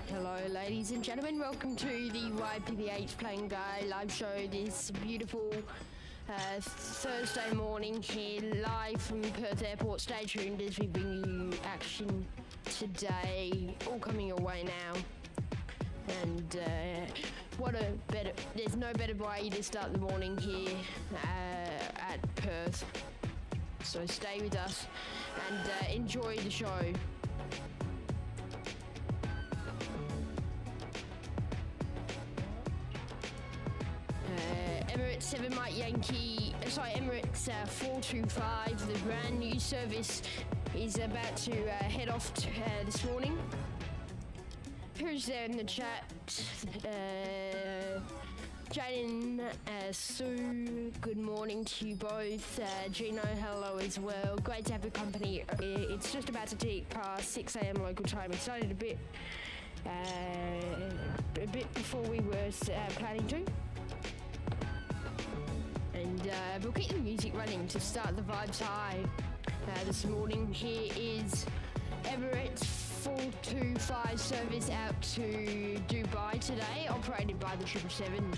Hello ladies and gentlemen, welcome to the Ypph Playing Guy live show this beautiful Thursday morning here live from Perth Airport. Stay tuned as we bring you action today, all coming your way now. And there's no better way to start the morning here at Perth. So stay with us and enjoy the show. Emirates 7 Mike Yankee, Emirates 425, the brand new service is about to head off this morning. Who's there in the chat? Jaden, Sue, good morning to you both. Gino, hello as well. Great to have your company. It's just about to tick past 6 a.m. local time. It started a bit before we were planning to. And we'll keep the music running to start the vibes high. This morning here is Emirates 425 service out to Dubai today, operated by the 777.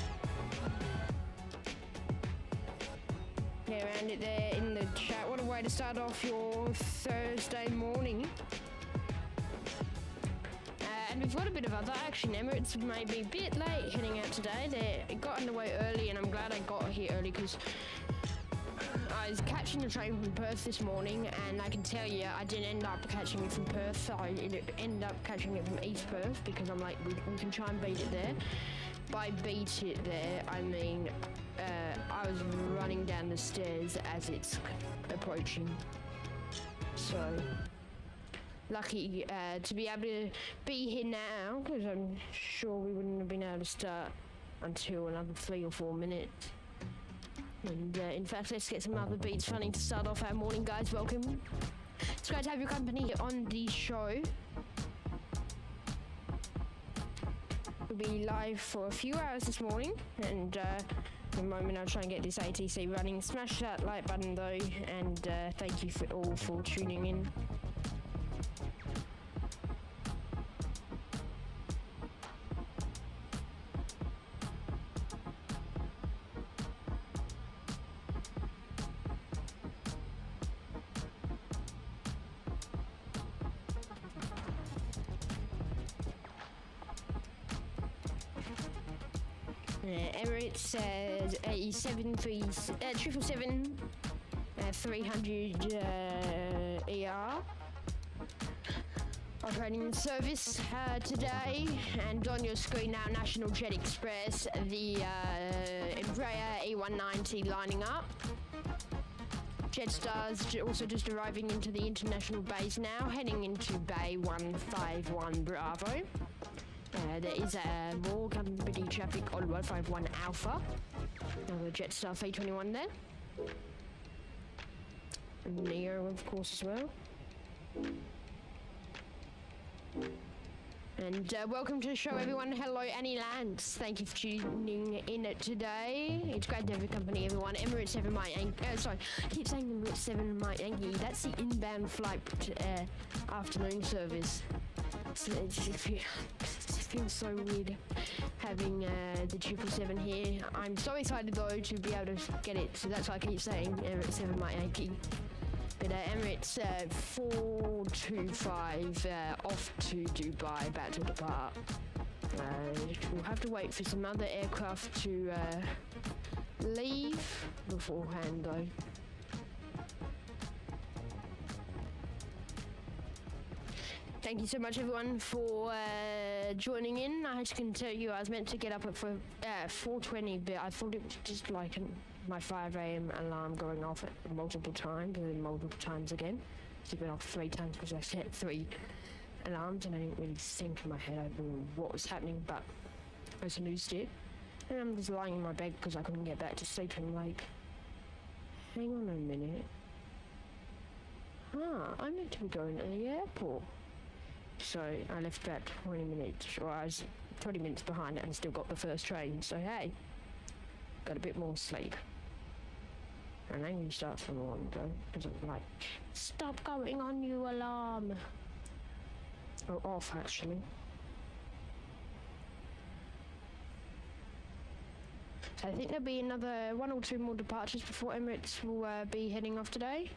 Yeah, around it there in the chat. What a way to start off your Thursday morning. And we've got a bit of other action. Emirates may be a bit late heading out today. It got underway early, and I'm glad I got here early because I was catching the train from Perth this morning, and I can tell you I didn't end up catching it from Perth. I ended up catching it from East Perth because I'm like, we can try and beat it there. By beat it there, I mean I was running down the stairs as it's approaching. So lucky to be able to be here now, because I'm sure we wouldn't have been able to start until another 3 or 4 minutes. And in fact, let's get some other beats funny to start off our morning, guys. Welcome. It's great to have your company on the show. We'll be live for a few hours this morning, and in a moment I'll try and get this ATC running. Smash that like button though, and thank you all for tuning in. Emirates a 777 300 ER operating service today, and on your screen now National Jet Express, the Embraer E190 lining up. Jetstar's also just arriving into the international base now, heading into Bay 151 Bravo. There is more company traffic on 151 Alpha. Another Jetstar 321 there. And Neo, of course, as well. And welcome to the show, everyone. Hello, Annie Lance. Thank you for tuning in today. It's great to have your company, everyone. Emirates 7 Mike Yankee. Sorry, I keep saying Emirates 7 Mike Yankee. That's the inbound flight afternoon service. So it feels so weird having the 777 here. I'm so excited though to be able to get it, so that's why I keep saying Emirates 7 Mike Yankee. But Emirates 425 off to Dubai, about to depart. We'll have to wait for some other aircraft to leave beforehand though. Thank you so much, everyone, for joining in. I can tell you I was meant to get up at 4:20, but I thought it was just like my 5 a.m. alarm going off at multiple times, and then multiple times again. It's been off 3 times because I set 3 alarms, and I didn't really think in my head over what was happening, but I snoozed it. And I'm just lying in my bed because I couldn't get back to sleep, and I'm like, hang on a minute. I'm meant to be going to the airport. So I left about 20 minutes, or I was 20 minutes behind and still got the first train. So hey, got a bit more sleep. And then you start from one go, because I'm like, stop going on, you alarm. Oh, off actually. So I think there'll be another 1 or 2 more departures before Emirates will be heading off today.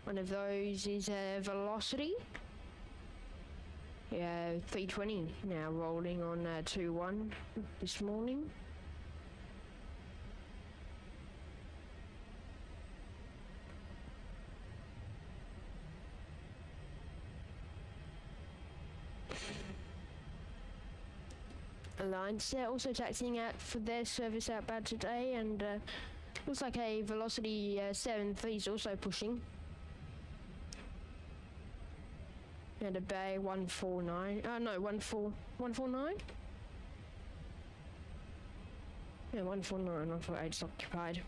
One of those is Velocity. Yeah, 320 now rolling on 2-1 this morning. Alliance, they're also taxiing out for their service outbound today, and looks like a Velocity 73 is also pushing. And a Bay 149. No, 149? Yeah, 149, 148 is occupied.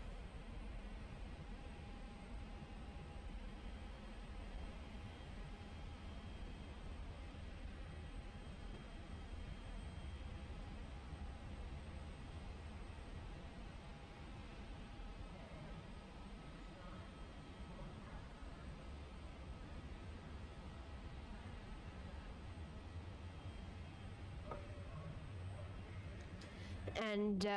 And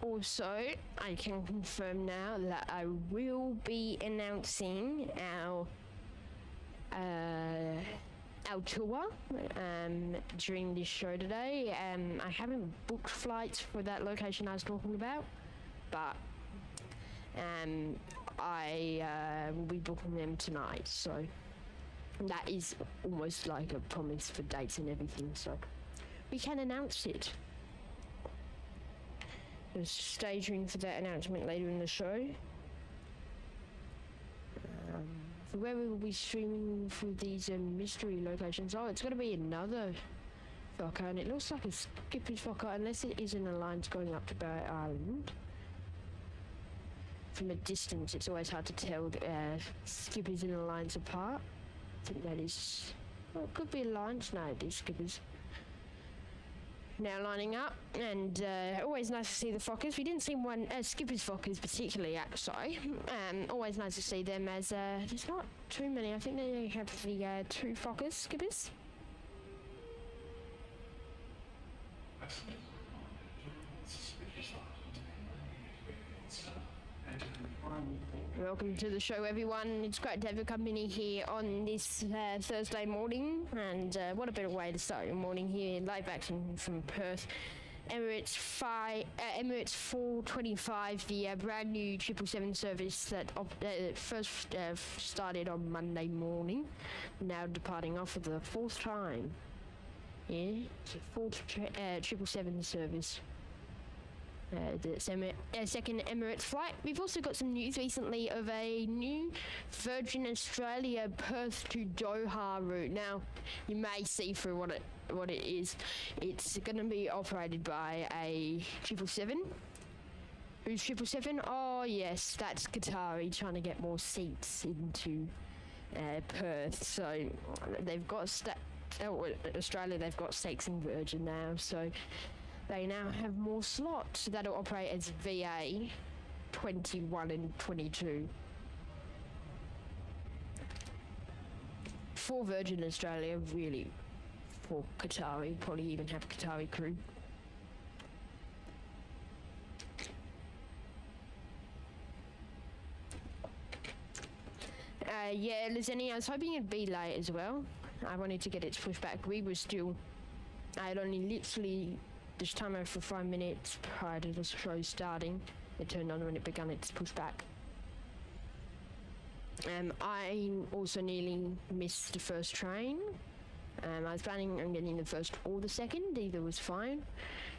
also, I can confirm now that I will be announcing our tour during this show today. I haven't booked flights for that location I was talking about, but I will be booking them tonight. So that is almost like a promise for dates and everything. So we can announce it. Stay tuned for that announcement later in the show. Where we will be streaming through these mystery locations. Oh, it's going to be another Fokker, and it looks like a Skipper's Fokker, unless it is an Alliance going up to Barrett Island. From a distance, it's always hard to tell Skippers and Alliance apart. I think that is... Well, it could be Alliance. No, it is Skippers. Now lining up, and always nice to see the Fokkers. We didn't see one, Skipper's Fokkers particularly, sorry. Always nice to see them, as there's not too many. I think they only have the 2 Fokkers, Skippers. Welcome to the show, everyone. It's great to have your company here on this Thursday morning, and what a better way to start your morning here, live action from Perth. Emirates 425, the brand new 777 service that first started on Monday morning, now departing off for the 4th time. Yeah, it's a 4th 777 service. The second Emirates flight. We've also got some news recently of a new Virgin Australia Perth to Doha route. Now, you may see through what it is. It's going to be operated by a 777. Who's 777? Oh yes, that's Qatari trying to get more seats into Perth. So they've got Australia. They've got stakes in Virgin now. So they now have more slots that'll operate as VA 21 and 22. For Virgin Australia, really, for Qatari, probably even have Qatari crew. Yeah, Lizeni, I was hoping it'd be late as well. I wanted to get it pushed back. I had only literally just timer for 5 minutes prior to the show starting. It turned on when it began its pushback. I also nearly missed the first train. I was planning on getting the first or the second, either was fine.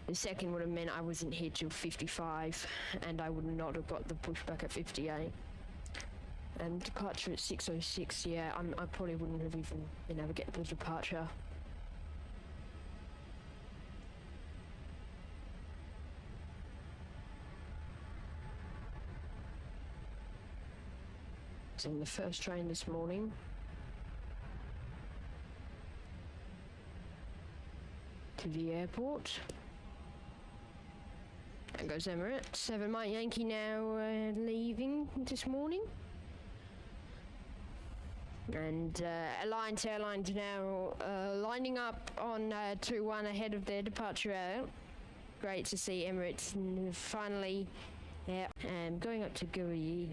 The second would have meant I wasn't here till 55, and I would not have got the pushback at 58. And departure at 6:06, yeah, I probably wouldn't have even been able to get the departure. It's in the first train this morning. To the airport. There goes Emirates. 7 Mike Yankee now leaving this morning. And Alliance Airlines now lining up on 2-1 ahead of their departure out. great to see Emirates finally going up to Gui.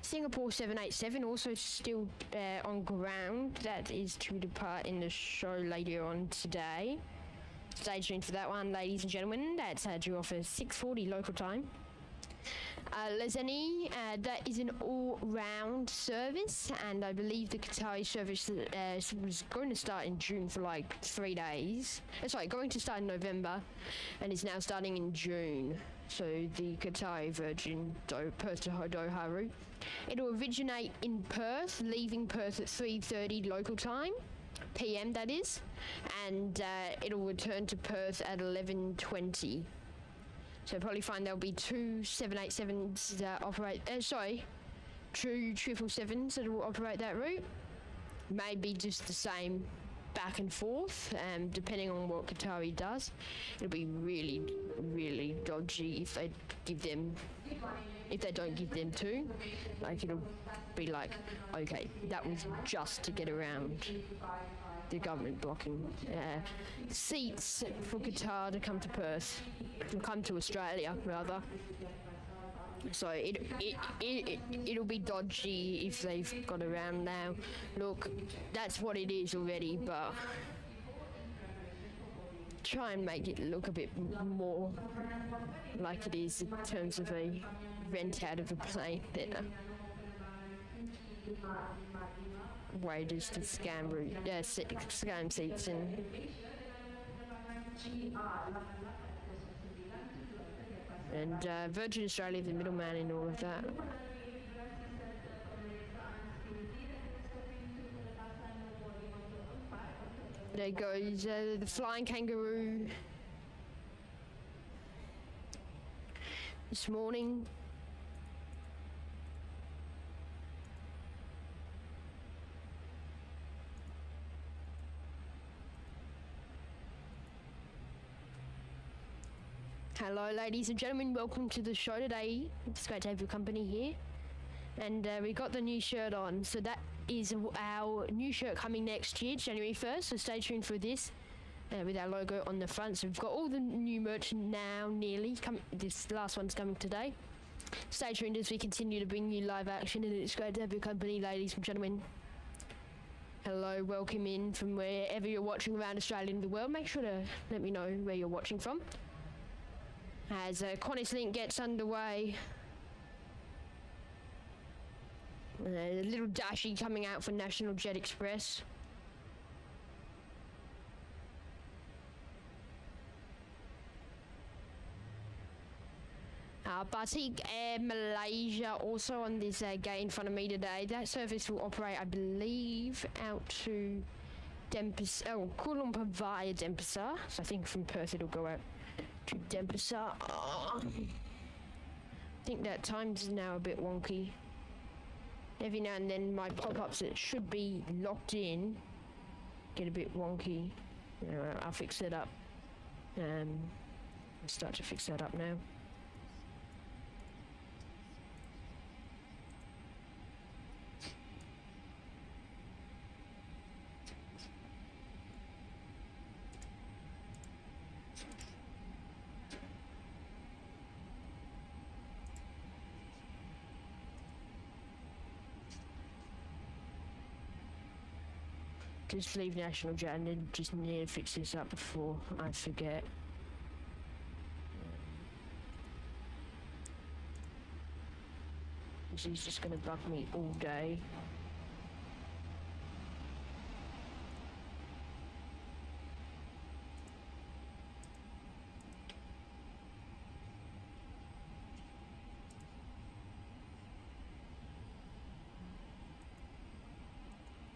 Singapore 787 also still on ground. That is to depart in the show later on today. Stay tuned for that one, ladies and gentlemen. That's due off at 6:40 local time. Leseni, that is an all-round service, and I believe the Qatari service was going to start in June for like 3 days. Sorry, going to start in November, and is now starting in June. So the Qatari Virgin Perth to Doha route. It'll originate in Perth, leaving Perth at 3:30 local time, PM that is, and it'll return to Perth at 11:20. So probably find there'll be two 787s that operate, two 777s that will operate that route. Maybe just the same back and forth, depending on what Qatari does. It'll be really, really dodgy if they don't give them two. Like, it'll be like, okay, that was just to get around the government blocking seats for Qatar to come to Perth, to come to Australia rather. So it'll be dodgy if they've got around now. Look, that's what it is already, but try and make it look a bit more like it is in terms of a rent out of a plane better. Wages to scam scam seats and Virgin Australia, the middleman in all of that. There goes the flying kangaroo this morning. Hello ladies and gentlemen, welcome to the show today. It's great to have your company here. And we got the new shirt on, so that is our new shirt coming next year, January 1st, so stay tuned for this with our logo on the front. So we've got all the new merch now, nearly. This last one's coming today. Stay tuned as we continue to bring you live action, and it's great to have your company, ladies and gentlemen. Hello, welcome in from wherever you're watching around Australia and the world. Make sure to let me know where you're watching from. As Qantas Link gets underway. A little dashy coming out for National Jet Express. Batik Air Malaysia also on this gate in front of me today. That service will operate, I believe, out to Kuala Lumpur via Denpasar. So I think from Perth it'll go out to Denpasar. I think that time's now a bit wonky. Every now and then my pop-ups that should be locked in get a bit wonky. I'll fix it up. I'll start to fix that up now. Just leave National Jet and then just need to fix this up before I forget. He's just gonna bug me all day.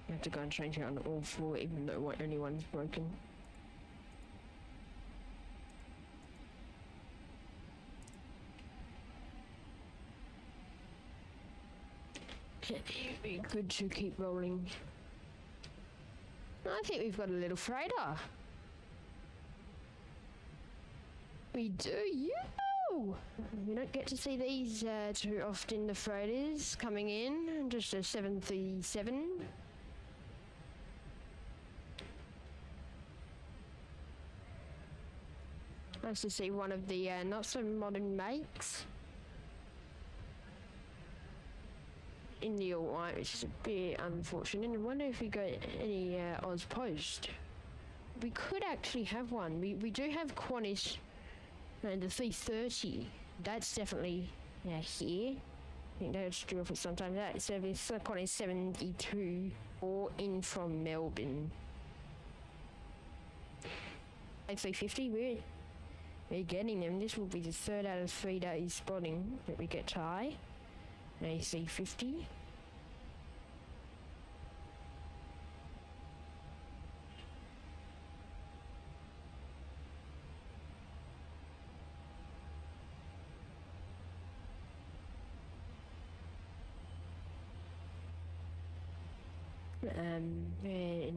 I have to go and change it on all four, even though only one's broken. It'd be good to keep rolling. I think we've got a little freighter. We do, you. We don't get to see these too often, the freighters coming in. Just a 737. Nice to see one of the not so modern makes in the all white, which is a bit unfortunate. I wonder if we got any Oz Post. We could actually have one. We do have Qantas and the 330. That's definitely here. I think that's due for sometime. That service Qantas 72 or in from Melbourne. 350. We're getting them. This will be the 3rd out of 3 days spotting that we get Thai. AC50.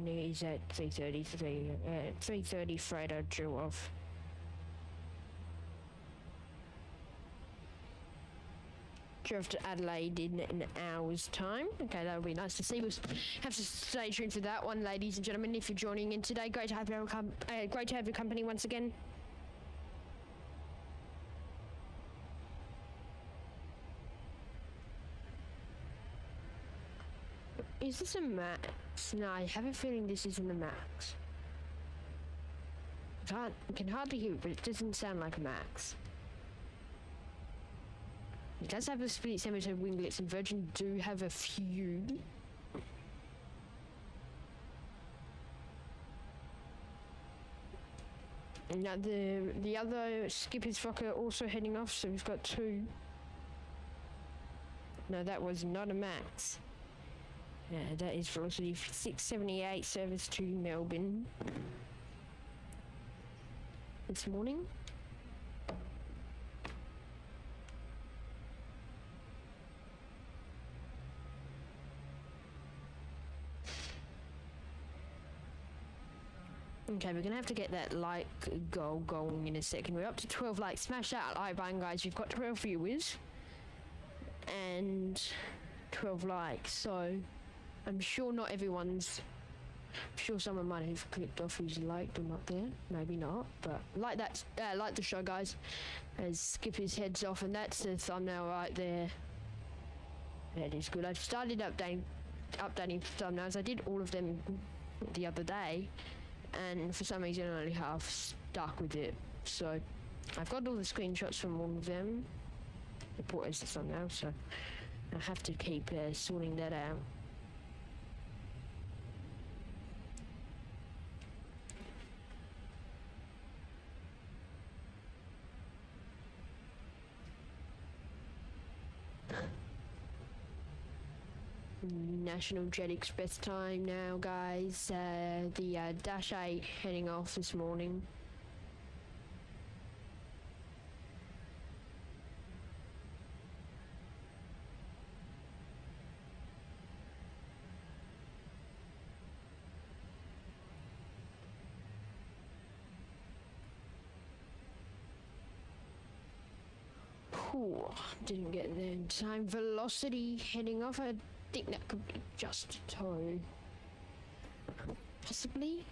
He's at 333, 330 freighter drew off. Drove to Adelaide in an hour's time. Okay, that'll be nice to see. We'll have to stay tuned for that one, ladies and gentlemen. If you're joining in today, great to have your company once again. Is this a max? No, I have a feeling this isn't a max. I can hardly hear it, but it doesn't sound like a max. It does have a split cemetery winglets, and Virgin do have a few. Now the other Skipper's Fokker also heading off, so we've got 2. No, that was not a max. That is velocity 678 service to Melbourne this morning. Okay, we're gonna have to get that like goal going in a second. We're up to 12 likes. Smash that like button, guys. You've got 12 viewers and 12 likes, so I'm sure not everyone's. I'm sure someone might have clicked off who's liked or not there. Maybe not, but like that. Like the show, guys. As Skipper's heads off, and that's the thumbnail right there. That is good. I've started updating thumbnails. I did all of them the other day, and for some reason I only half stuck with it. So I've got all the screenshots from all of them. I put as the thumbnail, so I have to keep sorting that out. National Jet Express time now, guys. The Dash 8 heading off this morning. Ooh, didn't get there in time. Velocity heading off. I think that could be just a tow. Possibly?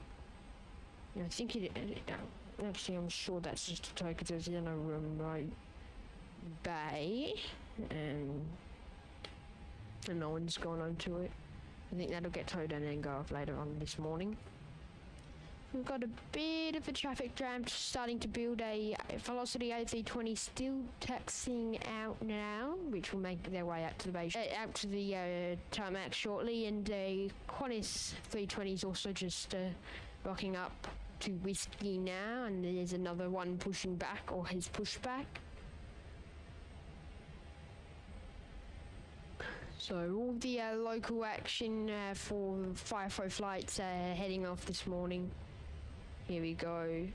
Yeah, I think it actually, I'm sure that's just a tow because it's in a remote bay and no one's gone onto it. I think that'll get towed and then go off later on this morning. We've got a bit of a traffic jam starting to build. A Velocity A320 still taxiing out now, which will make their way out to the base, out to the tarmac shortly, and a Qantas 320 is also just rocking up to Whiskey now, and there's another one pushing back, or has pushed back. So all the local action for FIFO flights heading off this morning. Here we go.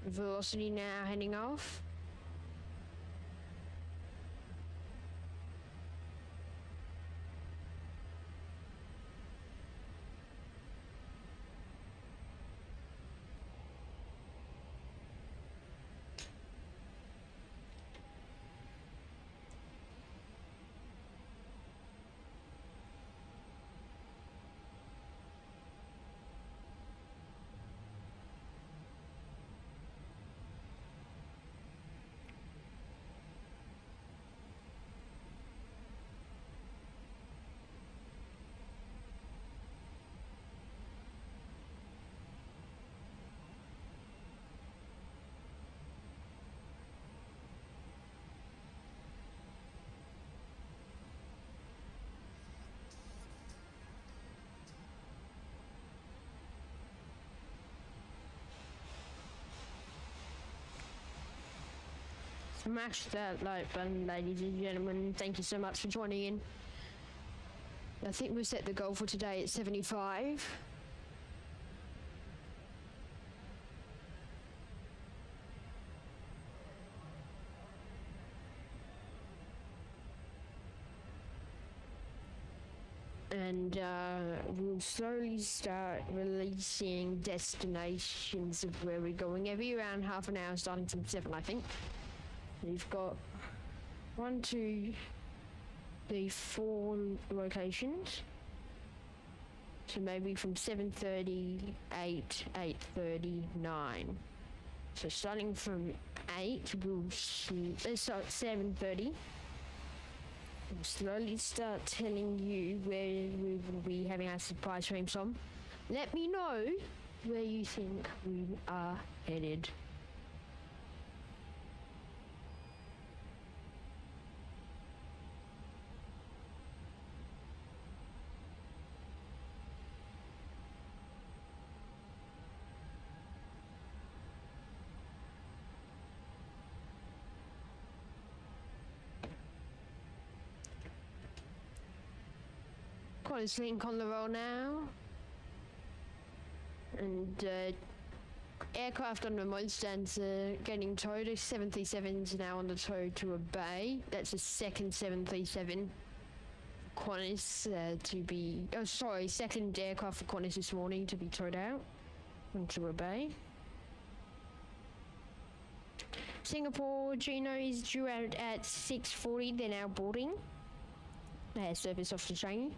Velocity now heading off. Smash that like button, ladies and gentlemen. Thank you so much for joining in. I think we've set the goal for today at 75. And we'll slowly start releasing destinations of where we're going every around half an hour, starting from 7, I think. We've got 1, 2, 3, 4 locations. So maybe from 7:30, 8, 8:30, 9. So starting from 8, let's start at 7:30. We'll slowly start telling you where we will be having our supply streams from. Let me know where you think we are headed. Qantas link on the roll now. And aircraft on remote stands are getting towed. 737s now on the tow to a bay. That's the second 737 Qantas to be... Oh, sorry, second aircraft for Qantas this morning to be towed out onto a bay. Singapore Gino is due out at 6:40. They're now boarding. Service off to Changi.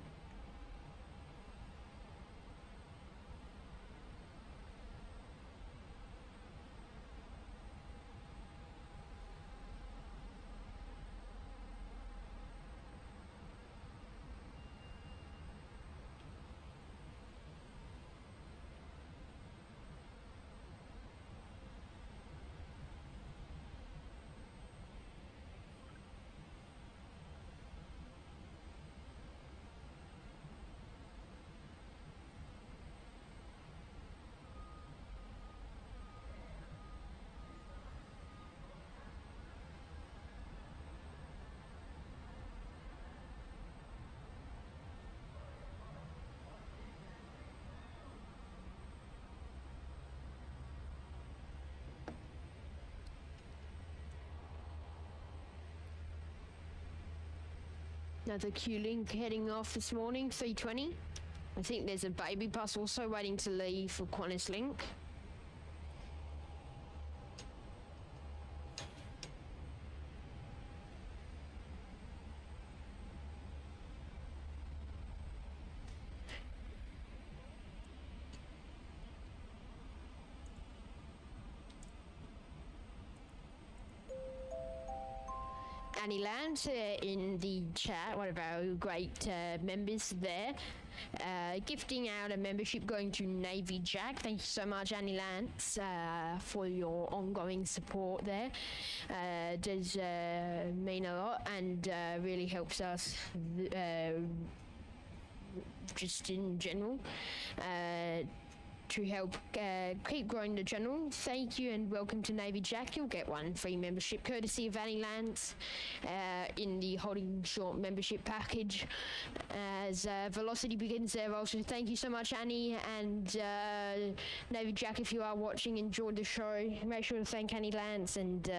Another Q-Link heading off this morning, 3:20. I think there's a baby bus also waiting to leave for Qantas Link. Annie Land in the chat, one of our great members there, gifting out a membership going to Navy Jack. Thank you so much, Annie Lance, for your ongoing support there. Does mean a lot and really helps us just in general. to help keep growing the channel, thank you and welcome to Navy Jack. You'll get one free membership courtesy of Annie Lance in the Holding Short membership package as Velocity begins there. Also, thank you so much, Annie, and Navy Jack, if you are watching, enjoyed the show. Make sure to thank Annie Lance and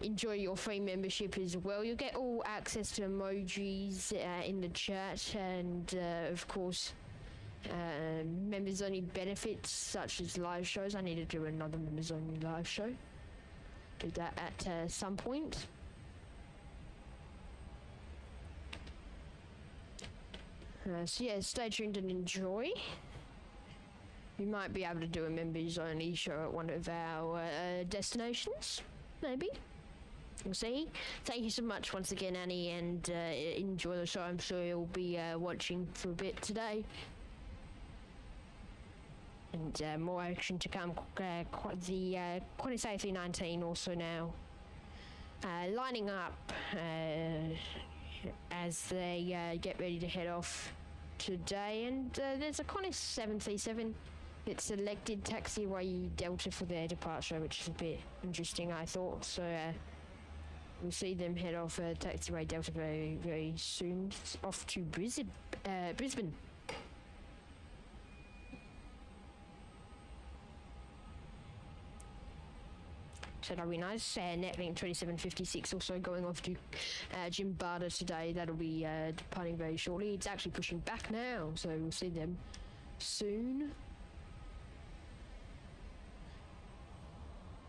enjoy your free membership as well. You'll get all access to emojis in the chat and of course members only benefits such as live shows. I need to do another members only live show. Do that at some point. So yeah, stay tuned and enjoy. We might be able to do a members only show at one of our destinations, maybe. We'll see. Thank you so much once again, Annie, and enjoy the show. I'm sure you'll be watching for a bit today. And more action to come. The Qantas A319 also now lining up as they get ready to head off today. And there's a Qantas 737 that selected taxiway Delta for their departure, which is a bit interesting, I thought. So we'll see them head off taxiway Delta very, very soon, off to Brisbane. So that'll be nice. Netlink 2756 also going off to Jimbada today. That'll be departing very shortly. It's actually pushing back now, so we'll see them soon.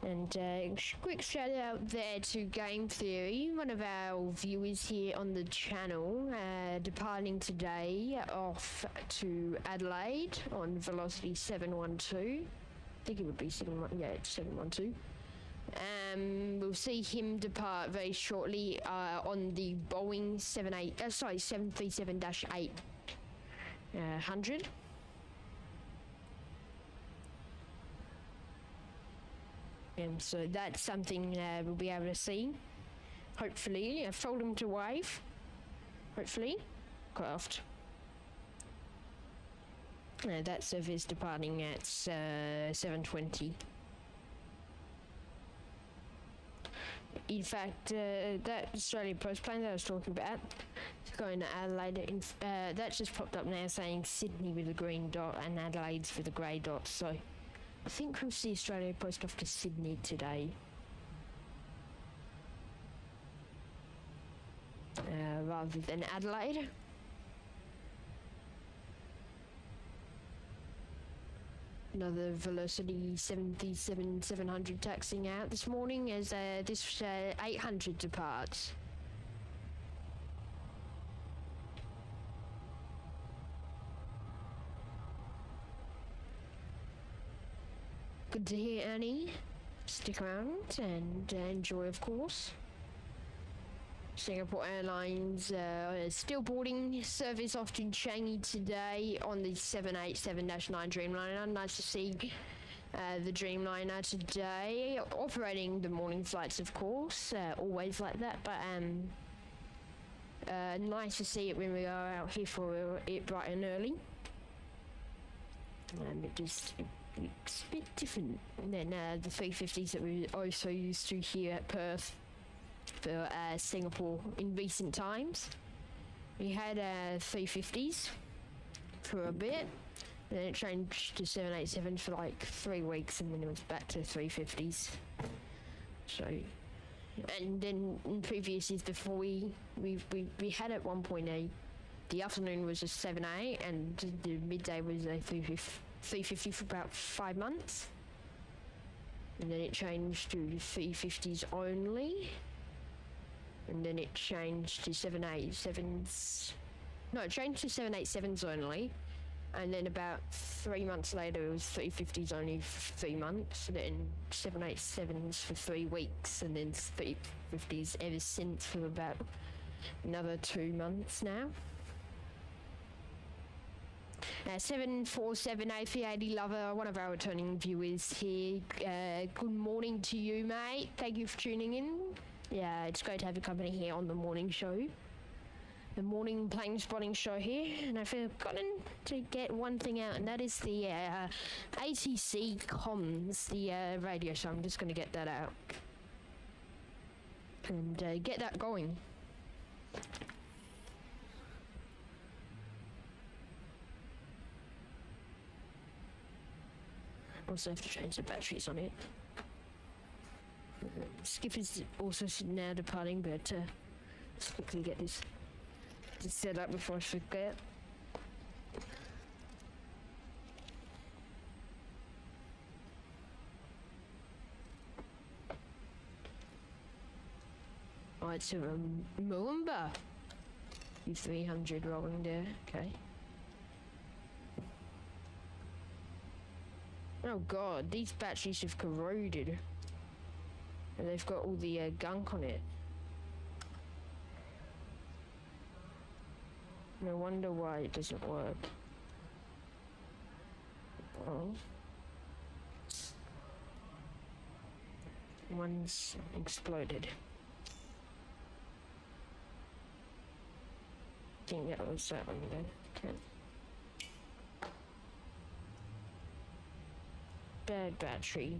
And quick shout out there to Game Theory, one of our viewers here on the channel, departing today off to Adelaide on Velocity 712. I think it would be 712. We'll see him depart very shortly on the Boeing 737-800. And so that's something we'll be able to see. Hopefully, I've told him to wave. Hopefully, craft. That service departing at 7:20. In fact, that Australia Post plane that I was talking about, it's going to Adelaide. That just popped up now saying Sydney with a green dot and Adelaide's with a grey dot. So I think we'll see Australia Post off to Sydney today. Rather than Adelaide. Another Velocity 737-700 taxiing out this morning as this 800 departs. Good to hear, Annie. Stick around and enjoy, of course. Singapore Airlines still boarding service off to Changi today on the 787-9 Dreamliner. Nice to see the Dreamliner today operating the morning flights, of course, always like that, but nice to see it when we are out here for it bright and early. It's a bit different than the 350s that we're also used to here at Perth for Singapore in recent times. We had 350s for a bit, and then it changed to 787s for like 3 weeks, and then it was back to 350s. So, and then in previous years before we had at 1.8, the afternoon was a 7A, and the midday was a 350 for about 5 months, and then it changed to 350s only. And then it changed to 787s. No, it changed to 787s only. And then about 3 months later, it was 350s only for 3 months. Then 787s for 3 weeks. And then 350s ever since for about another 2 months now. 747-A380 Lover, one of our returning viewers here. Good morning to you, mate. Thank you for tuning in. Yeah, it's great to have your company here on the morning show. the morning plane spotting show here, and I've forgotten to get one thing out, and that is the ATC comms, the radio. So I'm just going to get that out and get that going. Also have to change the batteries on it. Skip is also now departing, but let's quickly get this set up before I forget. Oh, it's a Moomba. U300 rolling there, okay. Oh god, these batteries have corroded. And they've got all the gunk on it. No wonder why it doesn't work. Oh. One's exploded. I think that was that one there. Okay. Bad battery.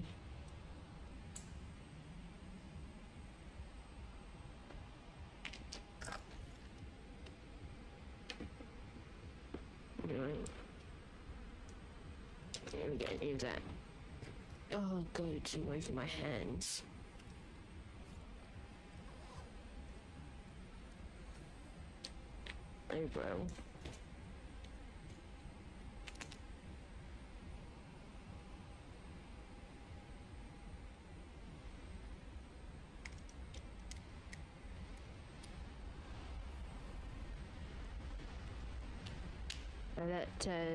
We don't need that. Oh god, it's away from my hands. Oh bro. That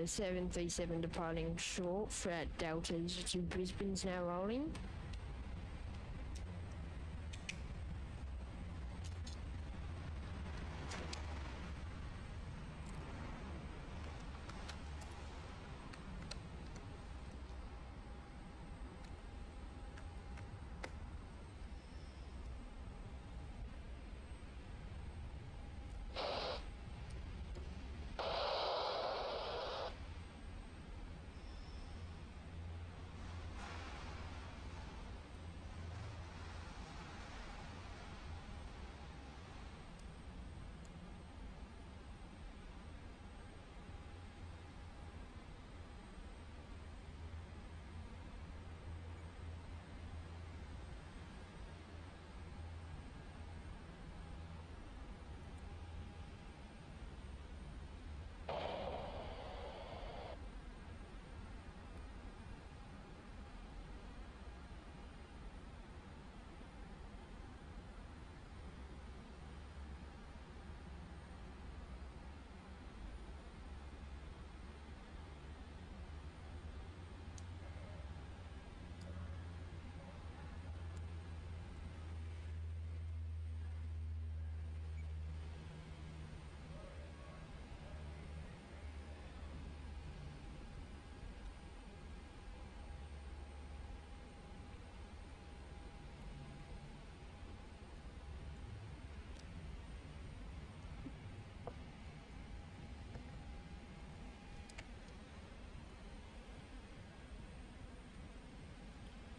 737 departing short for Delta's to Brisbane's now rolling.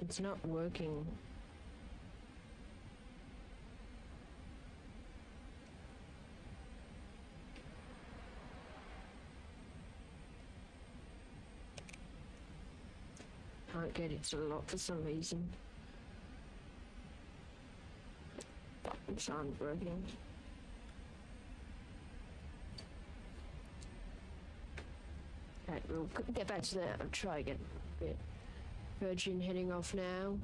It's not working. Can't get it to lock for some reason. Buttons aren't working. Right, we'll get back to that. I'll try again. Yeah. Virgin heading off now.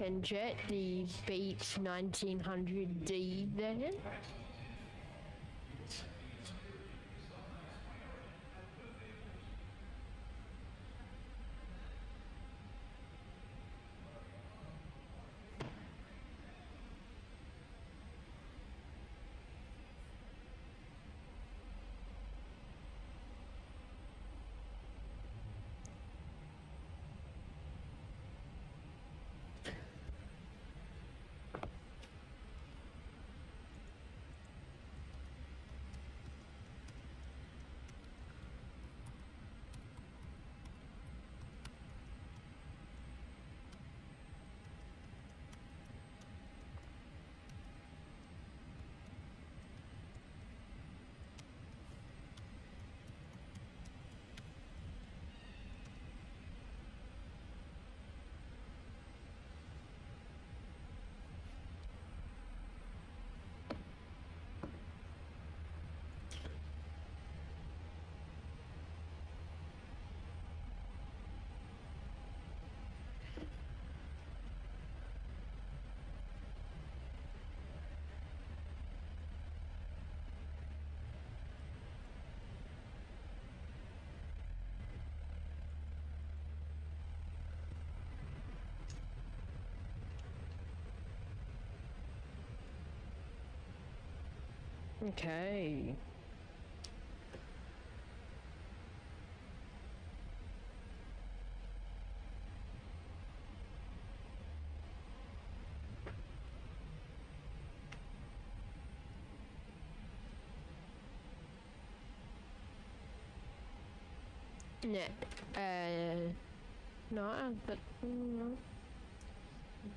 can jet the Beat 1900D there. Okay. Yeah. No, but no.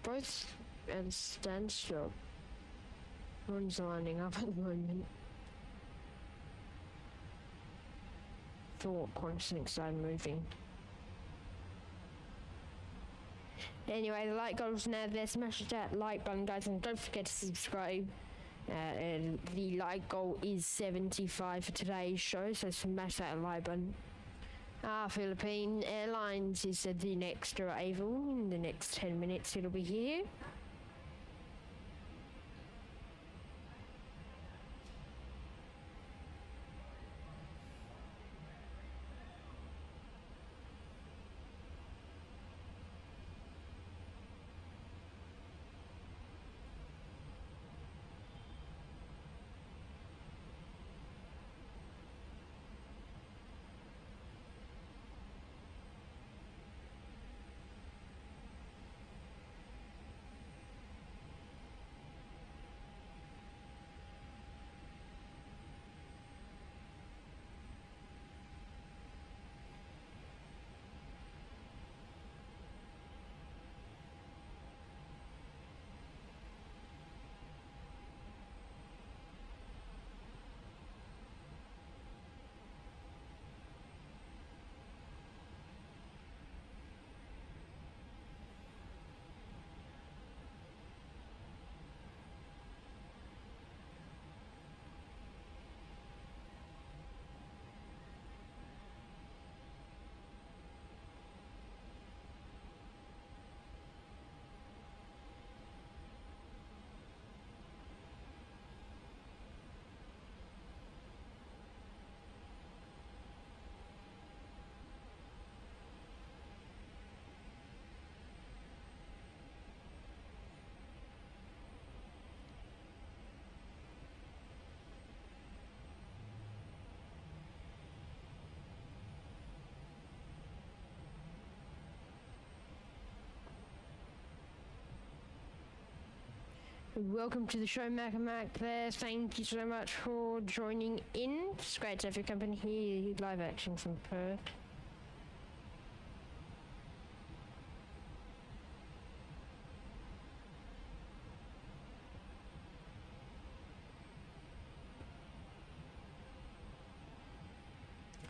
Both and standstill. One's lining up at the moment. Thought constant started moving. Anyway, the like goal's now there. Smash that like button, guys, and don't forget to subscribe. And the like goal is 75 for today's show, so smash that like button. Philippine Airlines is the next arrival. In the next 10 minutes, it'll be here. Welcome to the show, Mac and Mac there. Thank you so much for joining in. It's great to have your company here, live action from Perth.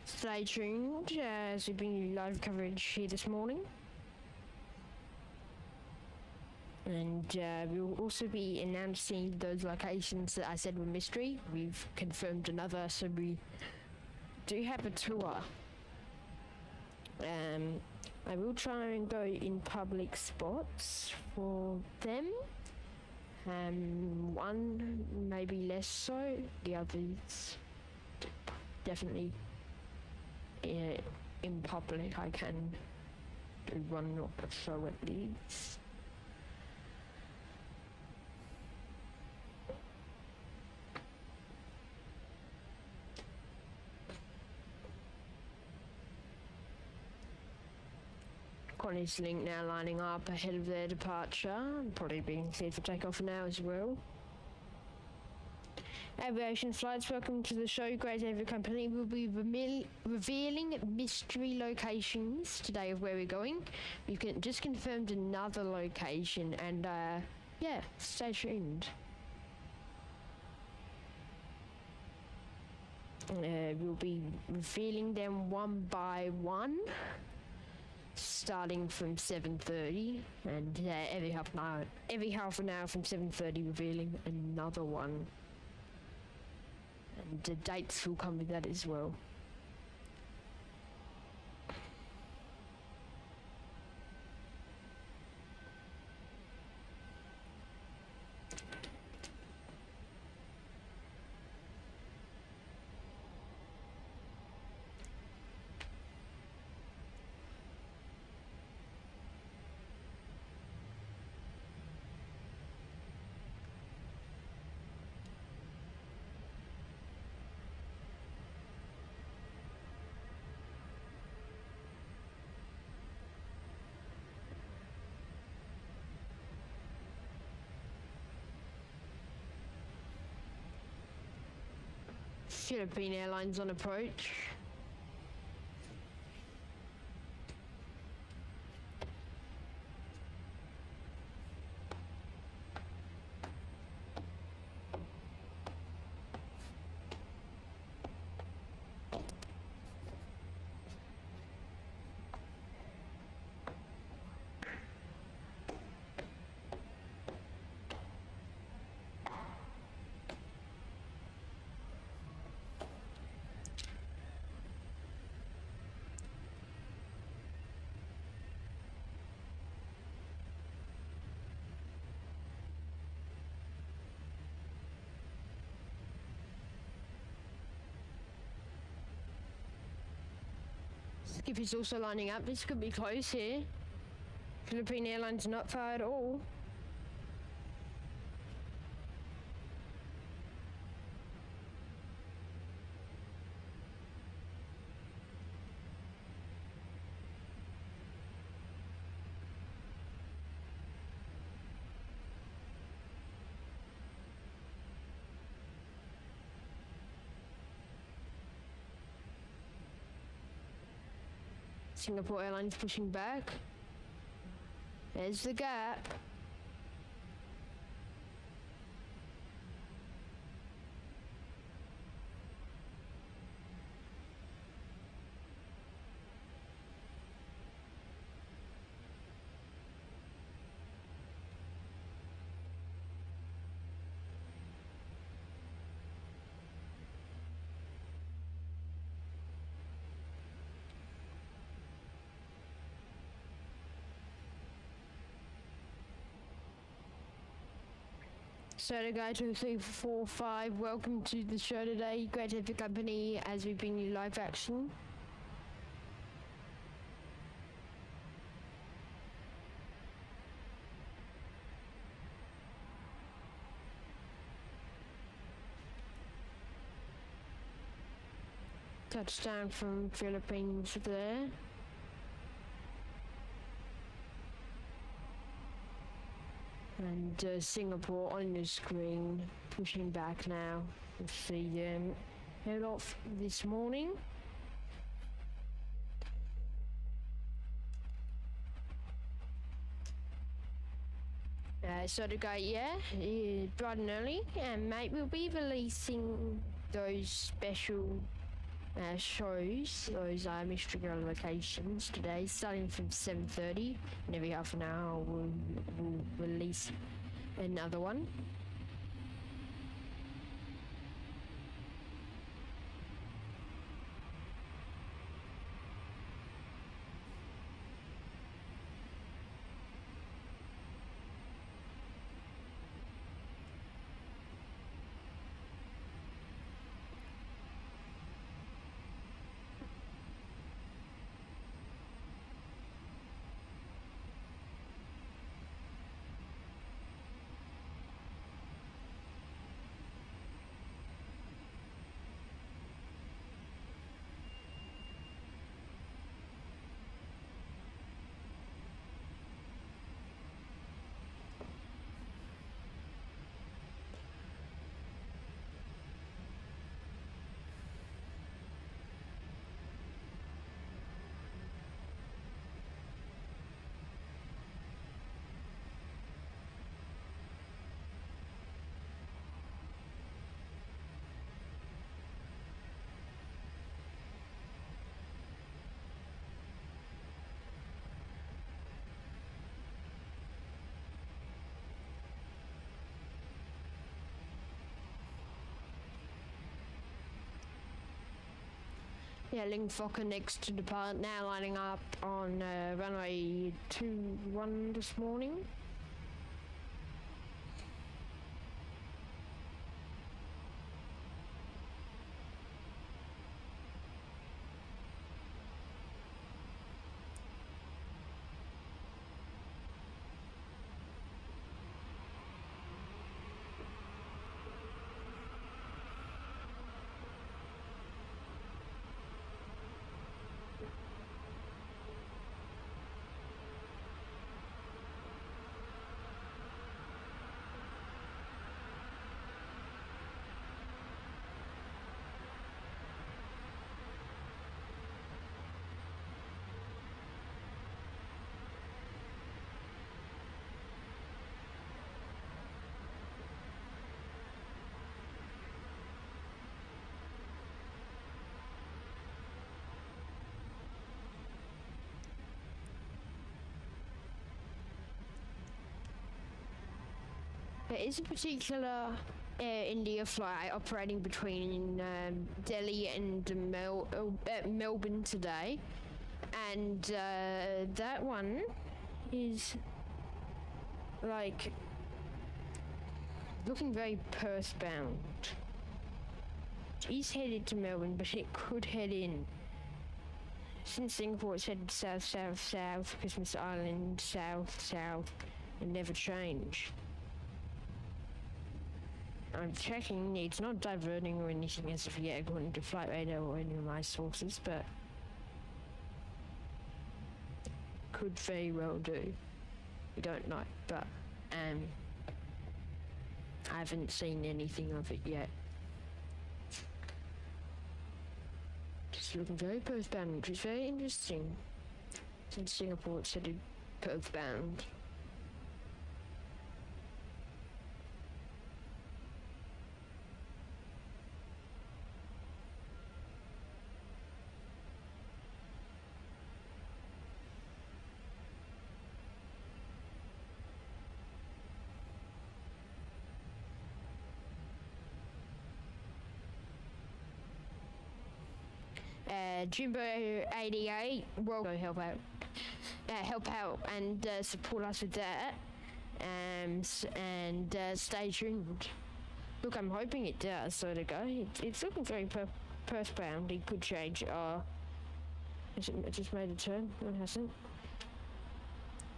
Stay tuned as we bring you live coverage here this morning. And we'll also be announcing those locations that I said were mystery. We've confirmed another, so we do have a tour I will try and go in public spots for them. One maybe less so, the others definitely in public I can do one or so at least. Connie's Link now lining up ahead of their departure, probably being cleared for takeoff now as well. Aviation Flights, welcome to the show. Great Aviation Company will be revealing mystery locations today of where we're going. We've just confirmed another location, and yeah, stay tuned. We'll be revealing them one by one, starting from 7:30, and every half an hour from 7:30 revealing another one. And the dates will come with that as well. Philippine Airlines on approach. Ypph is also lining up. This could be close here. Philippine Airlines not far at all. Singapore Airlines pushing back. There's the gap. Soda Guy 2345, welcome to the show today. Great to have your company as we bring you live action. Touchdown from Philippines there. And Singapore on your screen, pushing back now. We'll see them head off this morning. So to go, bright and early, and mate, we'll be releasing those special shows, those mystery girl locations today, starting from 7:30, and every half an hour we'll release another one. Yeah, Ling Fokker next to depart, now lining up on runway 21 this morning. There is a particular Air India flight operating between Delhi and Melbourne today, and that one is like looking very Perth bound. It is headed to Melbourne, but it could head in. Since Singapore, it's headed south, south, south, Christmas Island, south, south, and never change. I'm checking, it's not diverting or anything as of yet according to flight radar or any of my sources, but could very well do. We don't know, but I haven't seen anything of it yet. Just looking very Perth bound, which is very interesting. Since Singapore, it's headed Perth bound. Jimbo 88 will go help out and support us with that, and stay tuned. Look, I'm hoping it does. So to go, it's looking very Perth bound. It could change. It just made a turn. No, it hasn't.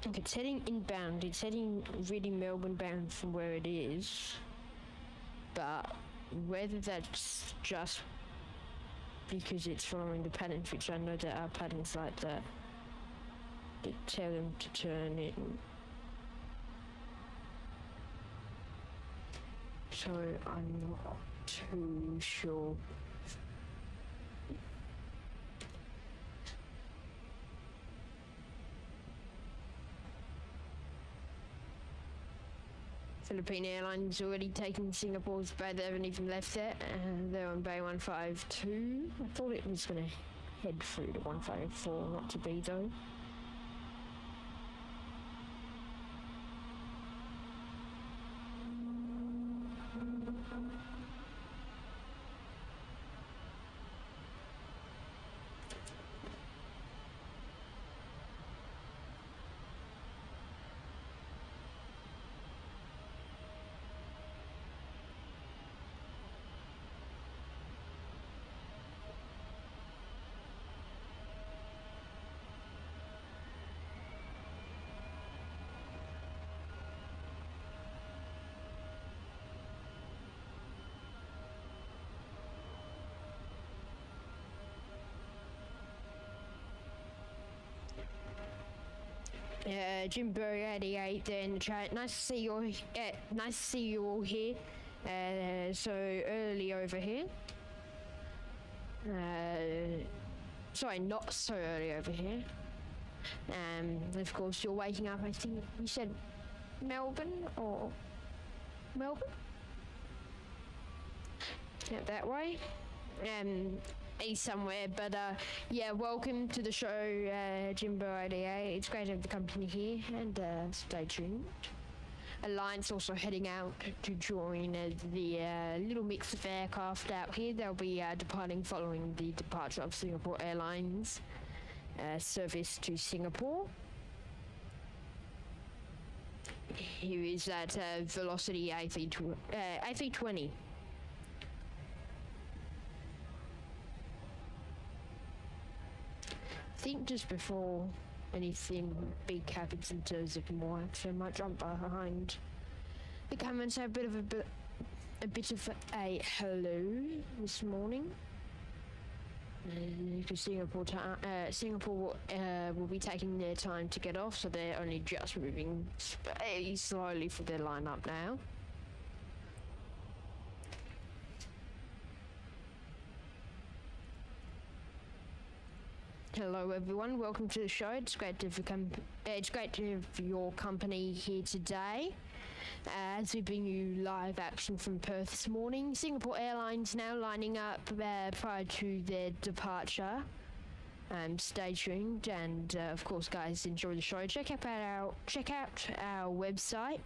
Look, it's heading inbound. It's heading really Melbourne bound from where it is, but whether that's just because it's following the patterns, which I know there are patterns like that tell them to turn in. So I'm not too sure. Philippine Airlines already taken Singapore's bay. They haven't even left yet. They're on bay 152. I thought it was going to head through to 154, not to be though. Jimbo 88 there in the chat. Nice to see you all here. So early over here. Sorry, not so early over here. Of course, you're waking up. I think you said Melbourne or Melbourne. Yeah, that way. East somewhere, but yeah, welcome to the show, Jimbo 88. It's great to have the company here, and stay tuned. Alliance also heading out to join the little mix of aircraft out here. They'll be departing following the departure of Singapore Airlines service to Singapore. Here is at Velocity A320. I think just before anything big happens in terms of more action, I might jump behind the camera and say a bit of a hello this morning. Because Singapore will be taking their time to get off, so they're only just moving slowly for their lineup now. Hello everyone, welcome to the show. It's great to have your company here today. As we bring you live action from Perth this morning, Singapore Airlines now lining up prior to their departure. Stay tuned, and of course, guys, enjoy the show. Check out our website,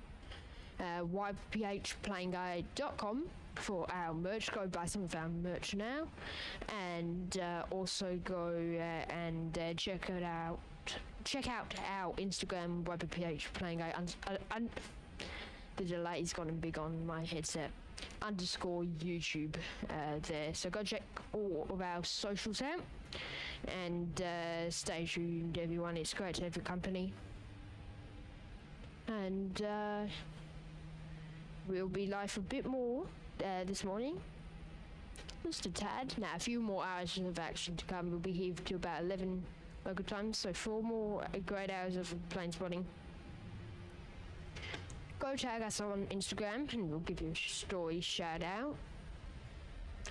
yphplaneguide.com, for our merch. Go buy some of our merch now, and also go and check out our Instagram, yphplaneguide. The delay's gotten big on my headset. _YouTube there. So go check all of our socials out, and stay tuned, everyone. It's great to have your company, and we'll be live for a bit more this morning, just a tad. Now, a few more hours of action to come. We'll be here till about 11 local time, so 4 more great hours of Planespotting. Go tag us on Instagram and we'll give you a story shout out.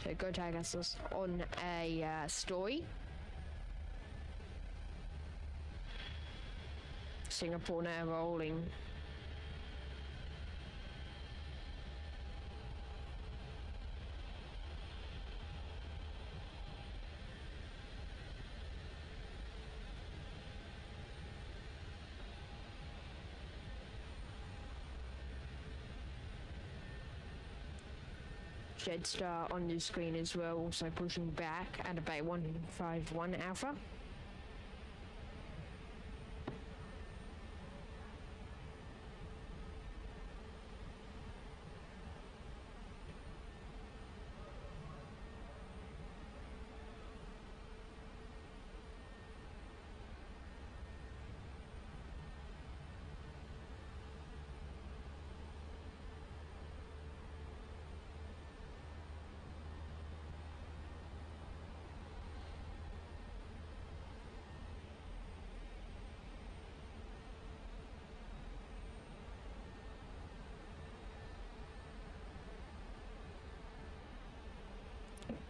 So go tag us on a story. Singapore now rolling. Jetstar on the screen as well, also pushing back at about 151 Alpha.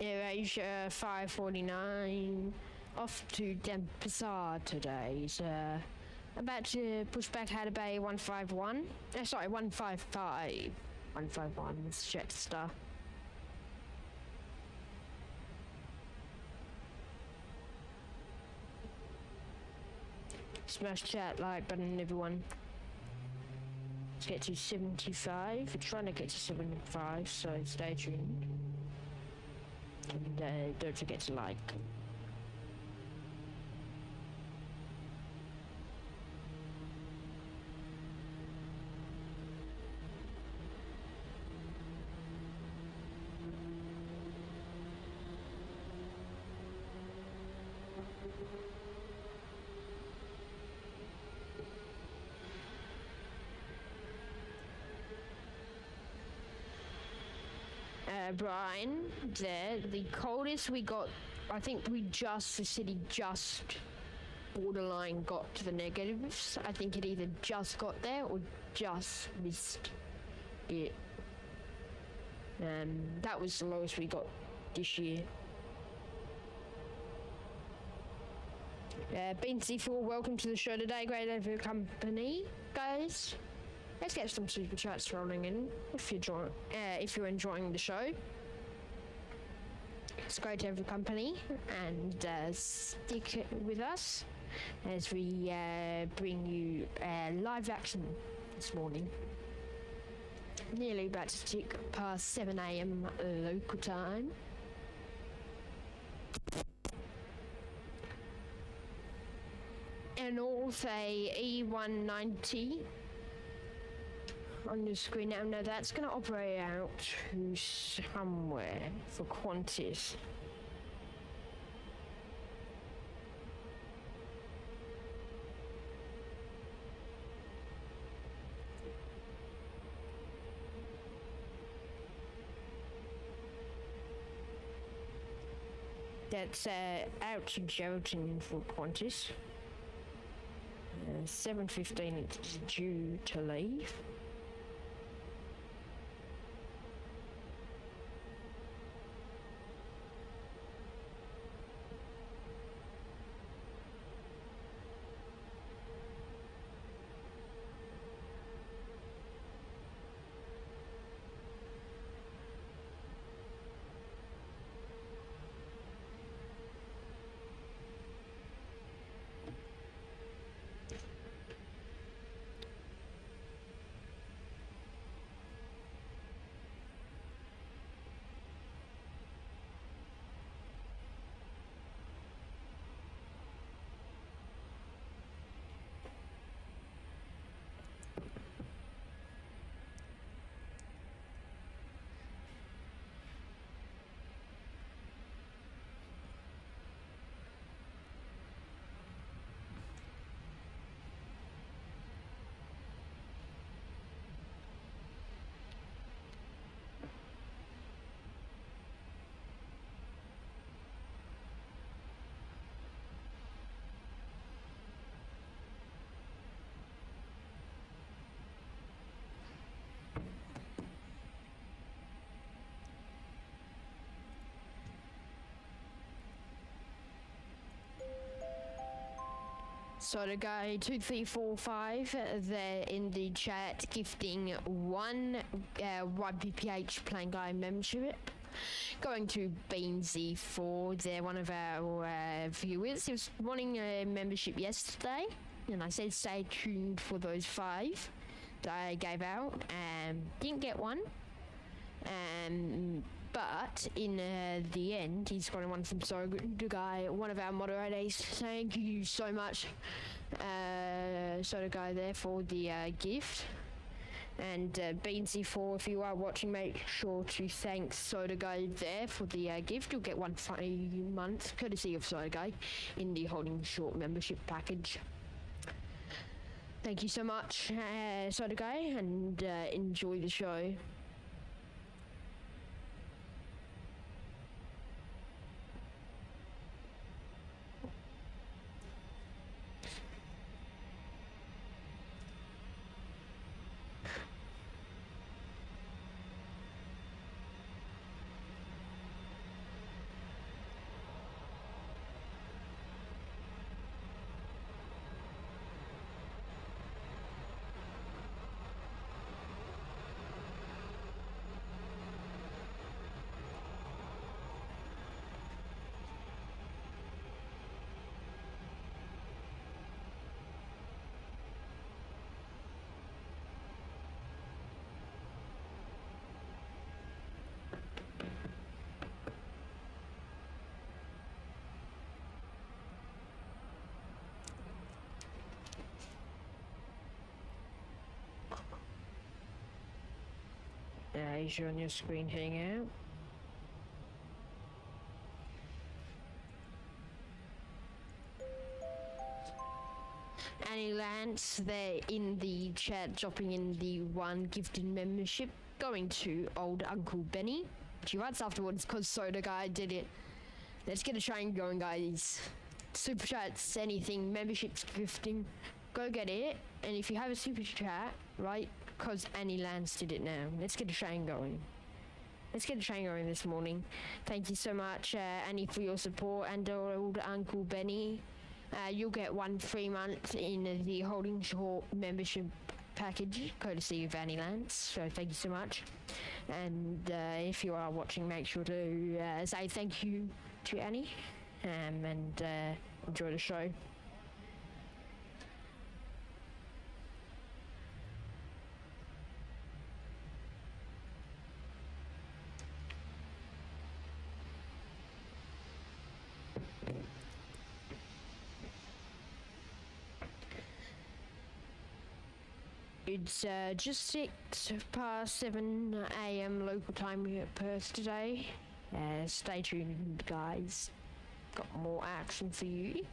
AirAsia 549 off to Denpasar today. Is about to push back out of Bay 151. Sorry, 155. 151. It's Jetstar. Smash chat like button, everyone. Let's get to 75. We're trying to get to 75, so stay tuned. And don't forget to like. Brian, there, the coldest we got, I think the city just borderline got to the negatives. I think it either just got there or just missed it. That was the lowest we got this year. BNC4, welcome to the show today. Great to have your company, guys. Let's get some super chats rolling in if you're enjoying the show. It's great to have your company, and stick with us as we bring you live action this morning. nearly about to tick past 7 a.m. local time. And also E190 on your screen now. Now that's going to operate out to somewhere for Qantas. That's out to Geraldton for Qantas. 7:15 it's due to leave. So the guy 2345 there in the chat gifting one YPPH Plain Guy membership. Going to Beansy for they're one of our viewers. He was wanting a membership yesterday, and I said stay tuned for those 5 that I gave out. Didn't get one. But in the end, he's got one from Soda Guy, one of our moderators. Thank you so much, Soda Guy, there for the gift. And Beansy4, if you are watching, make sure to thank Soda Guy there for the gift. You'll get one for a month, courtesy of Soda Guy, in the Holding Short membership package. Thank you so much, Soda Guy, and enjoy the show. Is on your screen hangout. Annie Lance there in the chat, dropping in the 1 gifted membership, going to old Uncle Benny. She writes afterwards, cause Soda Guy did it. Let's get a train going, guys. Super chats, anything, memberships, gifting, go get it. And if you have a super chat, right, because Annie Lance did it now. Let's get a train going. Let's get a train going this morning. Thank you so much, Annie, for your support, and old Uncle Benny. You'll get 1 free month in the Holding Short membership package, courtesy of Annie Lance. So thank you so much. And if you are watching, make sure to say thank you to Annie, and enjoy the show. It's just 7 a.m. local time here at Perth today. Stay tuned, guys. Got more action for you.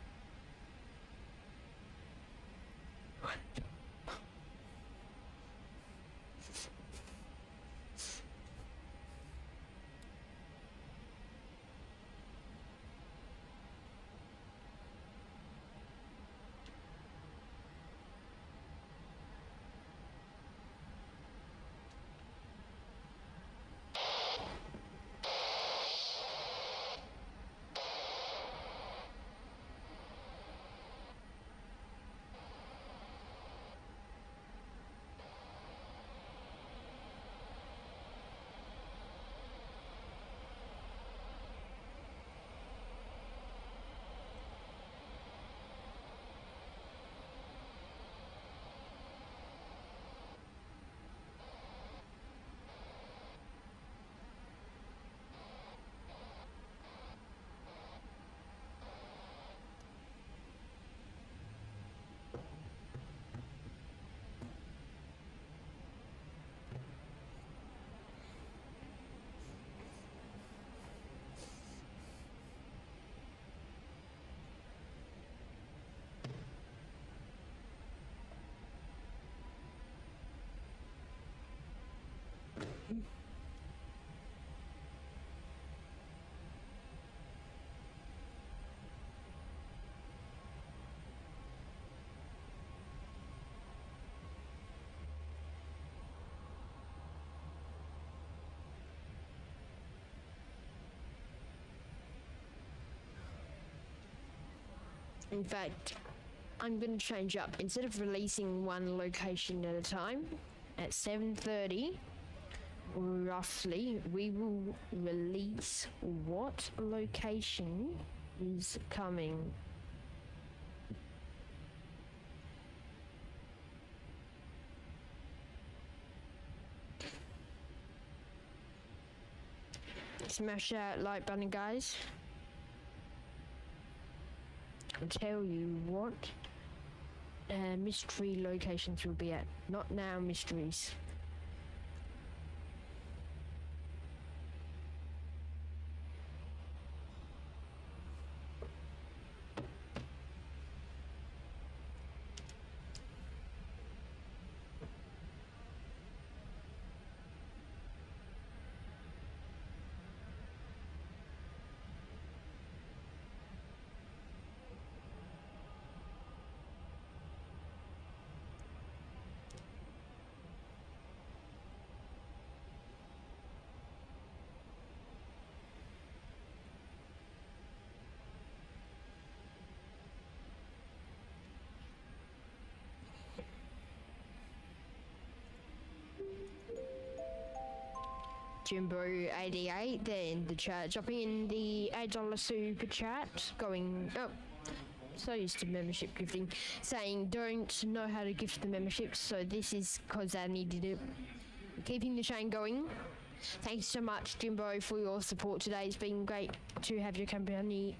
In fact, I'm going to change up. Instead of releasing one location at a time, at 7:30, roughly, we will release what location is coming. Smash that like button, guys. I'll tell you what mystery locations will be at. Not now mysteries. Jimbo88 there in the chat, dropping in the $8 super chat, going, oh, so used to membership gifting, saying don't know how to gift the memberships, so this is because I needed it. Keeping the chain going. Thanks so much, Jimbo, for your support today. It's been great to have your company.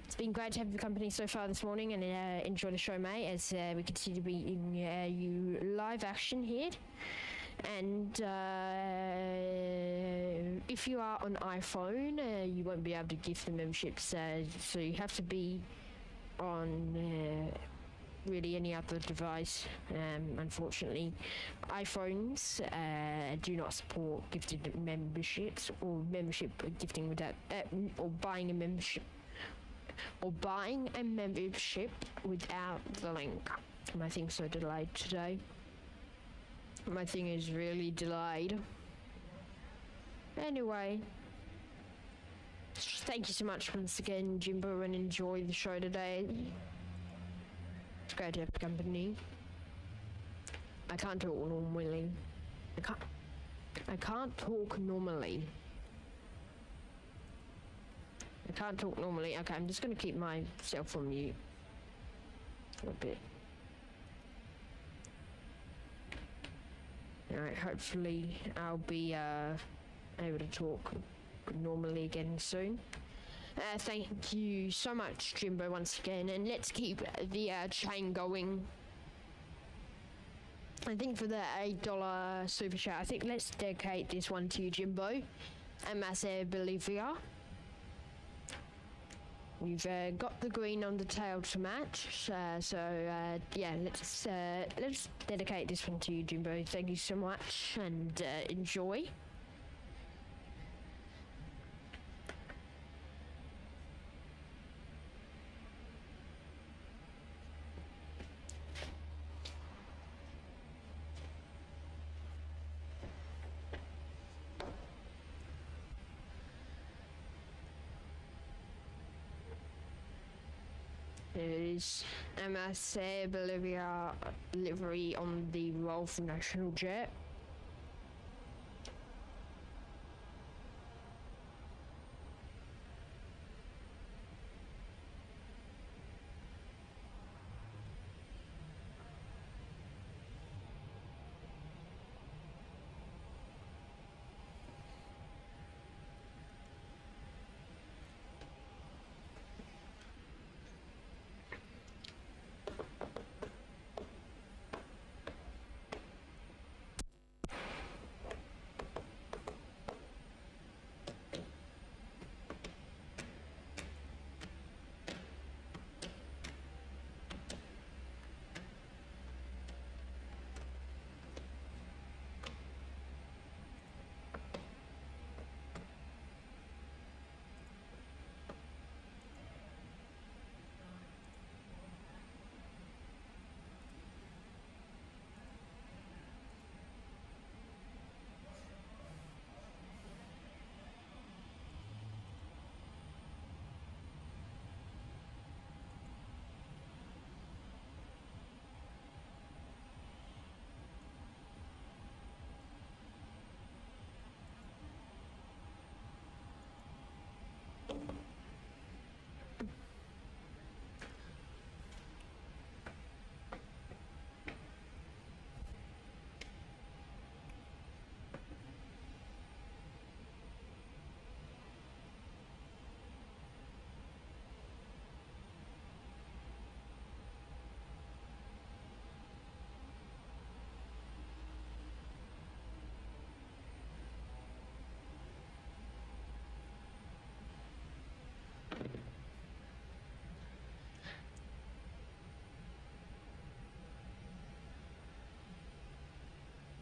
It's been great to have your company so far this morning, and enjoy the show, mate, as we continue to be in you live action here. And if you are on iPhone, you won't be able to gift the memberships, so you have to be on really any other device. Unfortunately, iPhones do not support gifted memberships or membership gifting without or buying a membership without the link. My thing's so delayed today. My thing is really delayed. Anyway, thank you so much once again, Jimbo, and enjoy the show today. It's great to have company. I can't talk normally. I can't talk normally. Okay, I'm just gonna keep myself on mute a bit. Alright, hopefully I'll be able to talk normally again soon. Thank you so much, Jimbo, once again, and let's keep the chain going. I think for the $8 super chat, I think let's dedicate this one to Jimbo and Masse Bolivia. We've got the green on the tail to match, yeah, let's dedicate this one to you, Jimbo. Thank you so much, and enjoy. Is Masse Bolivia livery on the Rolf National Jet.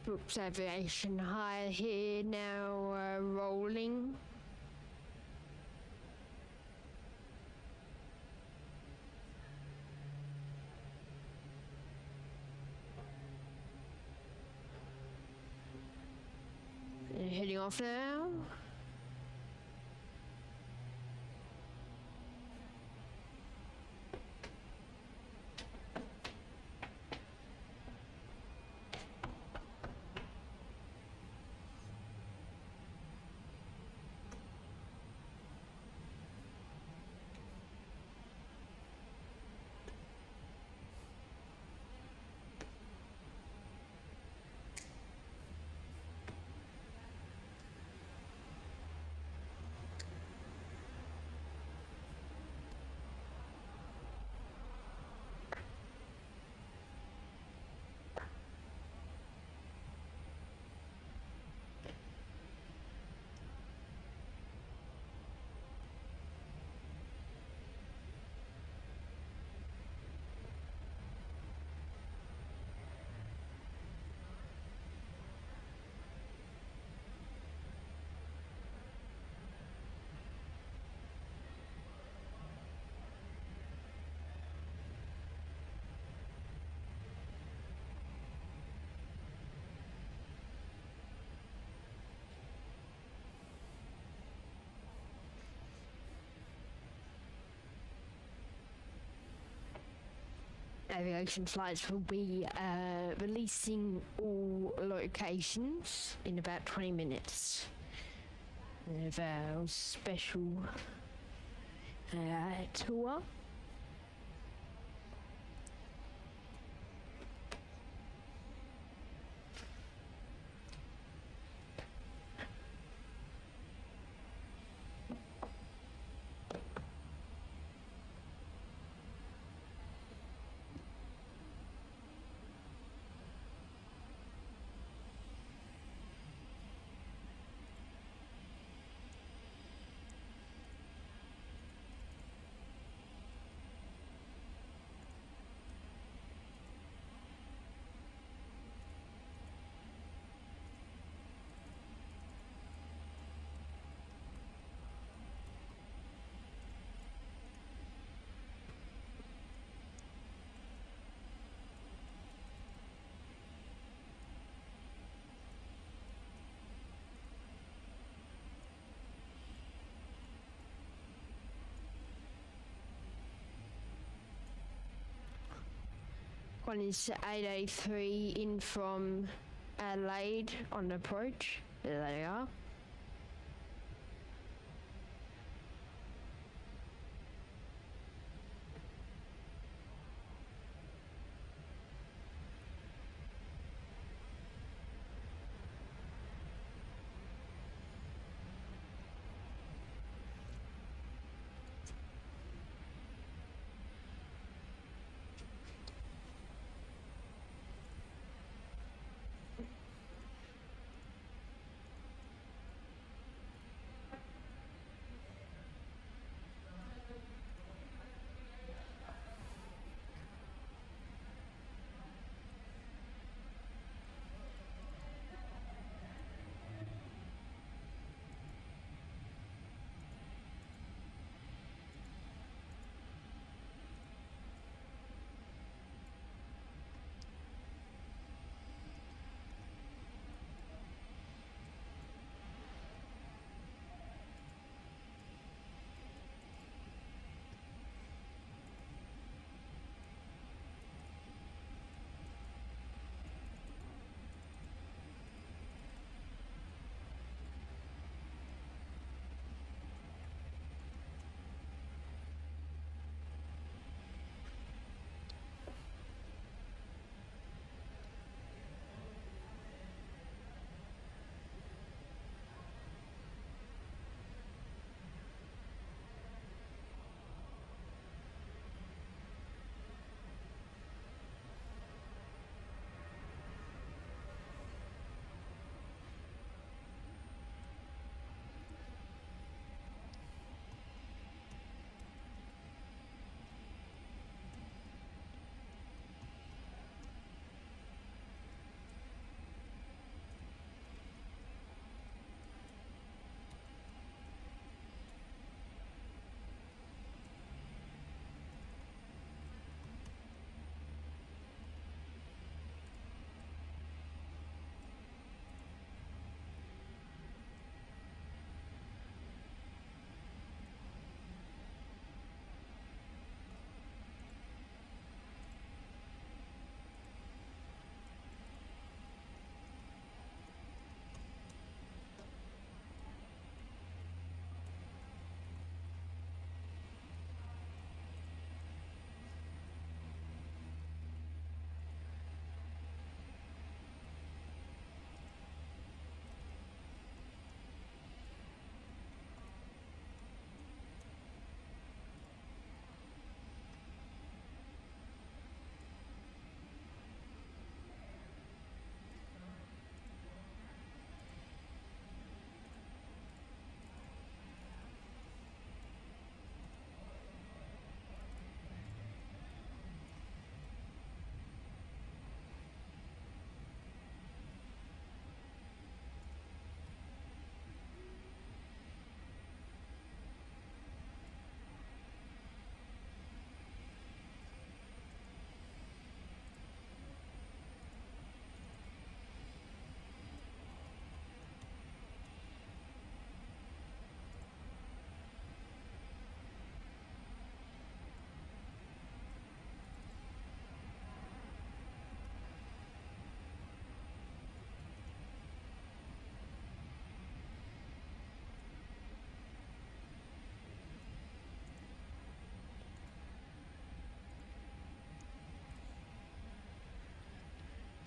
Brooks Aviation High here now, rolling. Heading off now. Aviation flights will be releasing all locations in about 20 minutes of our special tour. One is 883 in from Adelaide on approach. There they are.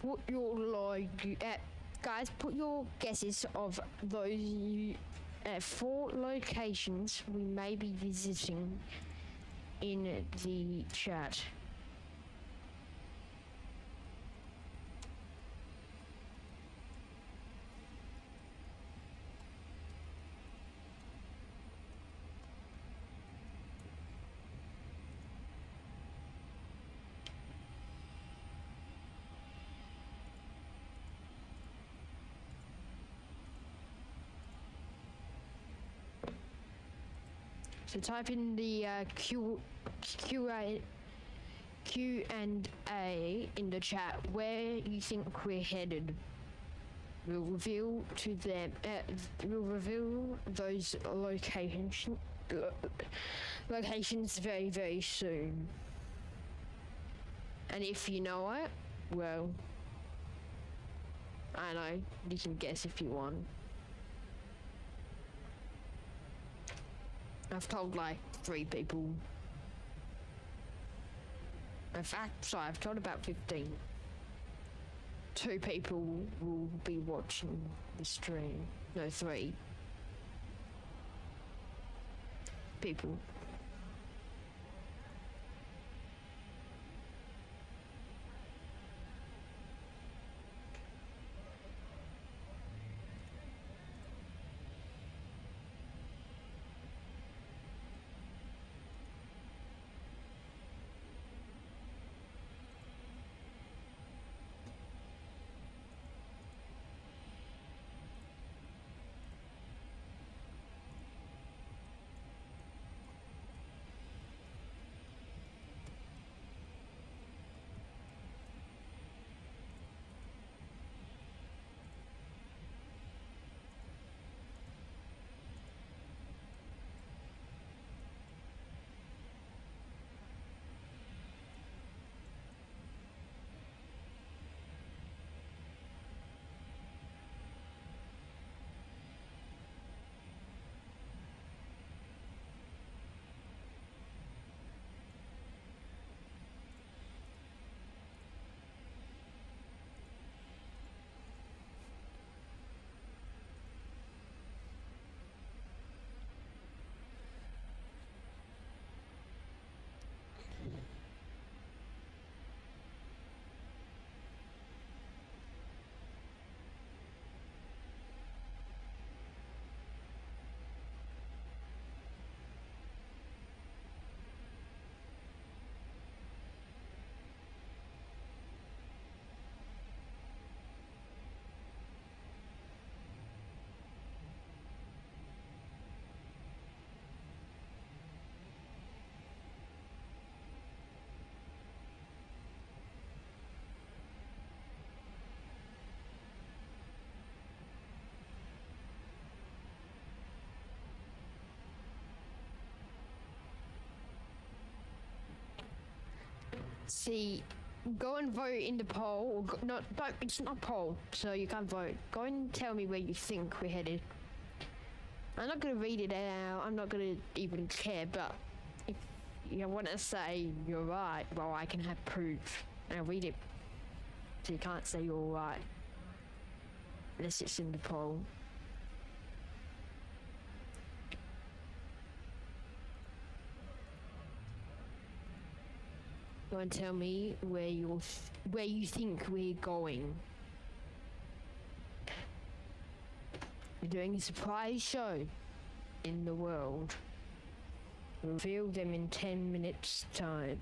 Put your guys, put your guesses of those 4 locations we may be visiting in the chat. So type in the Q and A in the chat where you think we're headed. We'll reveal to them. We'll reveal those locations very, very soon. And if you know it, well, I know, you can guess if you want. I've told like 3 people. In fact, sorry, I've told about 15. 2 people will be watching the stream. No, 3 people. See, go and vote in the poll. Or don't, it's not a poll, so you can't vote. Go and tell me where you think we're headed. I'm not going to read it out. I'm not going to even care, but if you want to say you're right, well, I can have proof. And I'll read it. So you can't say you're right. Unless it's in the poll. Go and tell me where you think we're going. We're doing a surprise show in the world. Reveal them in 10 minutes time.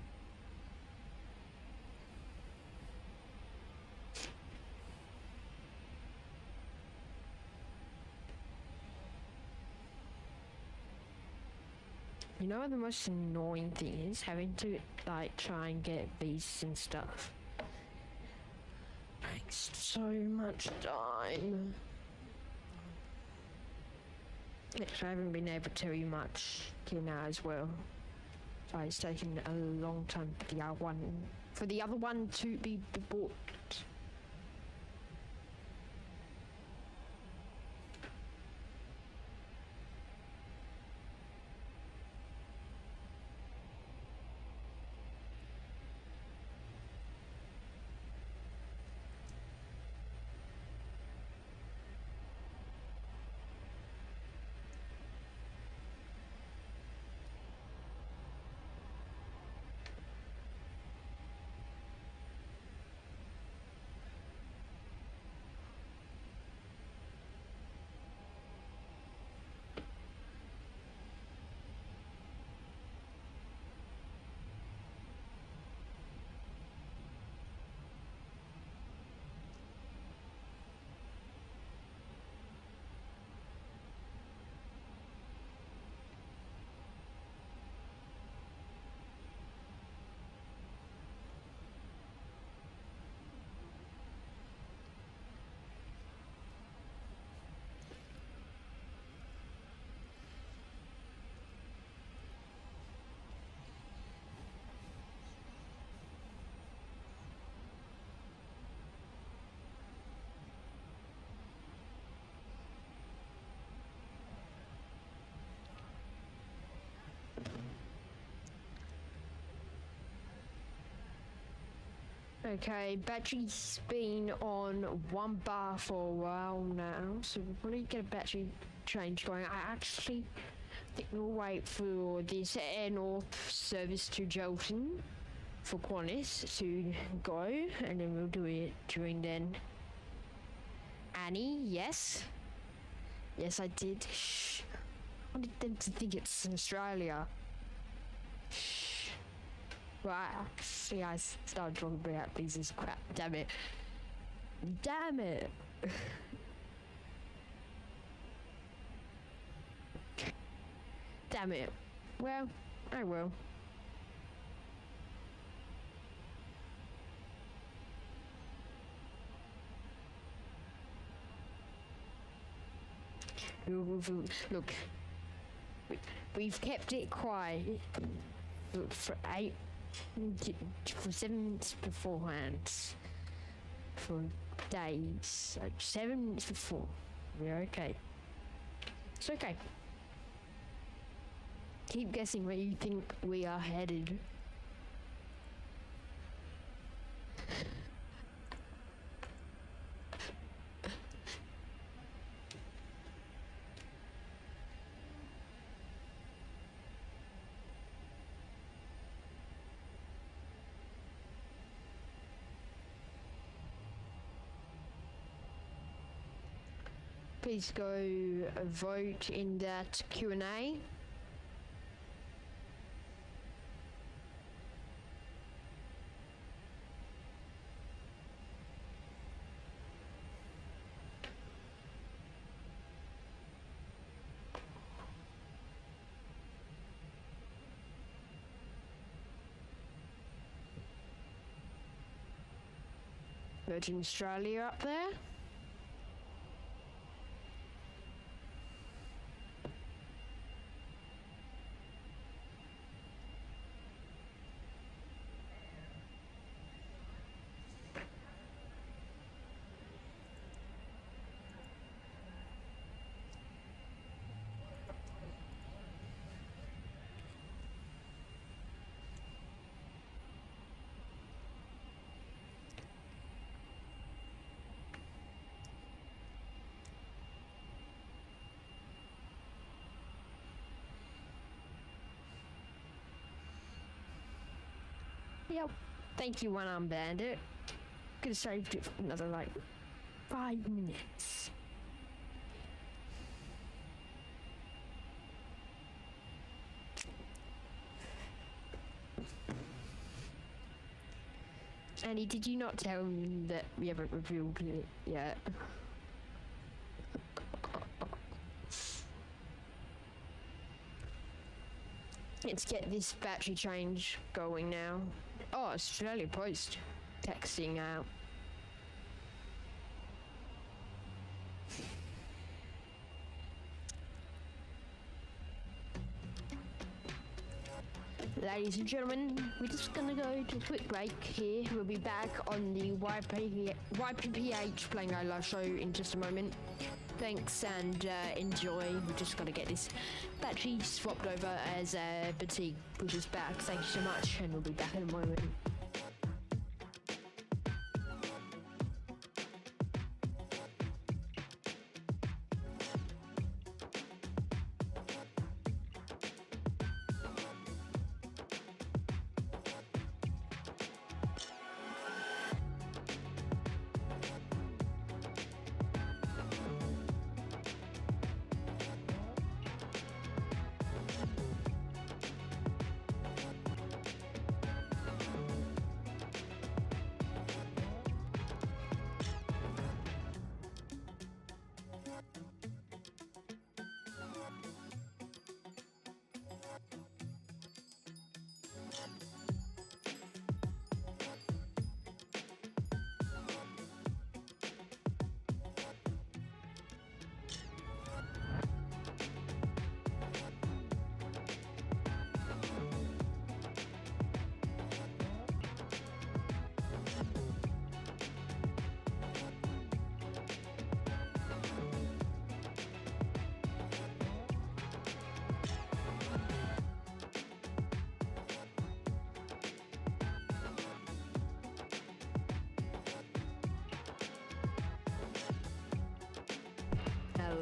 You know what the most annoying thing is? Having to like try and get beasts and stuff. Takes so much time. Actually, I haven't been able to tell you much till now as well. So it's taken a long time for the other one to be bought. Okay, battery's been on 1 bar for a while now, so we'll probably get a battery change going. I actually think we'll wait for this Air North service to Jolton for Qantas to go, and then we'll do it during then. Annie, yes? Yes, I did. Shh. I wanted them to think it's in Australia. Shh. Right, actually, I started talking about pieces of crap. Damn it. Damn it. Damn it. Well, I will. Look, we've kept it quiet for 7 minutes beforehand, for days, like 7 minutes before. We're okay. It's okay. Keep guessing where you think we are headed. Please go vote in that Q&A. Virgin Australia up there. Yep. Thank you, One-Armed Bandit. Could have saved it for another, like, 5 minutes. Annie, did you not tell me that we haven't revealed it yet? Let's get this battery change going now. Oh, Australia Post texting out. Ladies and gentlemen, we're just gonna go to a quick break here. We'll be back on the YPPH Playing Our Live show in just a moment. Thanks and enjoy. We're just gonna get this battery swapped over as Batik pushes back. Thank you so much, and we'll be back in a moment.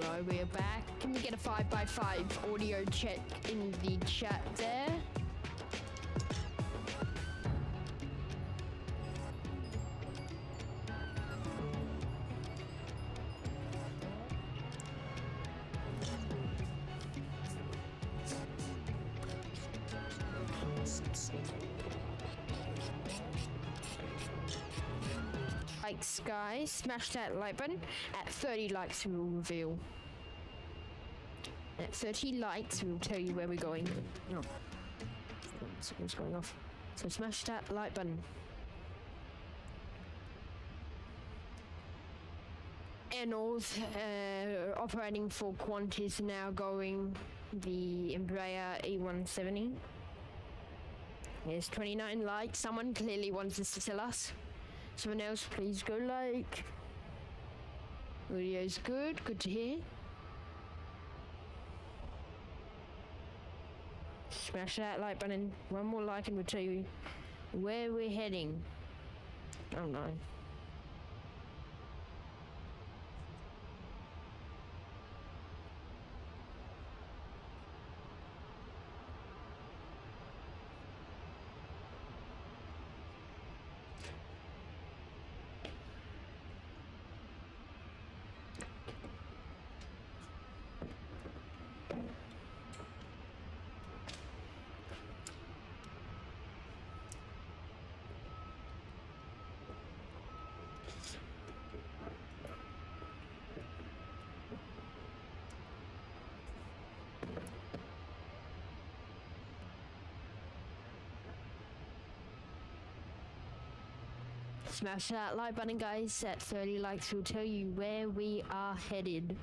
hello, we're back. Can we get a 5x5 audio check in the chat there? Likes, guys, smash that like button. At 30 likes we will reveal. At 30 likes we'll tell you where we're going. Oh, something's going off. So smash that like button. Air North operating for Quant is now going the Embraer E170. There's 29 likes. Someone clearly wants this to tell us. Someone else, please go like. Audio's good to hear. Smash that like button. One more like and we'll tell you where we're heading. Oh no. Smash that like button, guys. At 30 likes, we'll tell you where we are headed.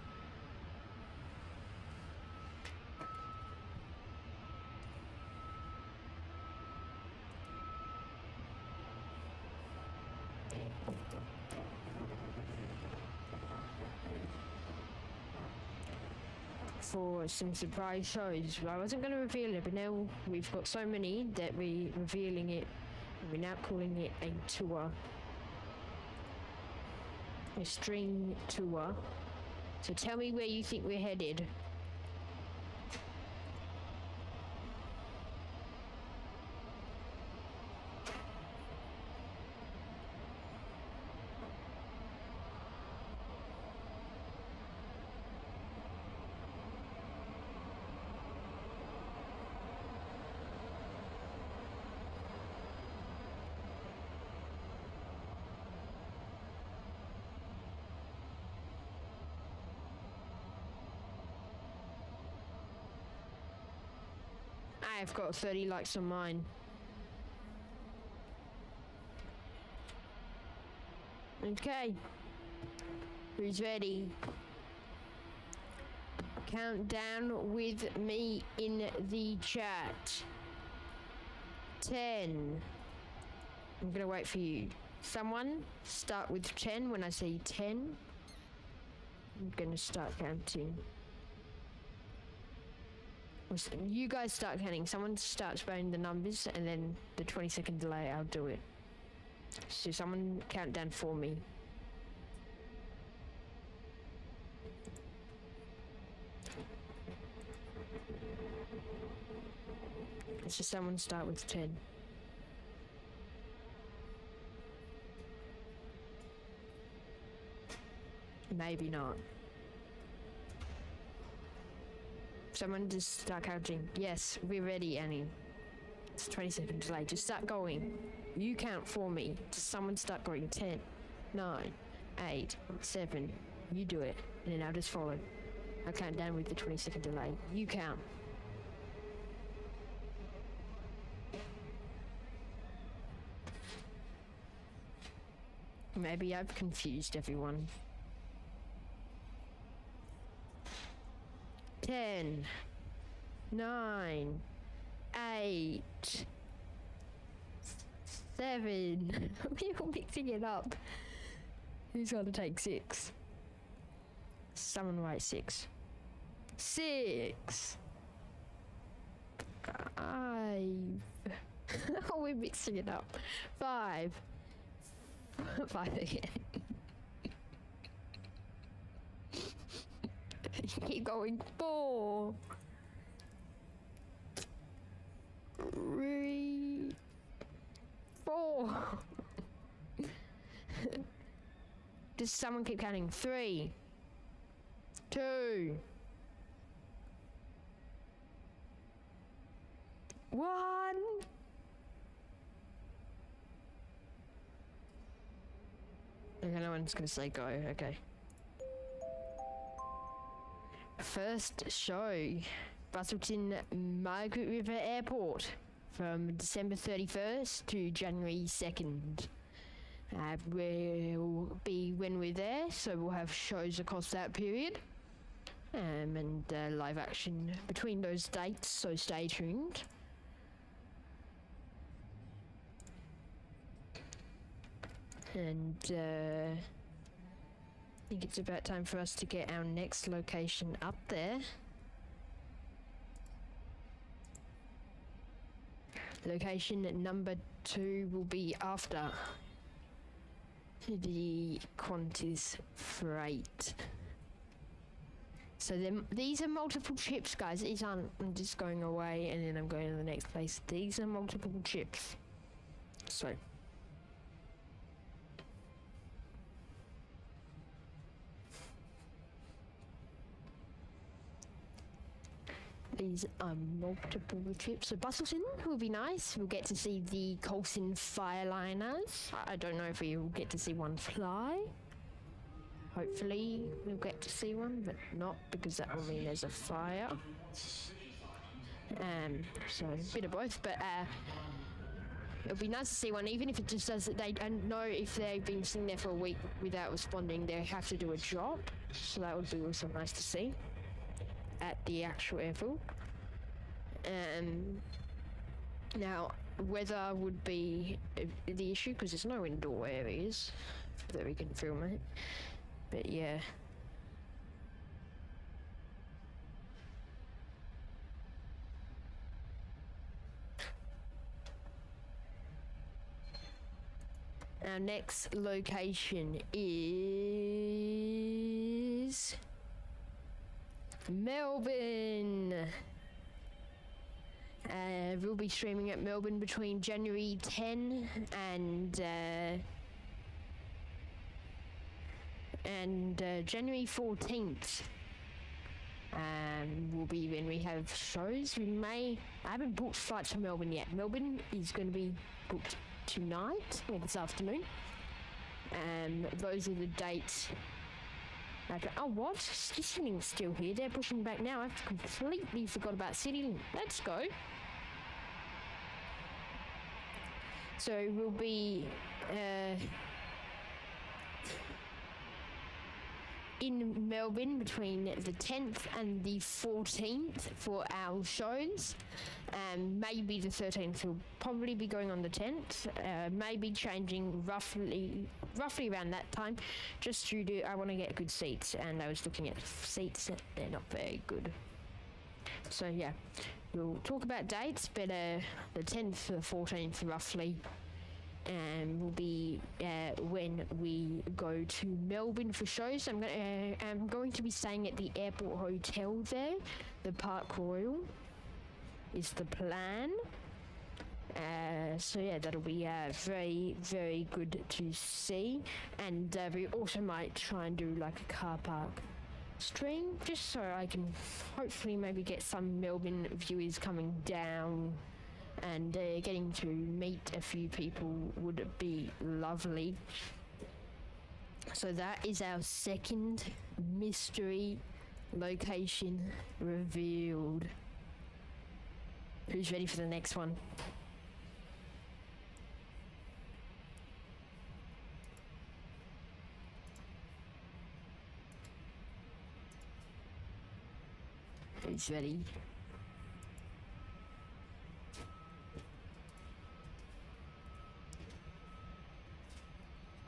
For some surprise shows. I wasn't going to reveal it, but now we've got so many that we're revealing it. And we're now calling it a tour. A string tour. So tell me where you think we're headed. I've got 30 likes on mine. Okay. Who's ready? Count down with me in the chat. 10. I'm gonna wait for you. Someone start with 10 when I say 10. I'm gonna start counting. You guys start counting. Someone starts spraying the numbers, and then the 20-second delay, I'll do it. So someone count down for me. So someone start with 10. Maybe not. Someone just start counting. Yes, we're ready, Annie. It's 20 seconds delay. Just start going. You count for me. Just someone start going. 10, 9, 8, 7. You do it. And then I'll just follow. I'll count down with the 20-second delay. You count. Maybe I've confused everyone. 10, 9, 8, 7. We're all mixing it up. Who's gonna take 6? Someone write 6. 6. 5. Oh, we're mixing it up. 5. 5 again. Keep going. 4, 3, 4. Does someone keep counting? 3, 2, 1. Okay, no one's gonna say go. Okay. First show, Busselton Margaret River Airport from December 31st to January 2nd. Will be when we're there, so we'll have shows across that period. And live action between those dates, so stay tuned. And I think it's about time for us to get our next location up there. Location number 2 will be after the Qantas freight. So these are multiple chips, guys. These aren't, I'm just going away and then I'm going to the next place. These are multiple chips. So these are multiple trips. So Busselton will be nice. We'll get to see the Coulson Fireliners. I don't know if we will get to see one fly. Hopefully we'll get to see one, but not because that will mean there's a fire. So a bit of both, but it'll be nice to see one, even if it just does. They don't know if they've been sitting there for a week without responding. They have to do a job, so that would be also nice to see at the actual airfield. Now, weather would be the issue because there's no indoor areas that we can film it. But yeah. Our next location is Melbourne. We'll be streaming at Melbourne between January 10 and January 14th. Will be when we have shows. I haven't booked flights to Melbourne yet. Melbourne is going to be booked tonight or this afternoon. Those are the dates. Oh, what? Citylink's still here. They're pushing back now. I've completely forgot about Citylink. Let's go. So we'll be in Melbourne between the 10th and the 14th for our shows. Maybe the 13th will probably be going on the 10th. Maybe changing roughly around that time, just due to I want to get good seats, and I was looking at seats, they're not very good. So yeah, we'll talk about dates, but the 10th to the 14th roughly. Will be when we go to Melbourne for shows. I'm going to be staying at the airport hotel there. The Park Royal is the plan. So yeah, that'll be very, very good to see. And we also might try and do like a car park stream, just so I can hopefully maybe get some Melbourne viewers coming down. And getting to meet a few people would be lovely. So that is our second mystery location revealed. Who's ready for the next one? Who's ready?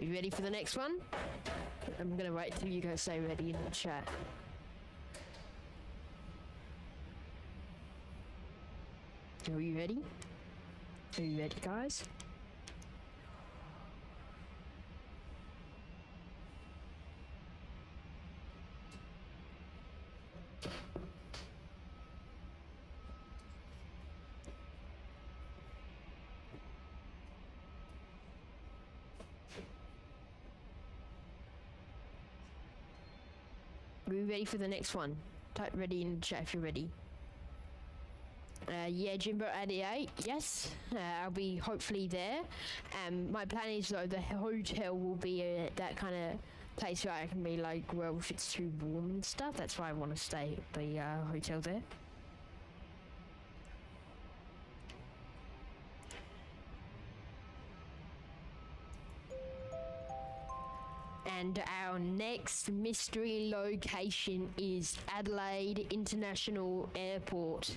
You ready for the next one? I'm gonna wait till you guys say ready in the chat. Are you ready? Are you ready, guys? ready for the next one. Type ready in the chat if you're ready. Yeah, Jimbo 88, yes, I'll be hopefully there. My plan is though the hotel will be that kind of place where I can be like, well, if it's too warm and stuff, that's why I want to stay at the hotel there. And our next mystery location is Adelaide International Airport.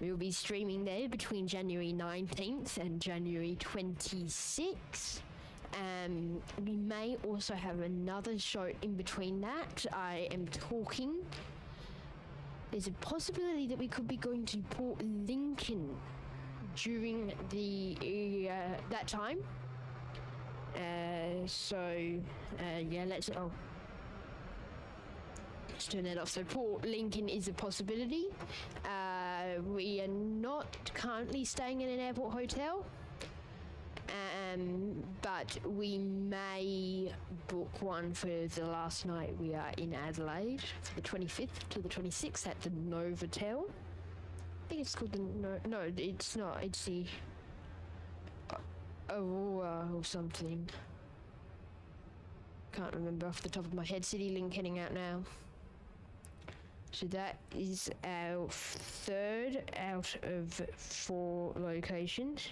We will be streaming there between January 19th and January 26th. We may also have another show in between that. I am talking. There's a possibility that we could be going to Port Lincoln during the that time. Yeah, let's turn that off. So Port Lincoln is a possibility. We are not currently staying in an airport hotel, but we may book one for the last night we are in Adelaide, for the 25th to the 26th at the Novotel. I think it's called the no, it's not. It's the Aurora or something. Can't remember off the top of my head. City Link heading out now. So that is our third out of 4 locations.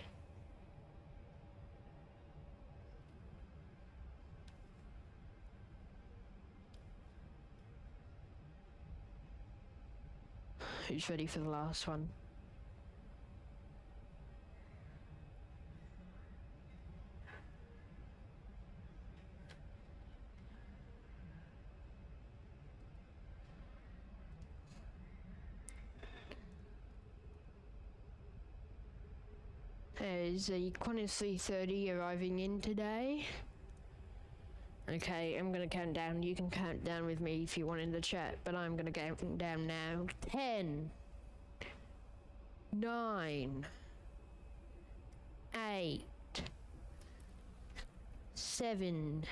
Who's ready for the last one? There's a Qantas 330 arriving in today. Okay, I'm gonna count down. You can count down with me if you want in the chat, but I'm gonna count down now. 10, 9, 8, 7,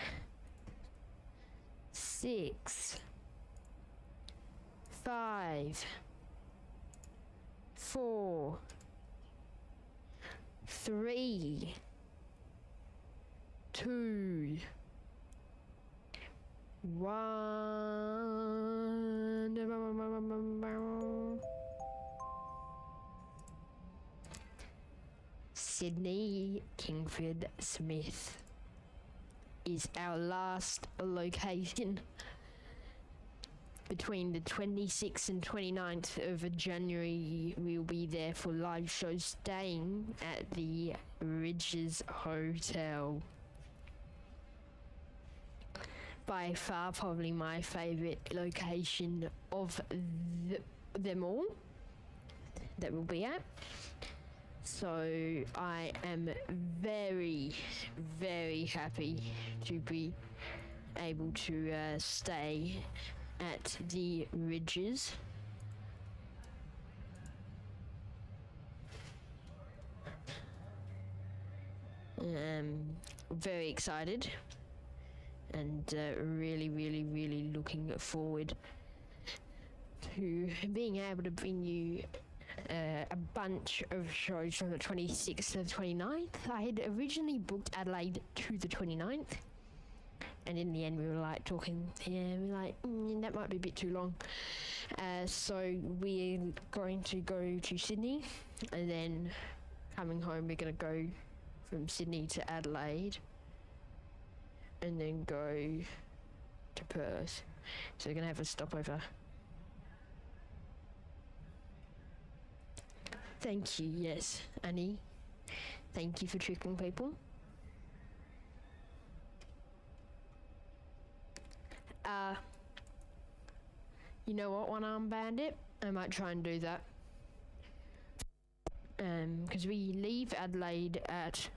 6, 5, 4, 3, 2, 1. Sydney Kingford Smith is our last location. Between the 26th and 29th of January, we'll be there for live shows, staying at the Ridges Hotel. By far, probably my favourite location of them all that we'll be at. So I am very, very happy to be able to stay at the Ridges. Very excited and really, really, really looking forward to being able to bring you a bunch of shows from the 26th to the 29th. I had originally booked Adelaide to the 29th. And in the end, we were like talking, that might be a bit too long. So we're going to go to Sydney, and then coming home, we're going to go from Sydney to Adelaide, and then go to Perth. So we're going to have a stopover. Thank you, yes, Annie. Thank you for tricking people. You know what, One-Armed Bandit? I might try and do that. Because we leave Adelaide at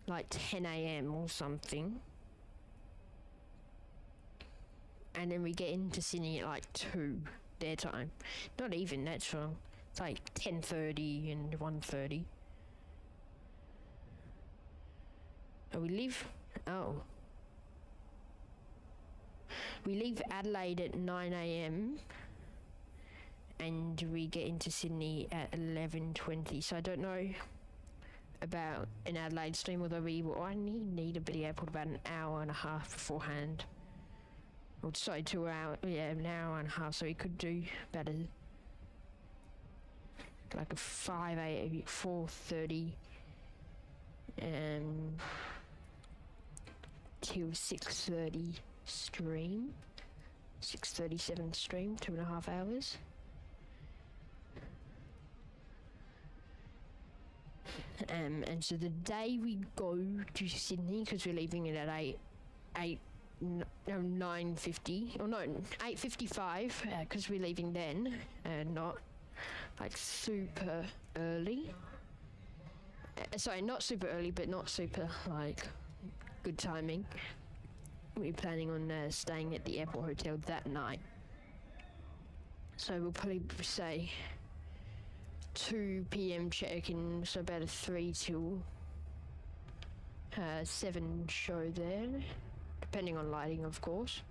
like 10 a.m. or something. And then we get into Sydney at like 2 their time. Not even, that's wrong. It's like 10:30 and 1:30. Oh, we leave? Oh. we leave Adelaide at 9 a.m. and we get into Sydney at 11:20. So I don't know about an Adelaide stream, although we will only need to be airport about an hour and a half beforehand. Or sorry, 2 hours, yeah, an hour and a half, so we could do about a 5 a.m., 4:30 till 6:30 stream, 6:37 stream, 2.5 hours. And so the day we go to Sydney, because we're leaving it at 9:50, or no, 8:55, because we're leaving then, not like super early. Sorry, not super early, but not super like good timing. We're planning on staying at the airport hotel that night. So we'll probably say 2 p.m. check-in, so about a 3 till 7 show there, depending on lighting, of course.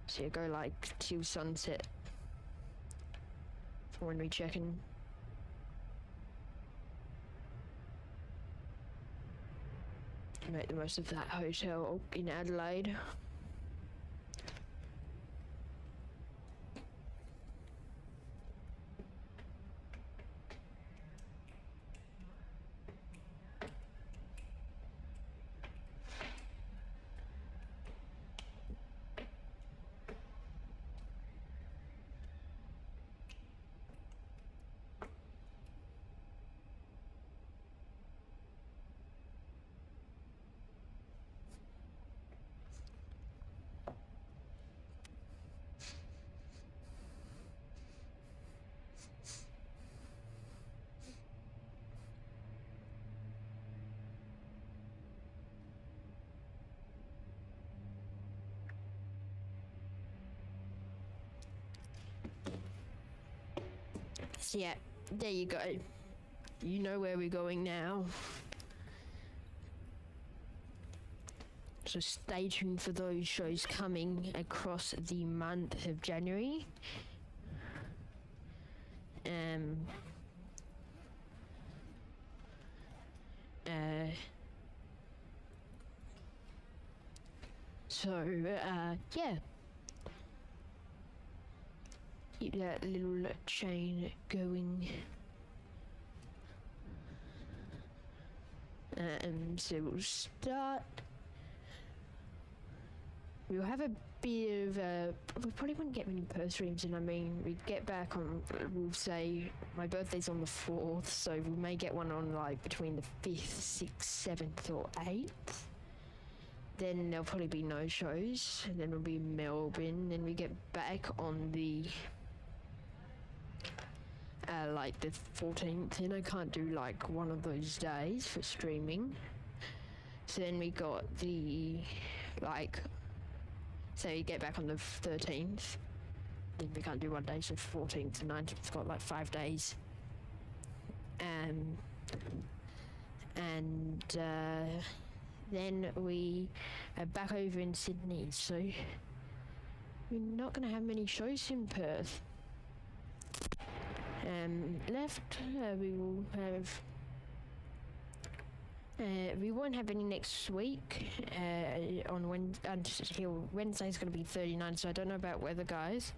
So you go like till sunset for when we check in. Make the most of that hotel in Adelaide. So yeah, there you go. You know where we're going now. So stay tuned for those shows coming across the month of January. Yeah. Keep that little chain going. So we'll start. We'll have a bit of we probably wouldn't get many Perth streams, and I mean, we'd get back on, we'll say, my birthday's on the 4th, so we may get one on like between the 5th, 6th, 7th or 8th. Then there'll probably be no shows, and then we'll be in Melbourne, then we get back on the like the 14th, and I can't do like one of those days for streaming. So then we got the so you get back on the 13th, then we can't do one day, so 14th to 19th, it's got like 5 days. Then we are back over in Sydney, so we're not going to have many shows in Perth. Left, we will have. We won't have any next week. On until Wednesday's going to be 39, so I don't know about weather, guys.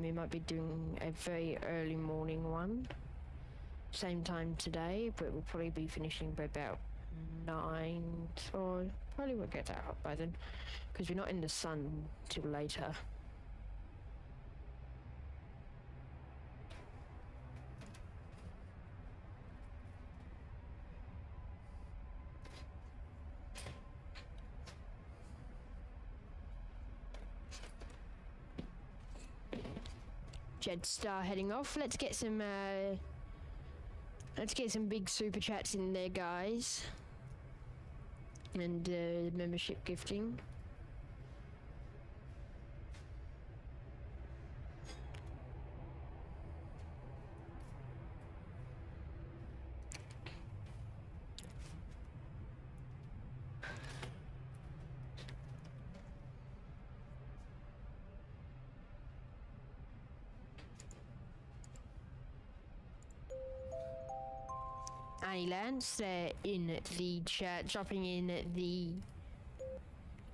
We might be doing a very early morning one, same time today, but we'll probably be finishing by about 9, or probably won't get that up by then, because we're not in the sun till later. Jetstar heading off. Let's get some big super chats in there, guys, and membership gifting. Annie Lance in the chat, dropping in the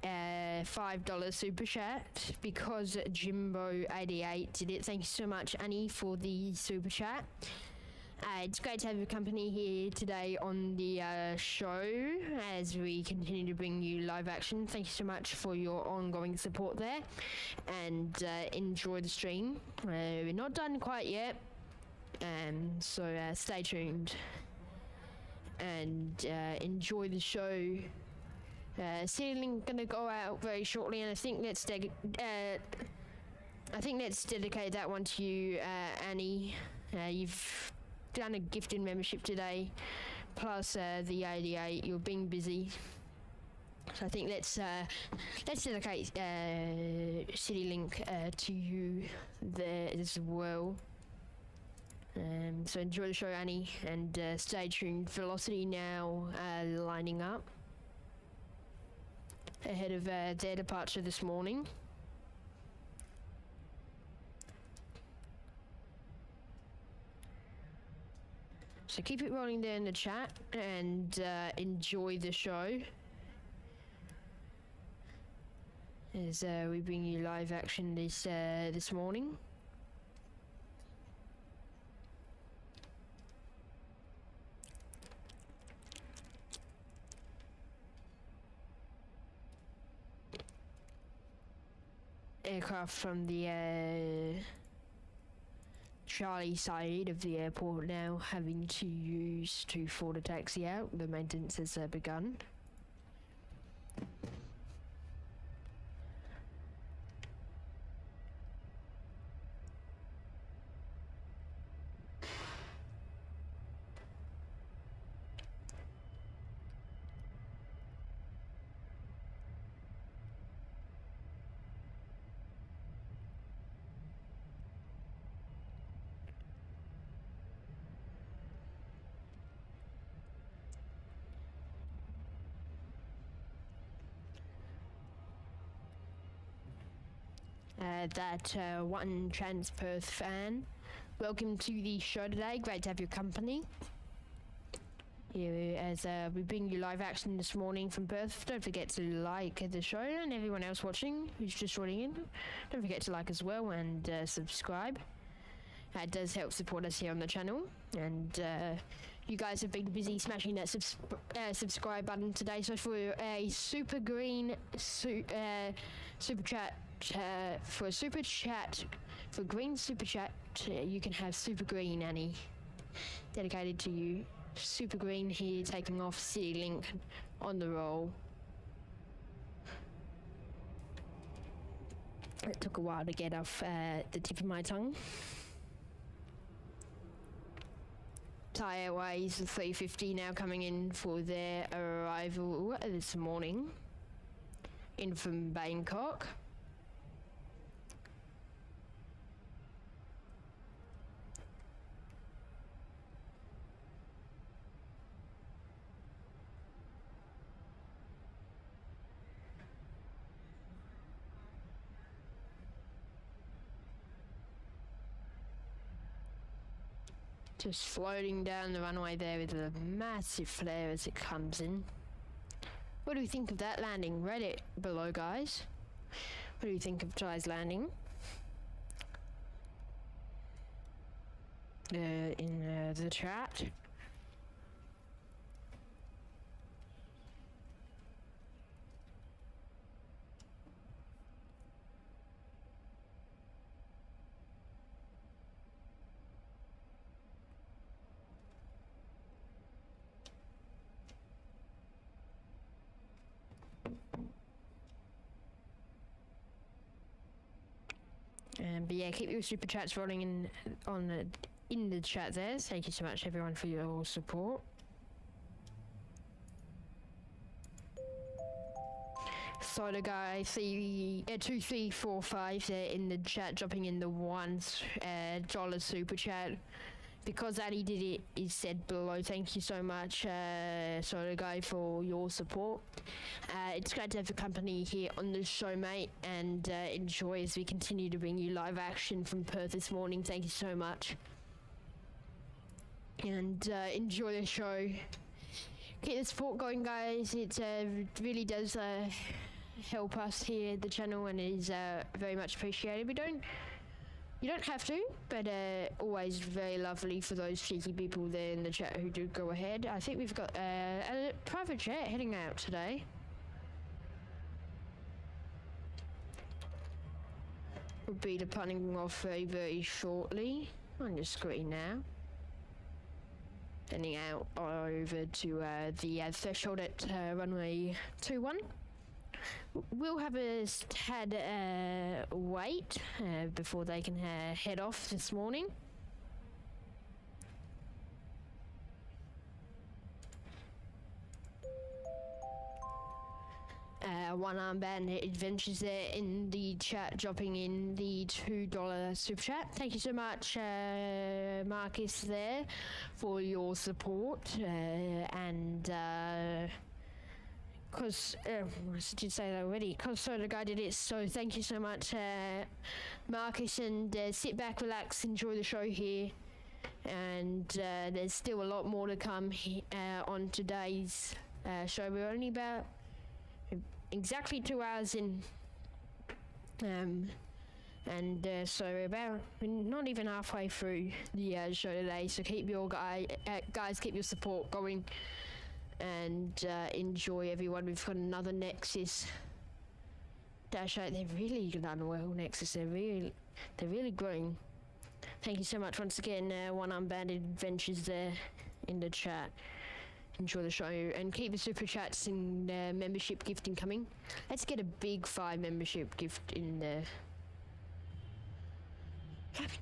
$5 super chat because Jimbo88 did it. Thank you so much, Annie, for the super chat. It's great to have your company here today on the show as we continue to bring you live action. Thank you so much for your ongoing support there, and enjoy the stream. We're not done quite yet, so stay tuned and enjoy the show. Ceiling gonna go out very shortly, and I think let's dedicate that one to you, Annie. You've done a gifted membership today, plus the 88. You're being busy, so I think let's dedicate CityLink to you there as well. So enjoy the show, Annie, and stay tuned. Velocity now lining up ahead of their departure this morning. So keep it rolling there in the chat and enjoy the show as we bring you live action this morning. Aircraft from the Charlie side of the airport now having to use for the taxi out. The maintenance has begun. One Trans Perth fan, welcome to the show today. Great to have your company here as we bring you live action this morning from Perth. Don't forget to like the show, and everyone else watching who's just joining in, don't forget to like as well and subscribe. It does help support us here on the channel, and you guys have been busy smashing that subscribe button today. So for a super green super chat, for green super chat, you can have super green, Annie, dedicated to you. Super green here, taking off CityLink on the roll. It took a while to get off the tip of my tongue. Thai Airways 350 now coming in for their arrival this morning in from Bangkok. Just floating down the runway there with a massive flare as it comes in. What do you think of that landing? Rate it below, guys. What do you think of Ty's landing? In the chat. But yeah, keep your super chats rolling in the chat there. Thank you so much, everyone, for your support. Soda Guy 2345 there in the chat, dropping in the $1 super chat. Because Addy did it, is said below. Thank you so much, Soda Guy, for your support. It's great to have your company here on the show, mate, and enjoy as we continue to bring you live action from Perth this morning. Thank you so much. and enjoy the show. Keep the support going, guys. It really does help us here at the channel, and is very much appreciated. You don't have to, but always very lovely for those cheeky people there in the chat who do go ahead. I think we've got a private jet heading out today. We'll be departing off very, very shortly on your screen now. Heading out over to the threshold at runway 21. We'll have a tad wait before they can head off this morning. One Armband Adventures there in the chat, dropping in the $2 super chat. Thank you so much, Marcus, there for your support. Because I did say that already, because Soda Guy did it, so thank you so much, Marcus, and sit back, relax, enjoy the show here, and there's still a lot more to come on today's show. We're only about exactly 2 hours in, so we're not even halfway through the show today, so keep your guys, keep your support going. And enjoy, everyone. We've got another Nexus dash 8. They've really done well, Nexus. They're really growing. Thank you so much once again, One Unbanded Adventures there in the chat. Enjoy the show and keep the super chats and membership gifting coming. Let's get a big 5 membership gift in there.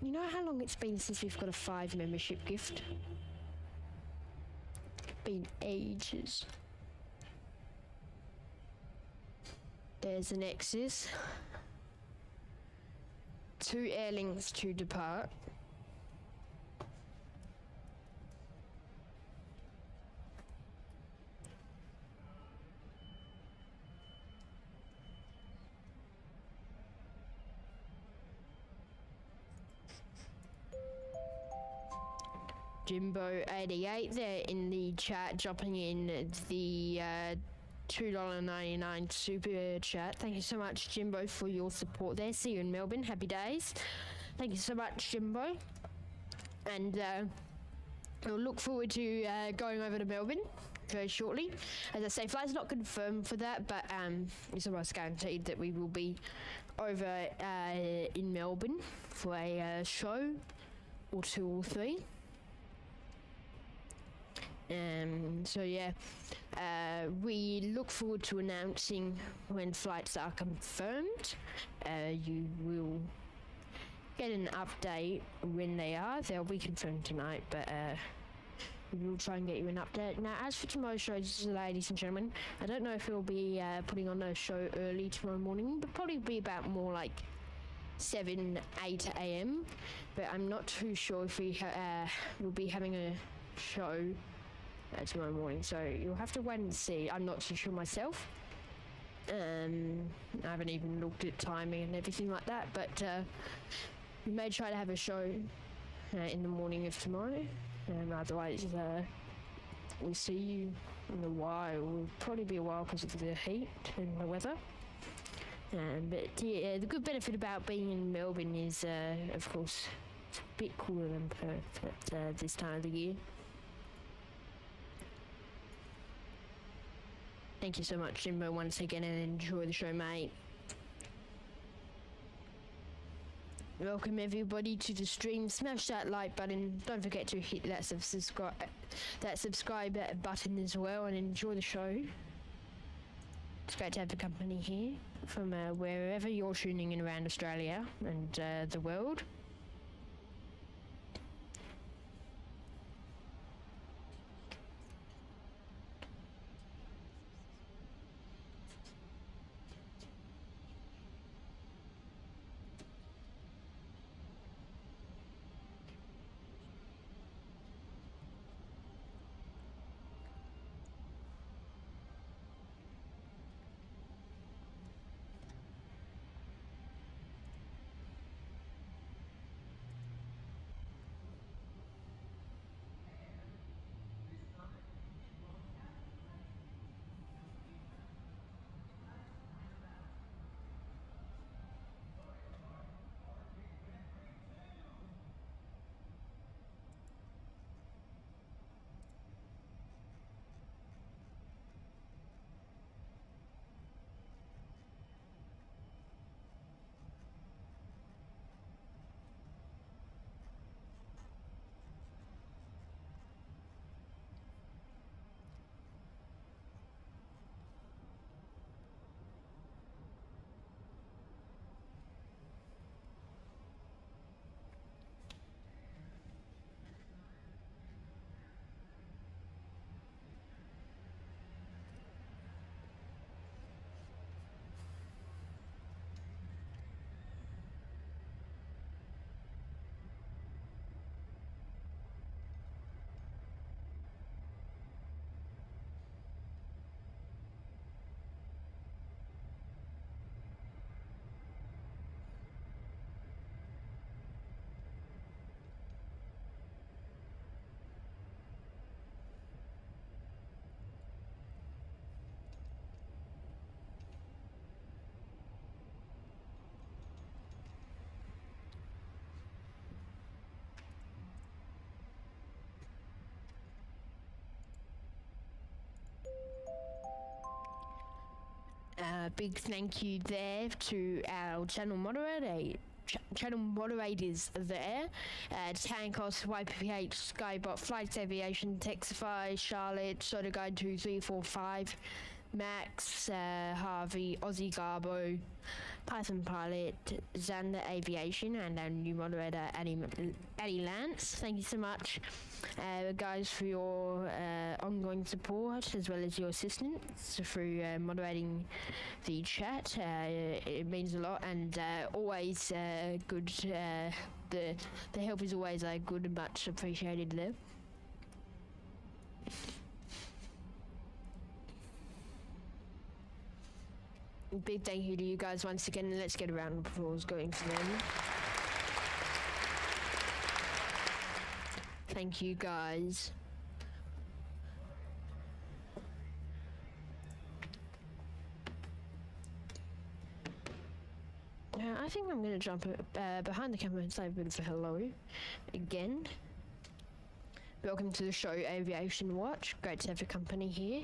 You know how long it's been since we've got a 5 membership gift? Been ages. There's the Nexus. 2 airlinks to depart. Jimbo88 there in the chat, dropping in the $2.99 super chat. Thank you so much, Jimbo, for your support there. See you in Melbourne. Happy days. Thank you so much, Jimbo. And we'll look forward to going over to Melbourne very shortly. As I say, flight's not confirmed for that, but it's almost guaranteed that we will be over in Melbourne for a show or 2 or 3. So yeah, we look forward to announcing when flights are confirmed. You will get an update when they are. They'll be confirmed tonight, but we will try and get you an update. Now, as for tomorrow's show, ladies and gentlemen, I don't know if we'll be putting on a show early tomorrow morning, but probably be about more like 7, 8 a.m. But I'm not too sure if we will be having a show tomorrow morning, so you'll have to wait and see. I'm not too sure myself. I haven't even looked at timing and everything like that, but we may try to have a show in the morning of tomorrow. Otherwise, we'll see you in a while. It'll probably be a while because of the heat and the weather. But yeah, the good benefit about being in Melbourne is, of course, it's a bit cooler than Perth at this time of the year. Thank you so much, Jimbo, once again, and enjoy the show, mate. Welcome everybody to the stream. Smash that like button. Don't forget to hit that subscribe button as well, and enjoy the show. It's great to have the company here from wherever you're tuning in around Australia and the world. big thank you there to our channel channel moderators there. Tankos, YPH, Skybot, Flights Aviation, Texify, Charlotte, Soda Guide 2345, Max, Harvey, Aussie Garbo, Python Pilot, Xander Aviation, and our new moderator, Addie Lance. Thank you so much, guys, for your ongoing support as well as your assistance through moderating the chat. It means a lot, and always good. The help is always good and much appreciated there. Big thank you to you guys once again, and let's get a round of applause going for them. Thank you guys. I think I'm going to jump behind the camera and say a bit of a hello again. Welcome to the show, Aviation Watch. Great to have your company here.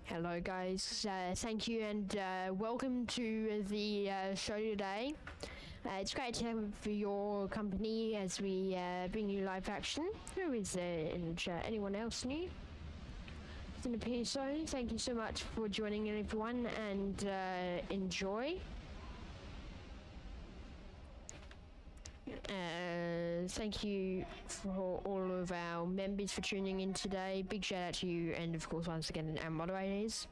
Hello guys, thank you and welcome to the show today. It's great to have your company as we bring you live action. Who is there in the chat? Anyone else new? Doesn't appear so. Thank you so much for joining in, everyone, and enjoy. Thank you for all of our members for tuning in today. Big shout out to you, and of course once again our moderators.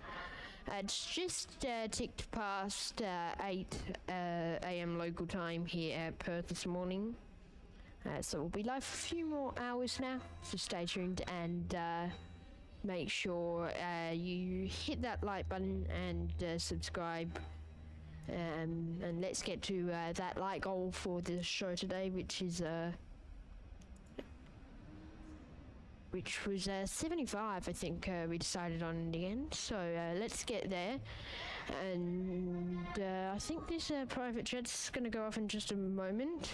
It's just ticked past 8 a.m. local time here at Perth this morning, so we'll be live for a few more hours now, so stay tuned and make sure you hit that like button and subscribe. And let's get to that like goal for the show today, which was 75, I think we decided on in the end. So let's get there. And I think this private jet's going to go off in just a moment.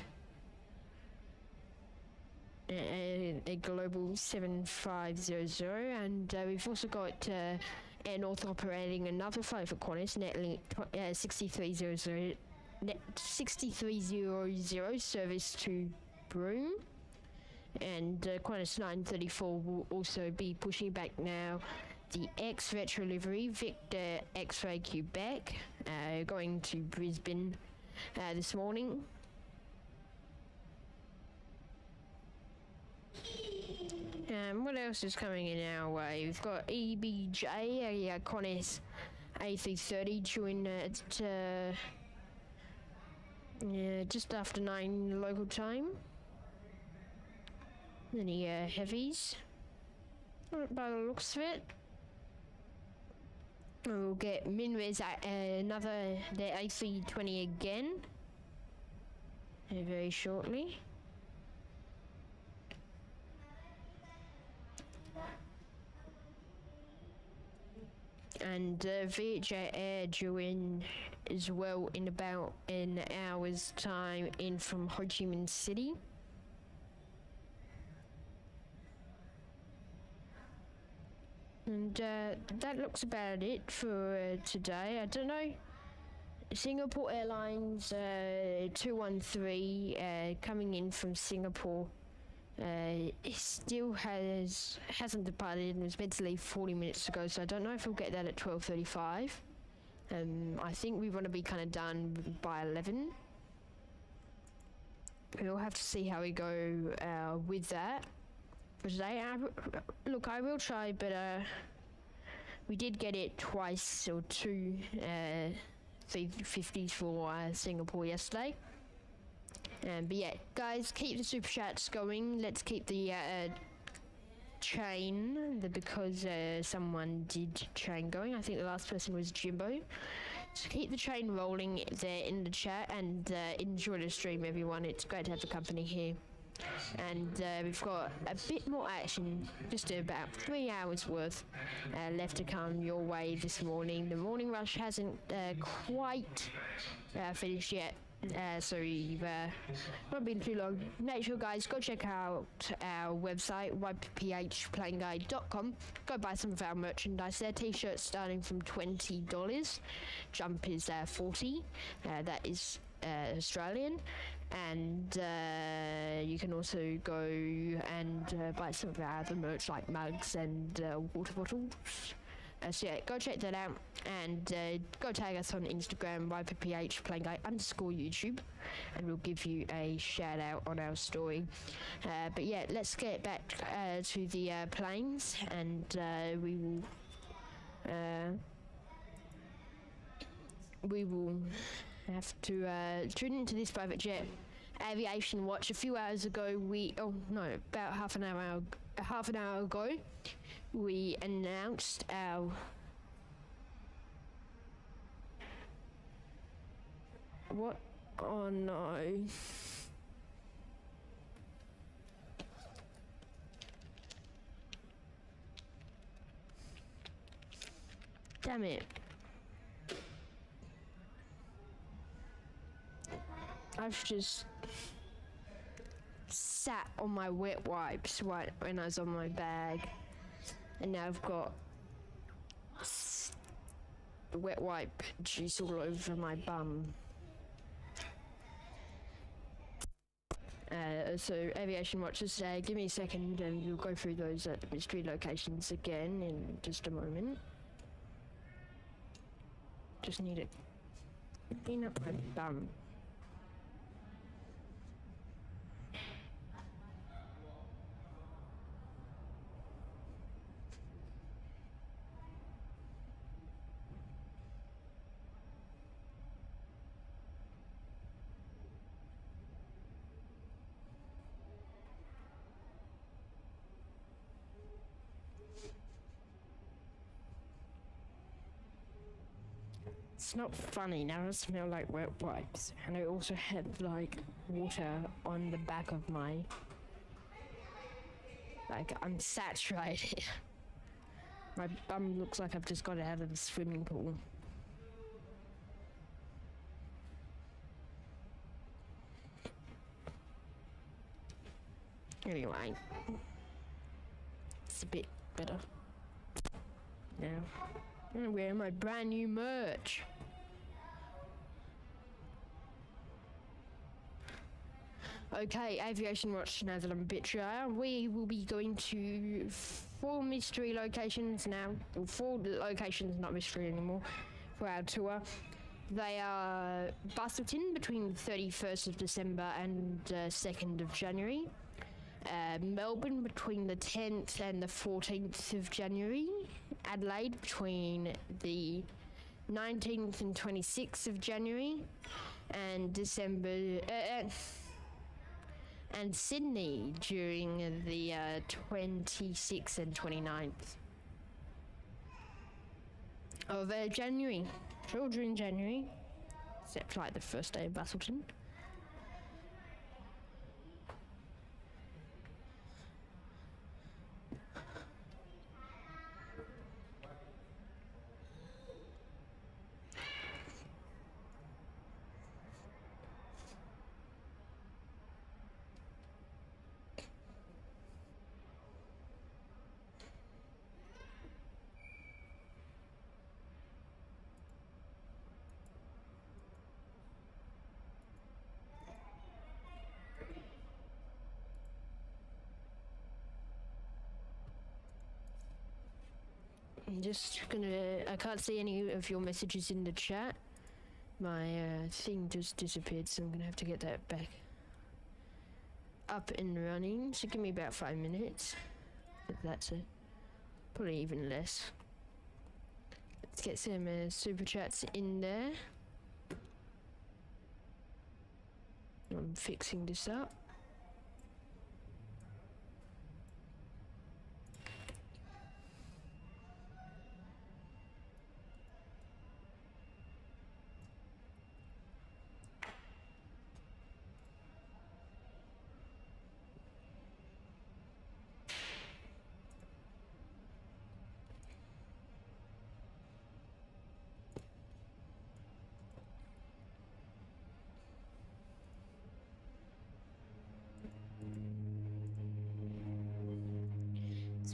A global 7500, and we've also got Air North operating another flight for Qantas, Netlink 6300, 6300 service to Broome, and Qantas 934 will also be pushing back now the X retro livery Victor X-ray Quebec, going to Brisbane this morning. What else is coming in our way? We've got EBJ, a Qantas A330 due in at just after 9 local time. Any heavies? By the looks of it. We'll get Minres another, their A320 again very shortly. And VHA Air due in as well in about an hour's time in from Ho Chi Minh City. And that looks about it for today. I don't know. Singapore Airlines 213 coming in from Singapore. It still hasn't departed and was meant to leave 40 minutes ago, so I don't know if we'll get that at 12:35. I think we want to be kind of done by 11. We'll have to see how we go with that for today. Look, I will try, but we did get it twice or two 350s for Singapore yesterday. But yeah, guys, keep the super chats going. Let's keep the chain, because someone did chain going. I think the last person was Jimbo. So keep the chain rolling there in the chat, and enjoy the stream, everyone. It's great to have the company here. And we've got a bit more action, just about 3 hours worth left to come your way this morning. The morning rush hasn't quite finished yet, so you've not been too long. Make sure, guys, go check out our website, ypphplayingguide.com. Go buy some of our merchandise there. T-shirts starting from $20. Jump is $40. That is Australian. And you can also go and buy some of our other merch like mugs and water bottles. So yeah, go check that out, and go tag us on Instagram, ypphplayingguide_YouTube, and we'll give you a shout out on our story. But yeah, let's get back to the planes, and we will have to tune into this private jet aviation watch. A few hours ago, about half an hour ago, we announced our what? Oh no. Damn it. I've just sat on my wet wipes right when I was on my bag, and now I've got wet wipe juice all over my bum. So aviation watches, give me a second and we'll go through those mystery locations again in just a moment. Just need to clean up my bum. It's not funny, now I smell like wet wipes, and I also had like water on the back of my, like, I'm saturated. My bum looks like I've just got out of the swimming pool. Anyway, it's a bit better now. I'm gonna wear my brand new merch. Okay, aviation watch, now that I'm a bit drier, we will be going to 4 mystery locations now. Well, 4 locations, not mystery anymore, for our tour. They are Bustleton between the 31st of December and 2nd of January. Melbourne between the 10th and the 14th of January. Adelaide between the 19th and 26th of January. And and Sydney during the 26th and 29th of January. All during January, except like the first day of Bustleton. I'm just gonna, I can't see any of your messages in the chat. My thing just disappeared, so I'm gonna have to get that back up and running. So give me about 5 minutes. If that's it. Probably even less. Let's get some super chats in there. I'm fixing this up.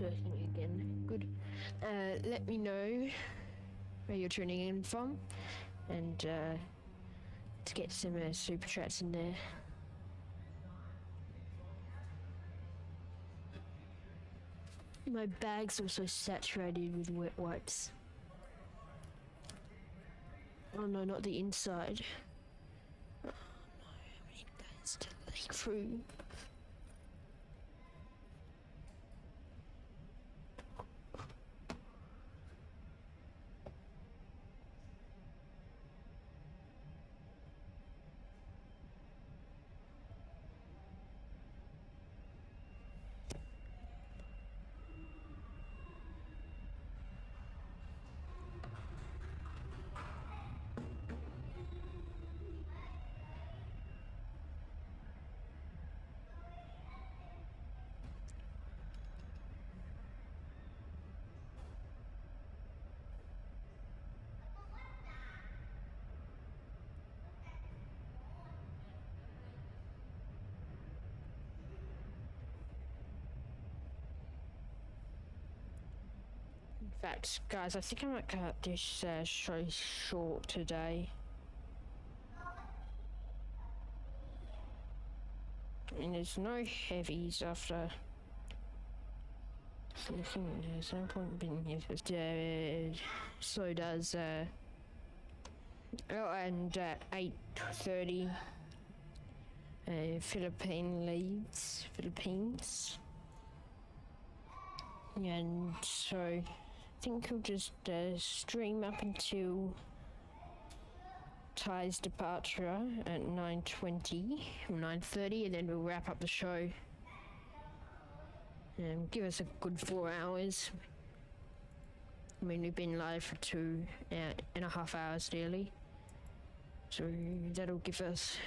working again. Good. Let me know where you're tuning in from, and to get some super chats in there. My bag's also saturated with wet wipes. Oh no, not the inside. Oh no, I need those to leak through. In fact, guys, I think I might cut this show short today. I mean, there's no heavies after looking. There's no point being here. So does oh, and 8:30 Philippines, and so I think we'll just stream up until Ty's departure at 9:20 or 9:30, and then we'll wrap up the show. Give us a good 4 hours. I mean, we've been live for 2.5 hours nearly, so that'll give us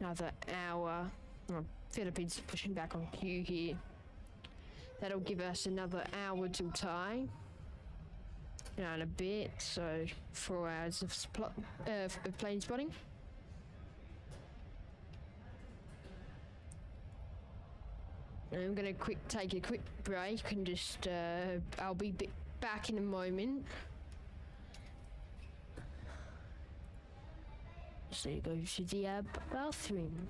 another hour. Well, Philippines pushing back on Q here. That'll give us another hour till Thai. And a bit, so 4 hours of Planespotting. I'm gonna take a quick break and just I'll be back in a moment. So go to the bathroom.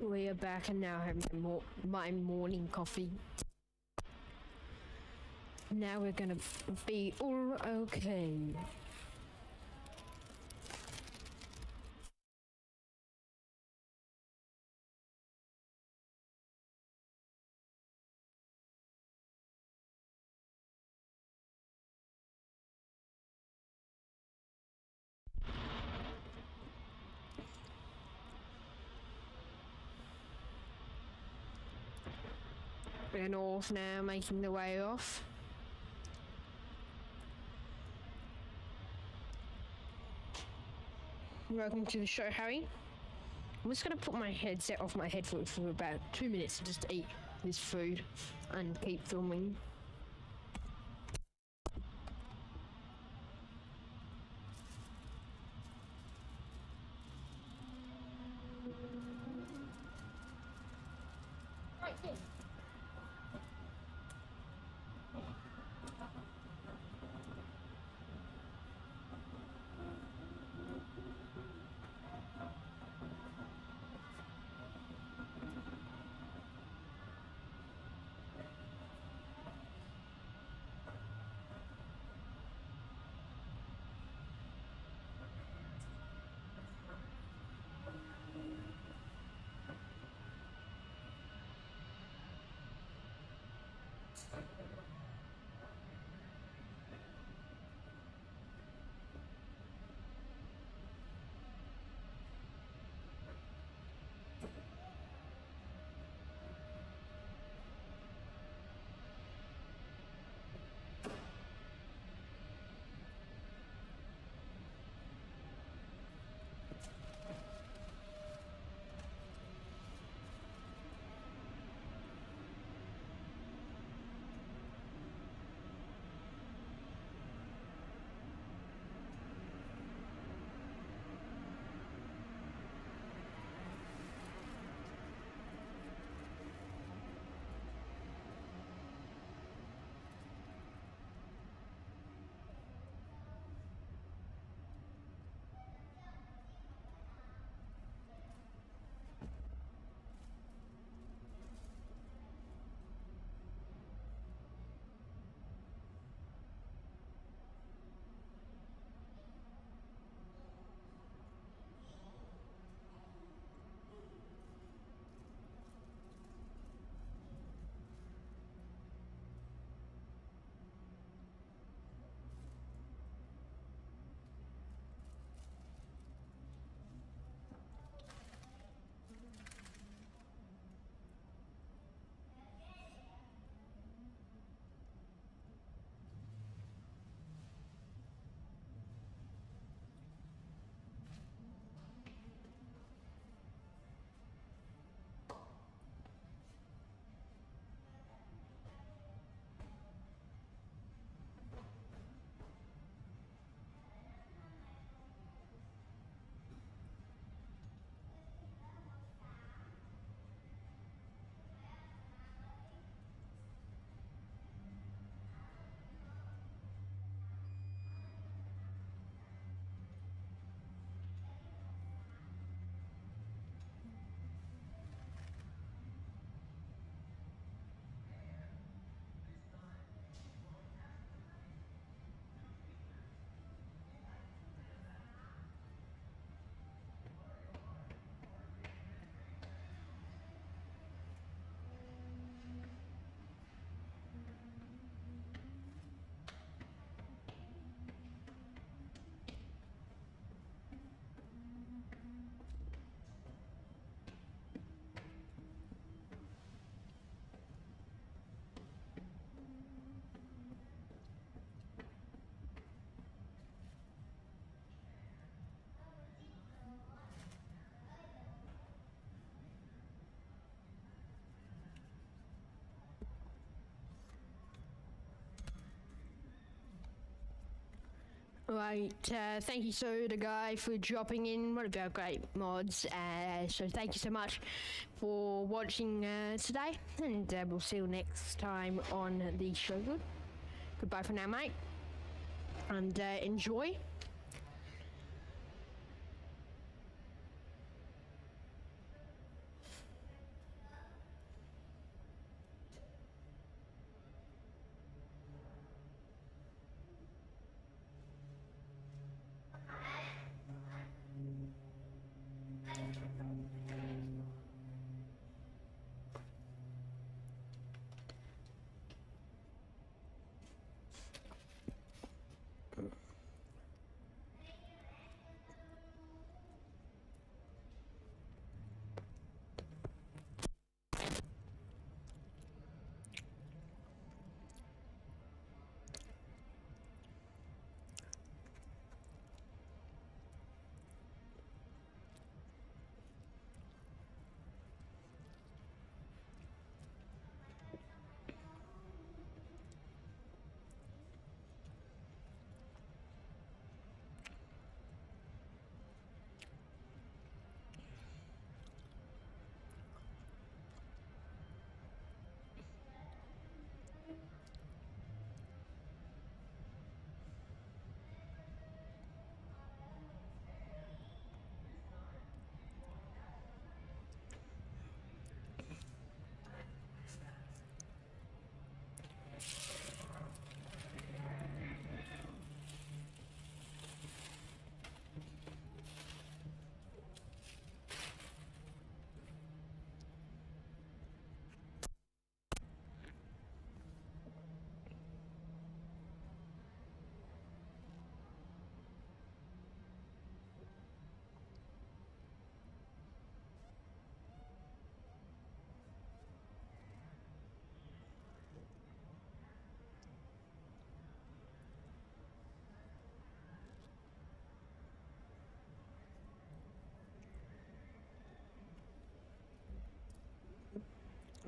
We are back and now having my morning coffee. Now we're gonna be all okay. We're north now, making the way off. Welcome to the show, Harry. I'm just gonna put my headset off my headphones for about 2 minutes to just eat this food and keep filming. Right, thank you Soda Guy for dropping in, one of our great mods. So thank you so much for watching today, and we'll see you next time on the show. Goodbye for now, mate, and enjoy.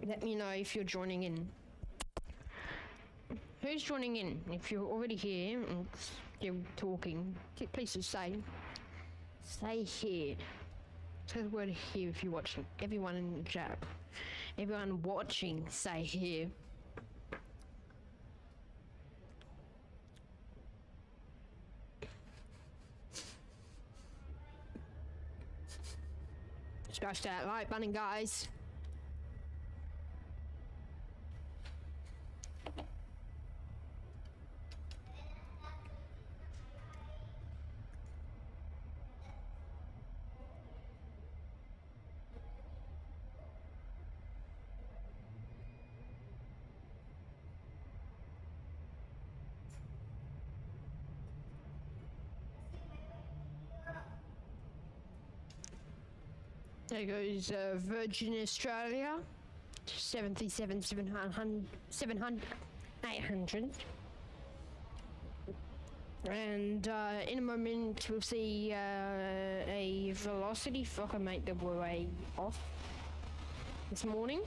Let me know if you're joining in. Who's joining in? If you're already here and you're talking, please just say here. Say the word here if you're watching. Everyone in the chat. Everyone watching, say here. Smash that like button, guys. There goes Virgin Australia, 77, 700, 800. And in a moment we'll see a velocity fucker make the way off this morning.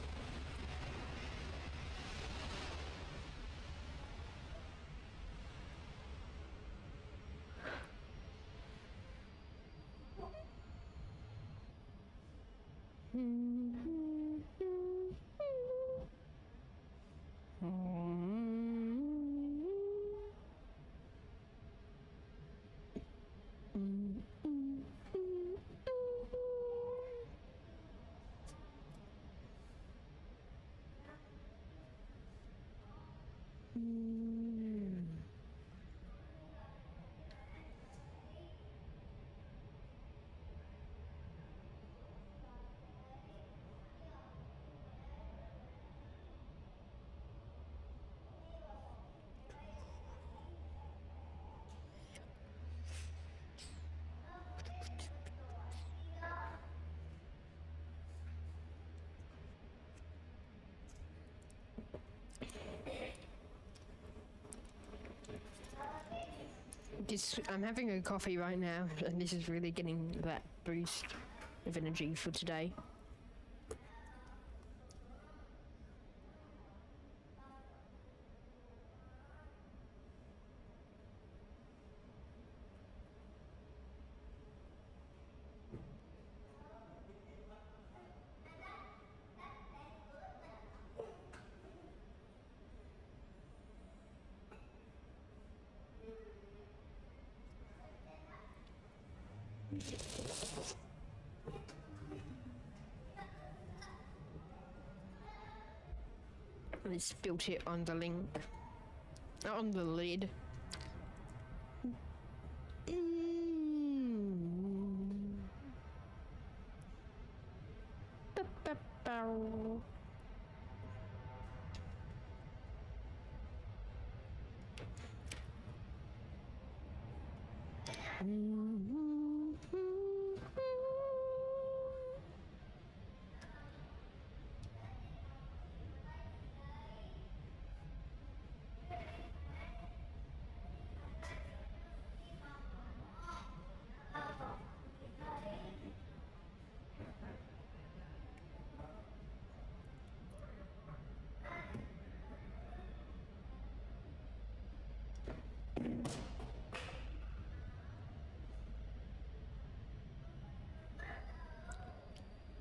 I'm having a coffee right now, and this is really getting that boost of energy for today. And I spilt it on the link, on the lid.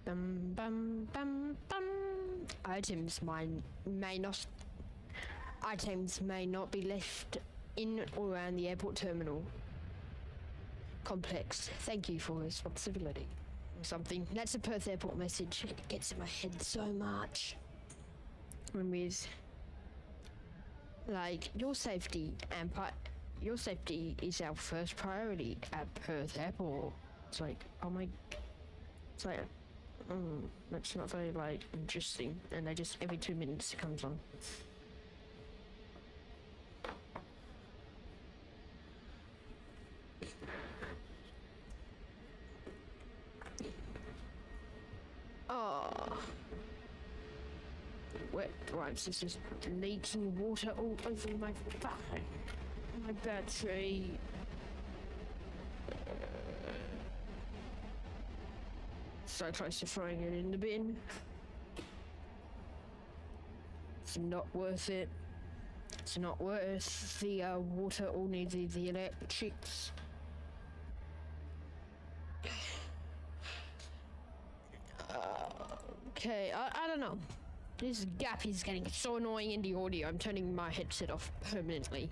Bum, bum, bum, bum. Items may not be left in or around the airport terminal complex. Thank you for responsibility. Or something. That's a Perth Airport message. It gets in my head so much. When with like your safety and your safety is our first priority at Perth Airport. It's like, oh my, it's like, that's not very like interesting, and they just every 2 minutes it comes on. Oh, wet wipes is just leaking water all over my battery. So close to throwing it in the bin. It's not worth it. It's not worth the water or neither the electrics. Okay, I don't know. This gap is getting so annoying in the audio. I'm turning my headset off permanently.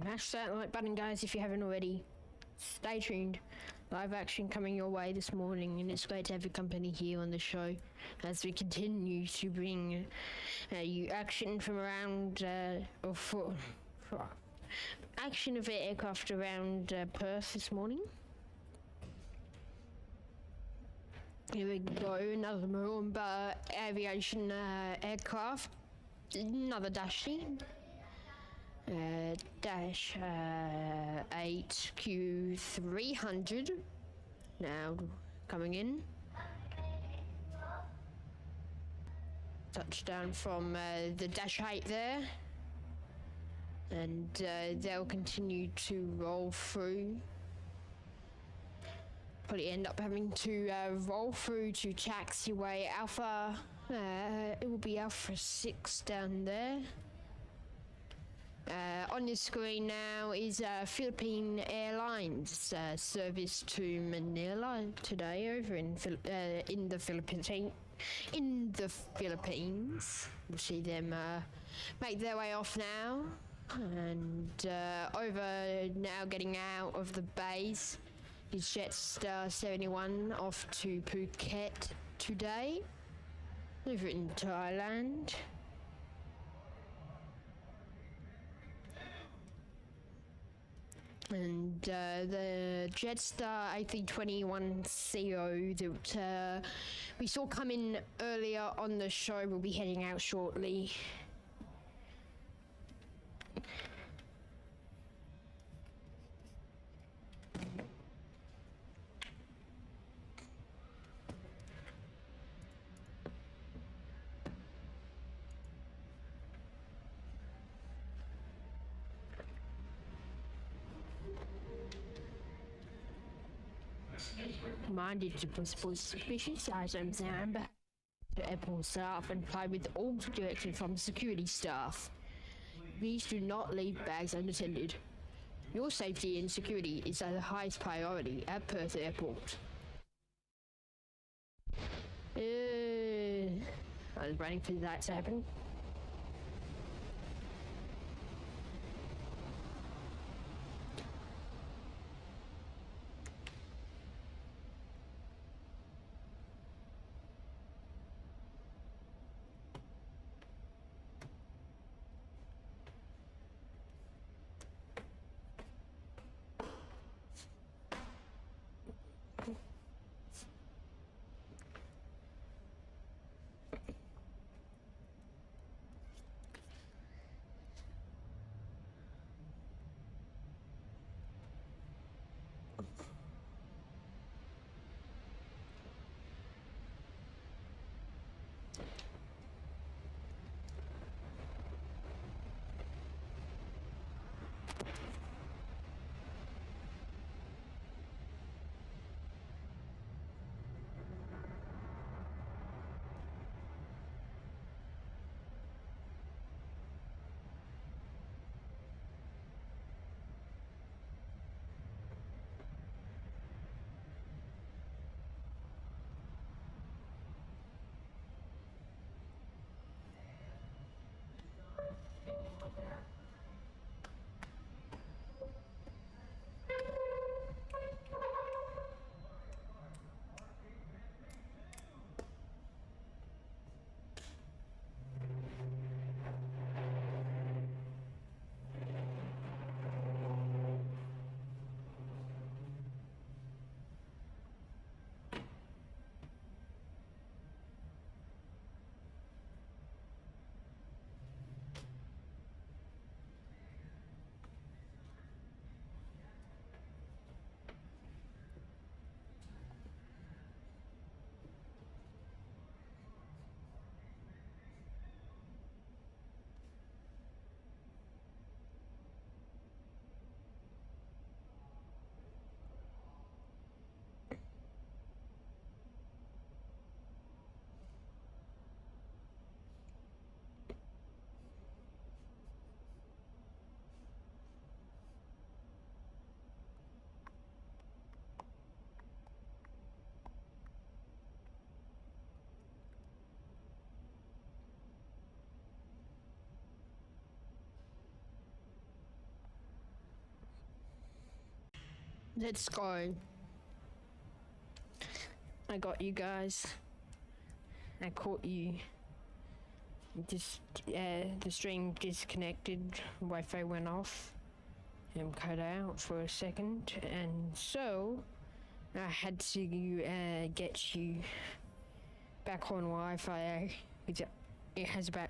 Smash that like button, guys, if you haven't already. Stay tuned. Live action coming your way this morning, and it's great to have your company here on the show as we continue to bring you action from around, action of aircraft around Perth this morning. Here we go, another Moomba aviation aircraft, another Dashi. Dash 8Q300 now coming in. Touchdown from the Dash 8 there, and they'll continue to roll through. Probably end up having to roll through to taxiway Alpha. It will be Alpha 6 down there. On your screen now is Philippine Airlines service to Manila today over in the Philippines. We'll see them make their way off now, and over now getting out of the base is Jetstar 71 off to Phuket today over in Thailand. And the Jetstar A321CO that we saw come in earlier on the show will be heading out shortly. Minded to possible suspicious items and to airport staff and comply with all directions from security staff. Please do not leave bags unattended. Your safety and security is the highest priority at Perth Airport. I was waiting for that to happen. Let's go. I got you guys. I caught you. Just, the stream disconnected, Wi-Fi went off and cut out for a second, and so I had to get you back on Wi-Fi. It has about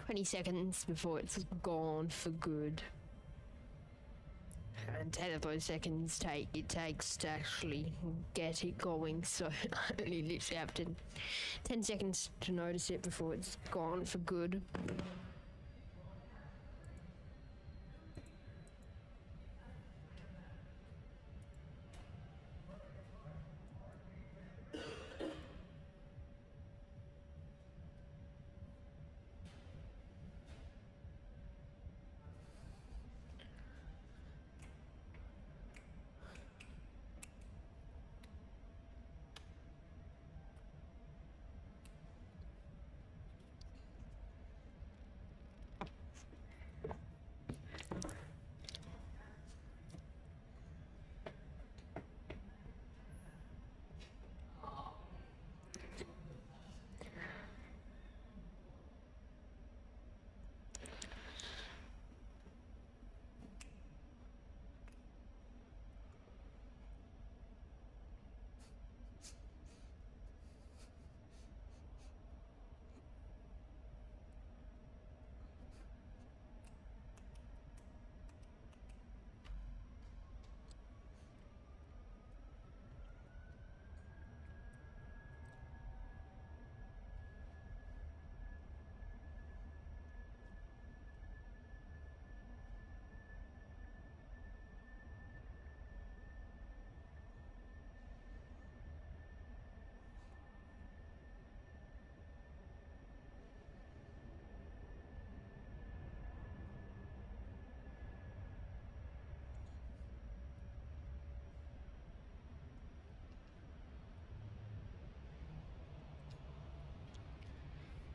20 seconds before it's gone for good. And 10 of those seconds it takes to actually get it going, so I only literally have 10 seconds to notice it before it's gone for good.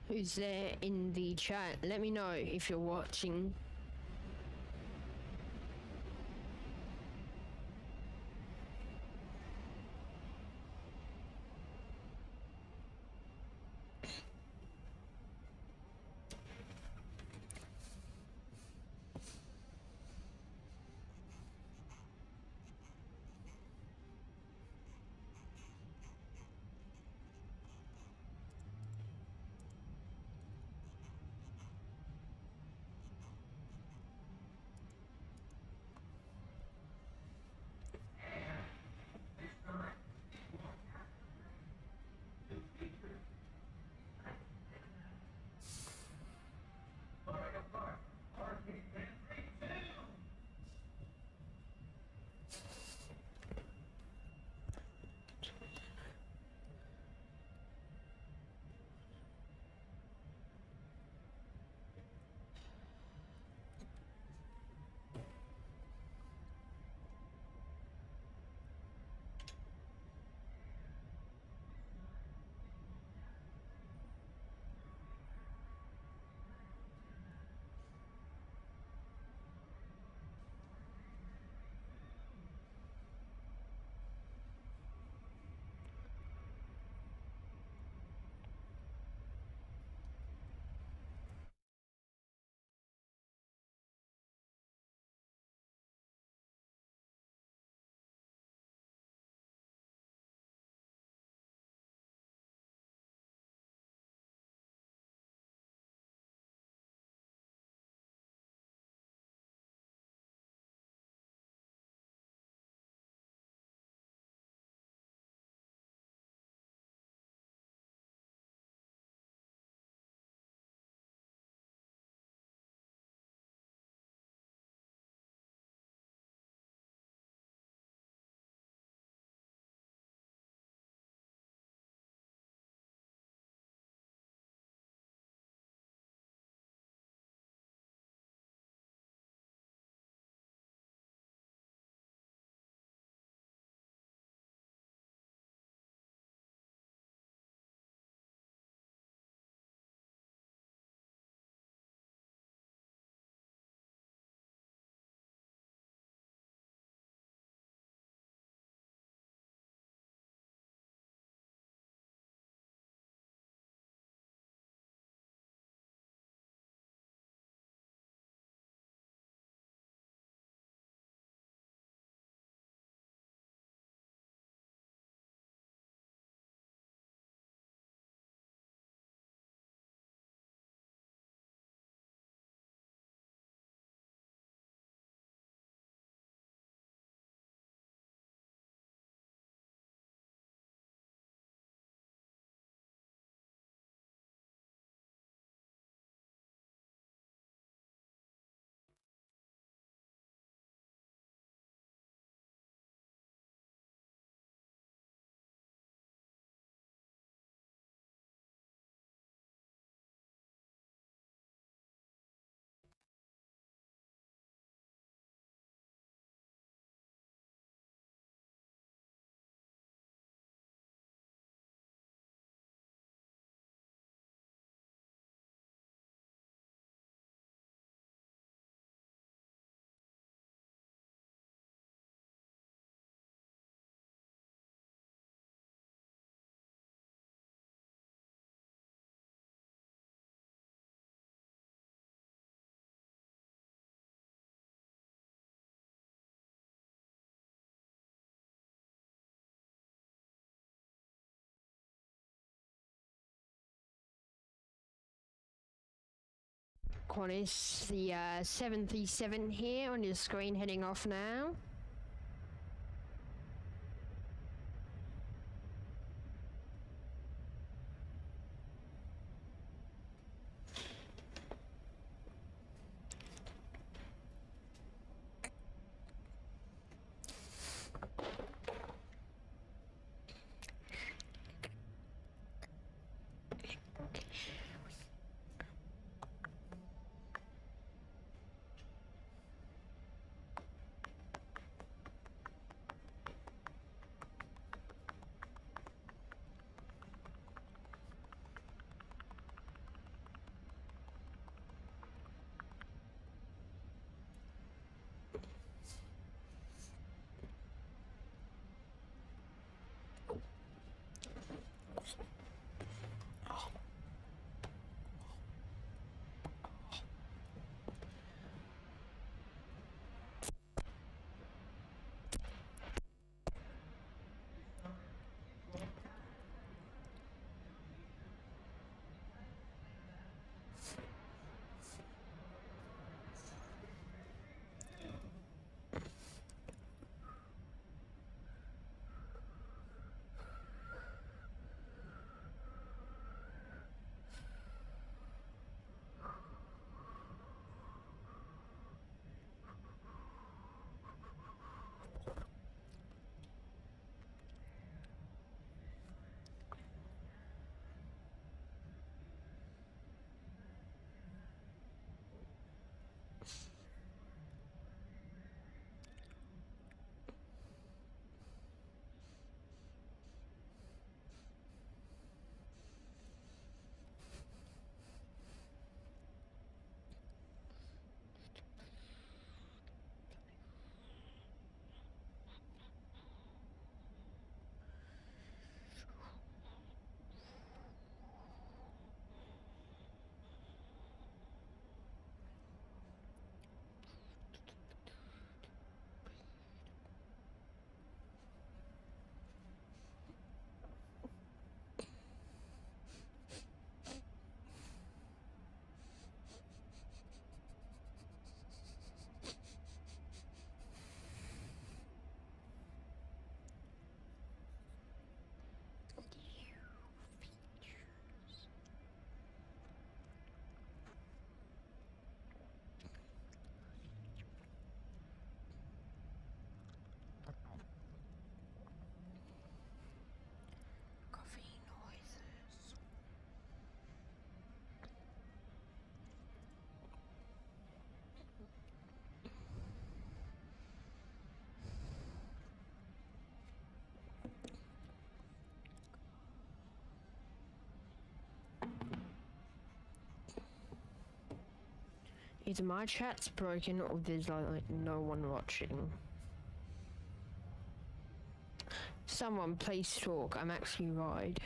Who's there in the chat? Let me know if you're watching. Qantas, the 737 here on your screen heading off now. Either my chat's broken or there's like no one watching. Someone please talk, I'm actually right.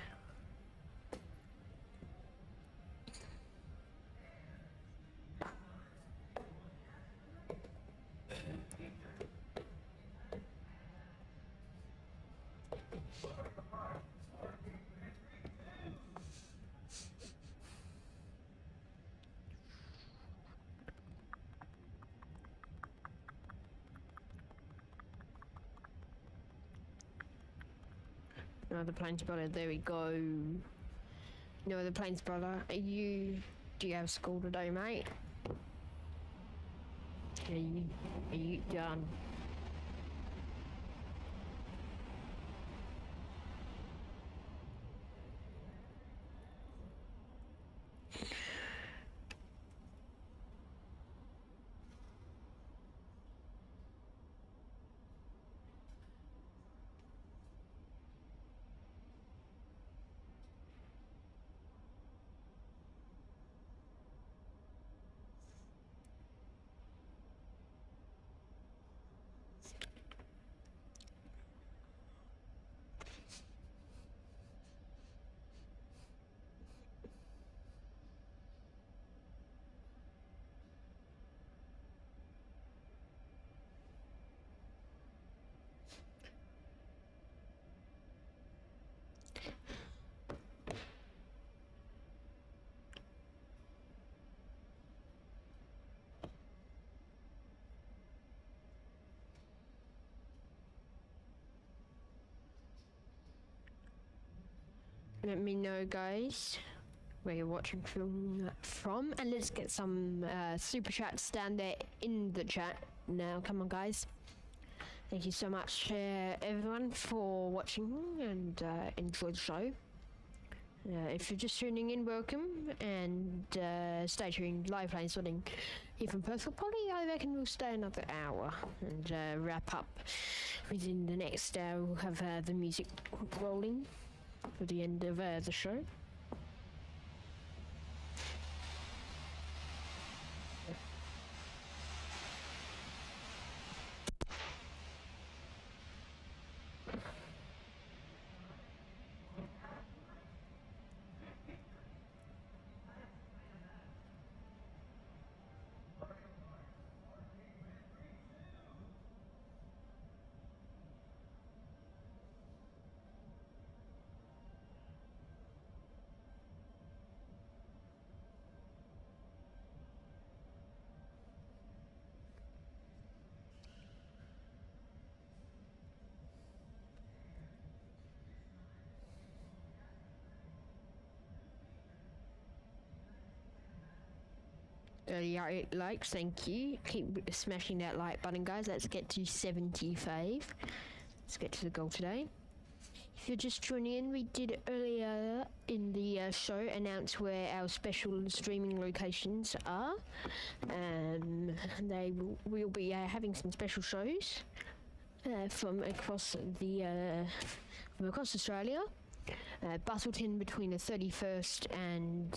No, the Planespotter, there we go. No, the Planespotter, do you have school today, mate? Are you done? let me know, guys, where you're watching from, and let's get some super chats down there in the chat now. Come on, guys. Thank you so much, everyone, for watching and enjoy the show. If you're just tuning in, welcome, and stay tuned. Live Planespotting here from Perth. I reckon we'll stay another hour and wrap up within the next hour. We'll have the music rolling for the end of the show. Yeah, likes, thank you. Keep smashing that like button, guys. Let's get to 75. Let's get to the goal today. If you're just tuning in, we did earlier in the show announce where our special streaming locations are. We'll be having some special shows from across Australia. Bustleton between the 31st and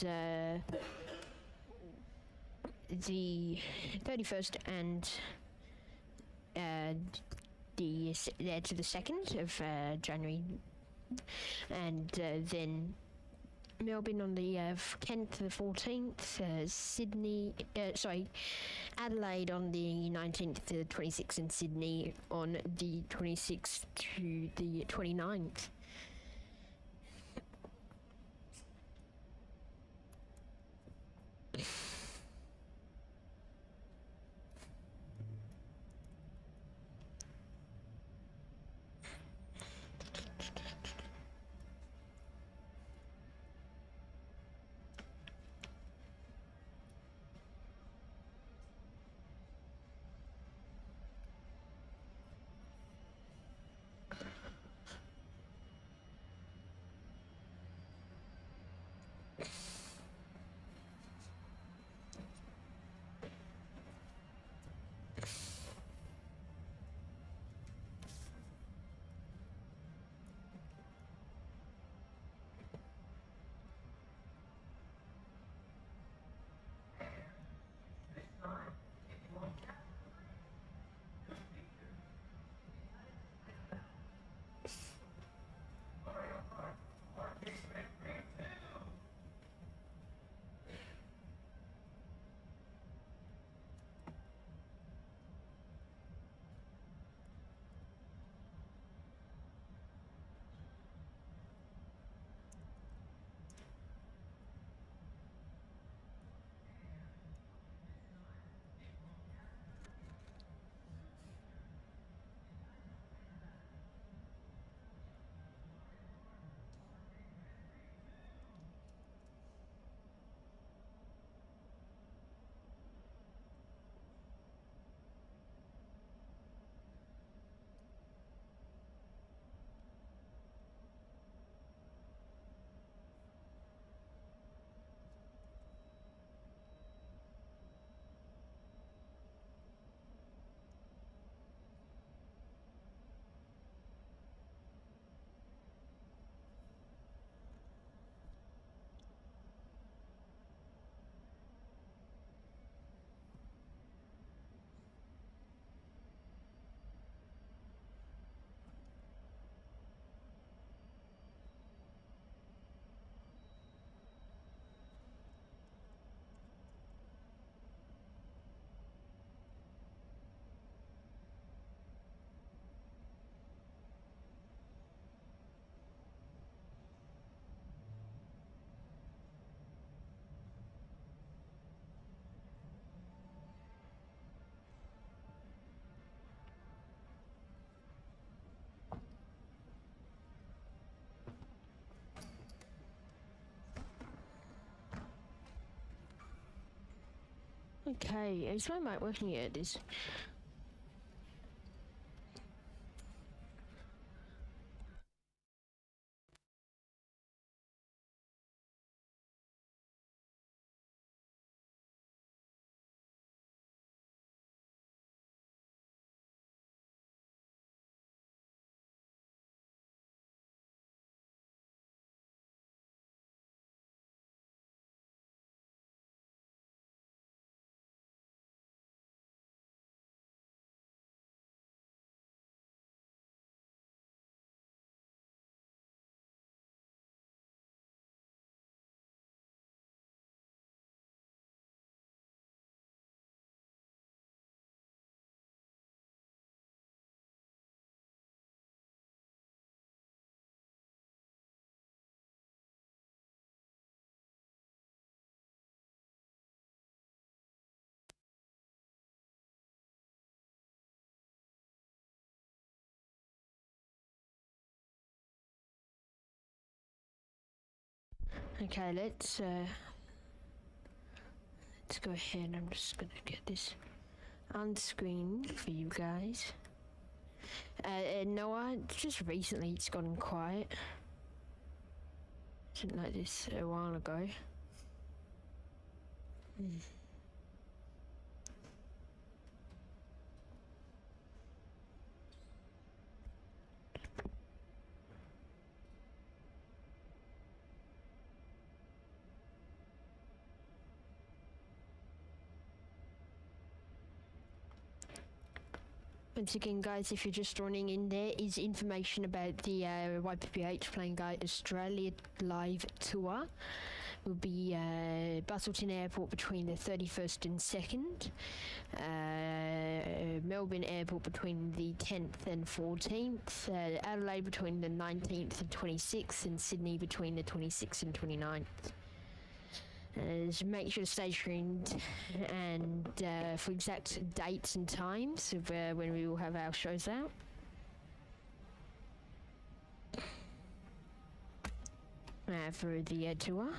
the 31st and to the 2nd of January, and then Melbourne on the 10th to the 14th, Adelaide on the 19th to the 26th, and Sydney on the 26th to the 29th. Okay, is my mic working yet? It is. Okay, let's go ahead. I'm just gonna get this on screen for you guys. Noah, just recently it's gotten quiet. Didn't like this a while ago. Once again, guys, if you're just joining in, there is information about the YPPH Playing Guide Australia live tour. Will be Busselton Airport between the 31st and 2nd, Melbourne Airport between the 10th and 14th, Adelaide between the 19th and 26th, and Sydney between the 26th and 29th. So make sure to stay tuned and for exact dates and times of when we will have our shows out. For the tour.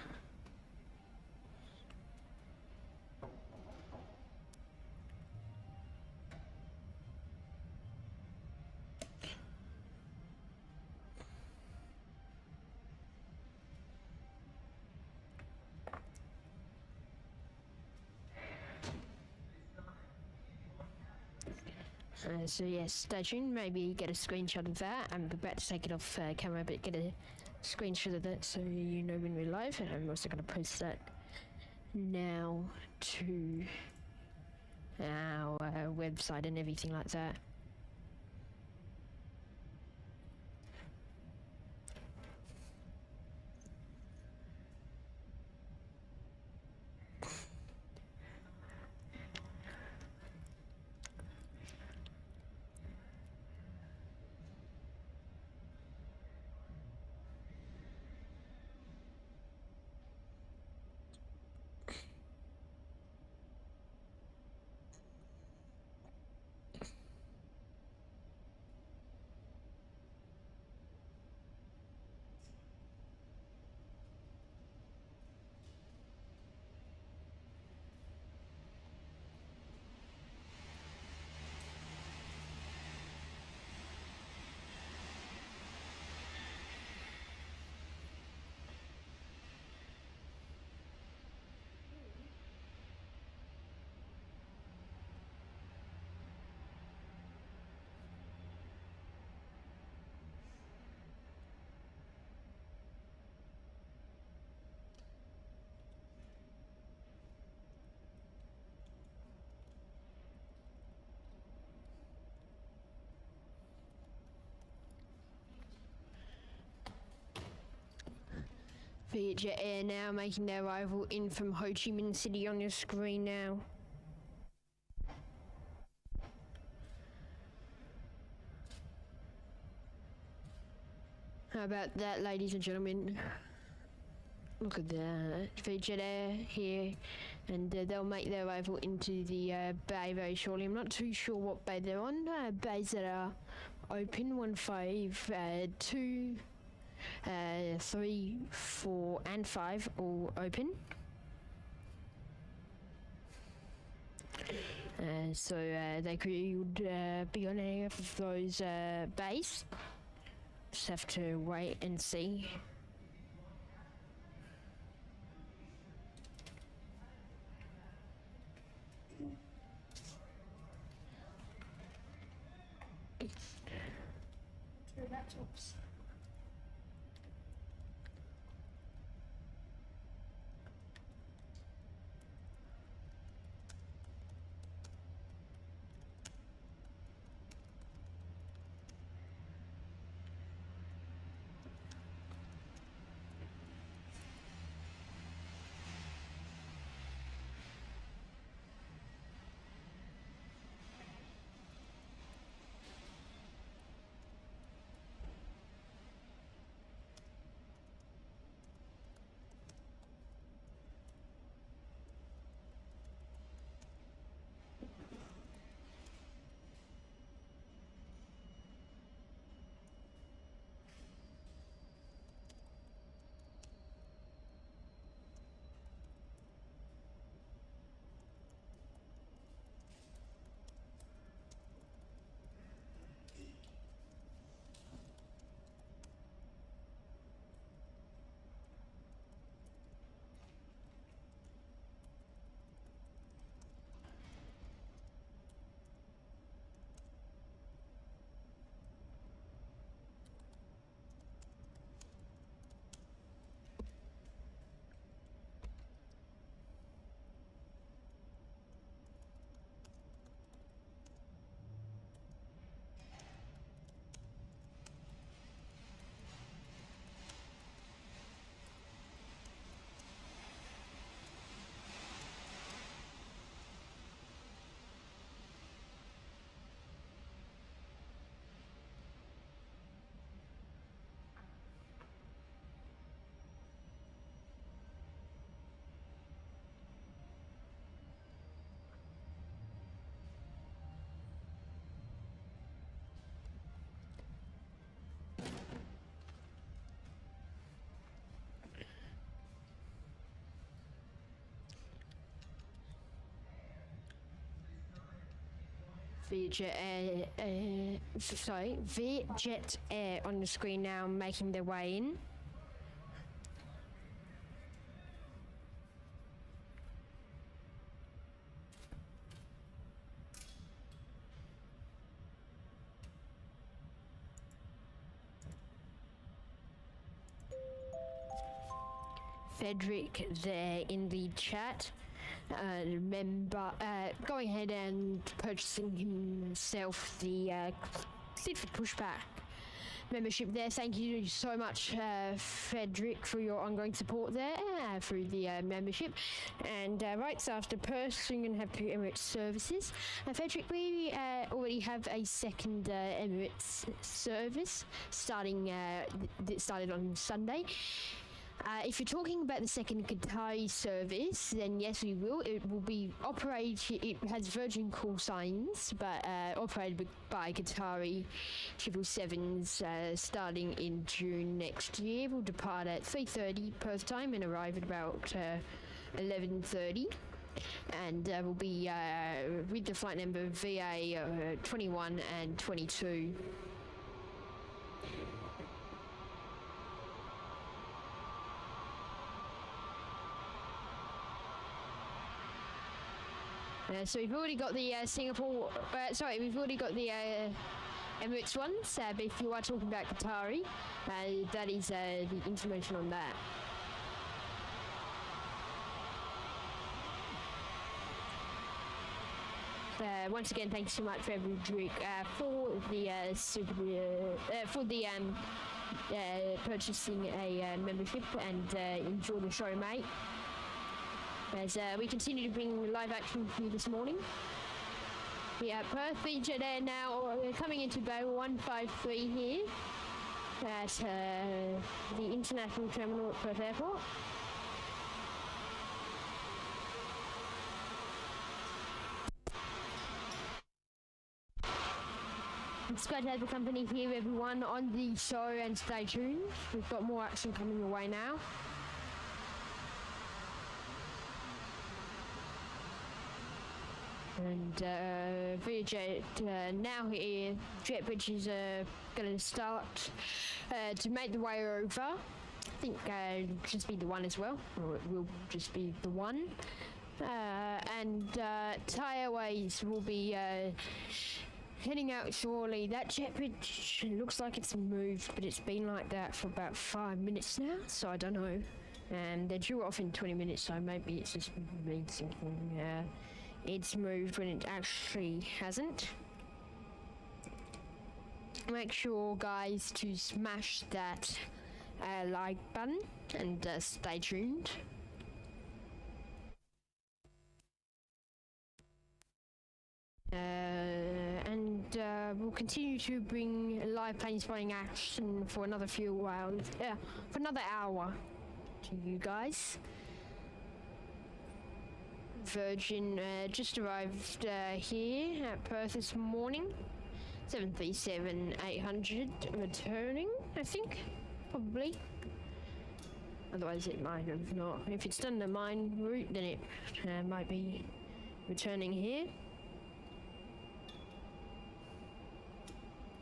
So yes, stay tuned, maybe get a screenshot of that. I'm about to take it off camera, but get a screenshot of that so you know when we're live, and I'm also going to post that now to our website and everything like that. Vietjet Air now making their arrival in from Ho Chi Minh City on your screen now. How about that, ladies and gentlemen? Look at that. Vietjet Air here, and they'll make their arrival into the bay very shortly. I'm not too sure what bay they're on. Bays that are open, 1, 5, 2, 3, 4 and 5 all open. so they could be on any of those bays. Just have to wait and see. Two laptops. Vietjet Air on the screen now, making their way in. Frederick there in the chat. Remember, going ahead and purchasing himself the Clifford Pushback membership there. Thank you so much, Frederick, for your ongoing support there through the membership. And right, so after purchasing and have two Emirates services, Frederick, we already have a second Emirates service starting that started on Sunday. If you're talking about the second Qatari service, then yes, we will. It will be operated, it has Virgin call signs, but operated by Qatari 777s starting in June next year. We'll depart at 3:30 Perth time and arrive at about 11:30. And we'll be with the flight number VA 21 and 22. So we've already got the Singapore, we've already got the Emirates ones, but if you are talking about Qatari, that is the information on that. Once again, thanks so much, Frederick, for the purchasing a membership, and enjoy the show, mate. As we continue to bring live action for you this morning. Yeah, Perth featured there now. We're coming into Bay 153 here at the International Terminal at Perth Airport. It's great to have the company here, everyone, on the show, and stay tuned. We've got more action coming your way now. And VJ now here, jet bridges are going to start to make the way over. I think it'll just be the one as well, or it will just be the one. And Tireways will be heading out shortly. That jet bridge looks like it's moved, but it's been like that for about 5 minutes now, so I don't know. And they're due off in 20 minutes, so maybe it's just me thinking it's moved when it actually hasn't. Make sure, guys, to smash that like button and stay tuned. And we'll continue to bring live Planespotting action for another few hours, for another hour to you guys. Virgin just arrived here at Perth this morning. 737-800 returning, I think, probably. Otherwise it might have not. If it's done the mine route, then it might be returning here.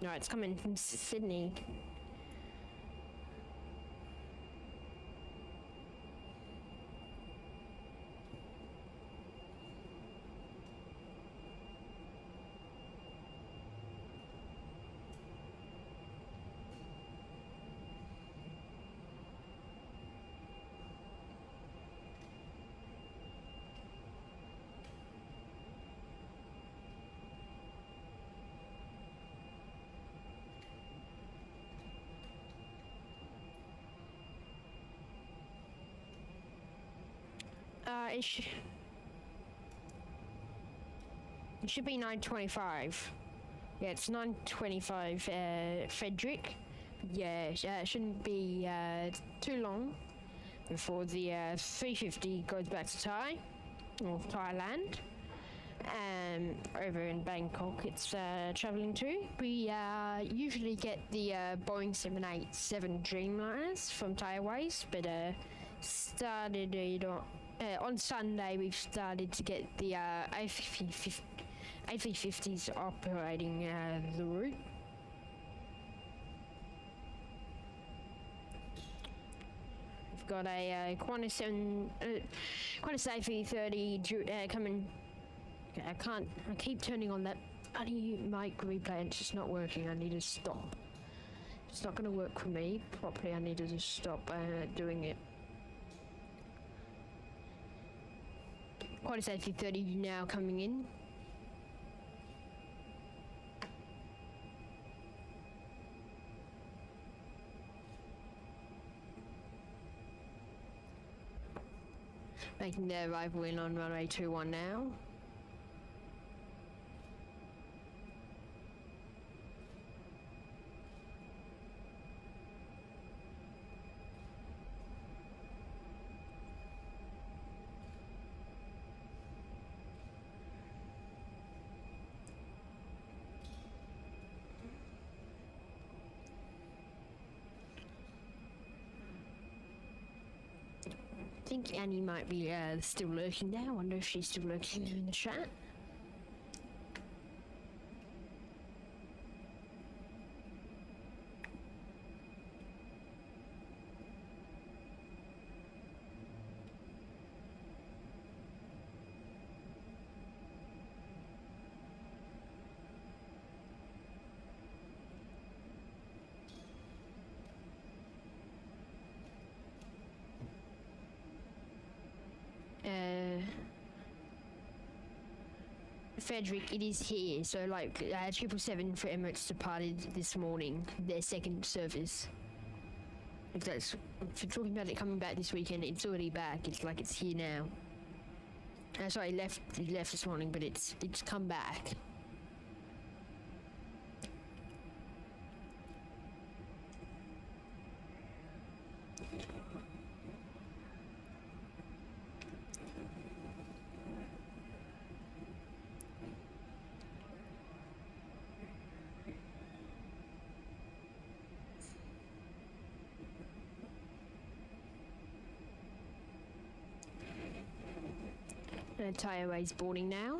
No, it's coming from Sydney. It should be 9:25. Yeah, it's 9:25, Frederick. Yeah, it shouldn't be too long before the 350 goes back to Thailand. Over in Bangkok, it's travelling to. We usually get the Boeing 787 Dreamliners from Thai Airways, but started it on Sunday. We've started to get the A350s operating the route. We've got a Qantas A330 coming. I keep turning on that bloody mic replay. It's just not working. I need to stop. It's not going to work for me properly. I need to just stop doing it. Qantas A330 now coming in. Making their arrival in on runway 21 now. I think Annie might be still lurking there. I wonder if she's still lurking there in the chat. Frederick, it is here. So, like, 777 for Emirates departed this morning, their second service. If that's, if you're talking about it coming back this weekend, it's already back. It's like it's here now. Sorry, it left this morning, but it's come back. Thai Airways boarding now.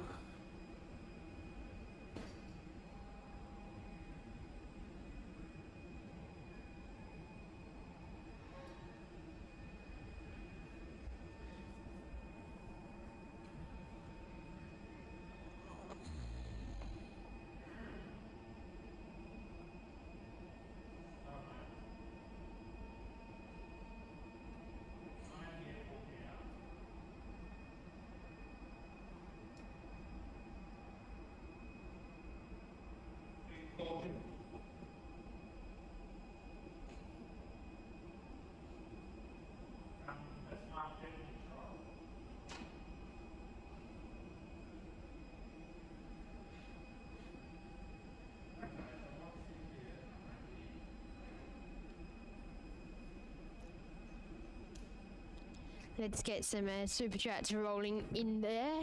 let's get some super chats rolling in there.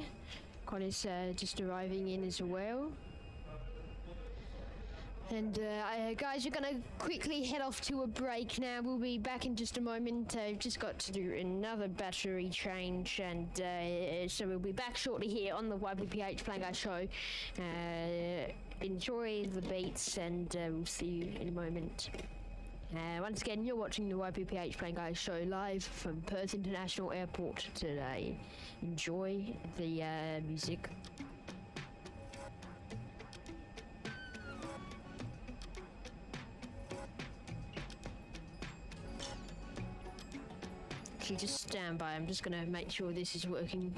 Connor's just arriving in as well. And guys, we're gonna quickly head off to a break now. We'll be back in just a moment. I've just got to do another battery change, and so we'll be back shortly here on the YPPH Playing Guys show. Enjoy the beats, and we'll see you in a moment. Once again, you're watching the YPPH Playing Guys show live from Perth International Airport today. Enjoy the music. Actually, just stand by. I'm just gonna make sure this is working.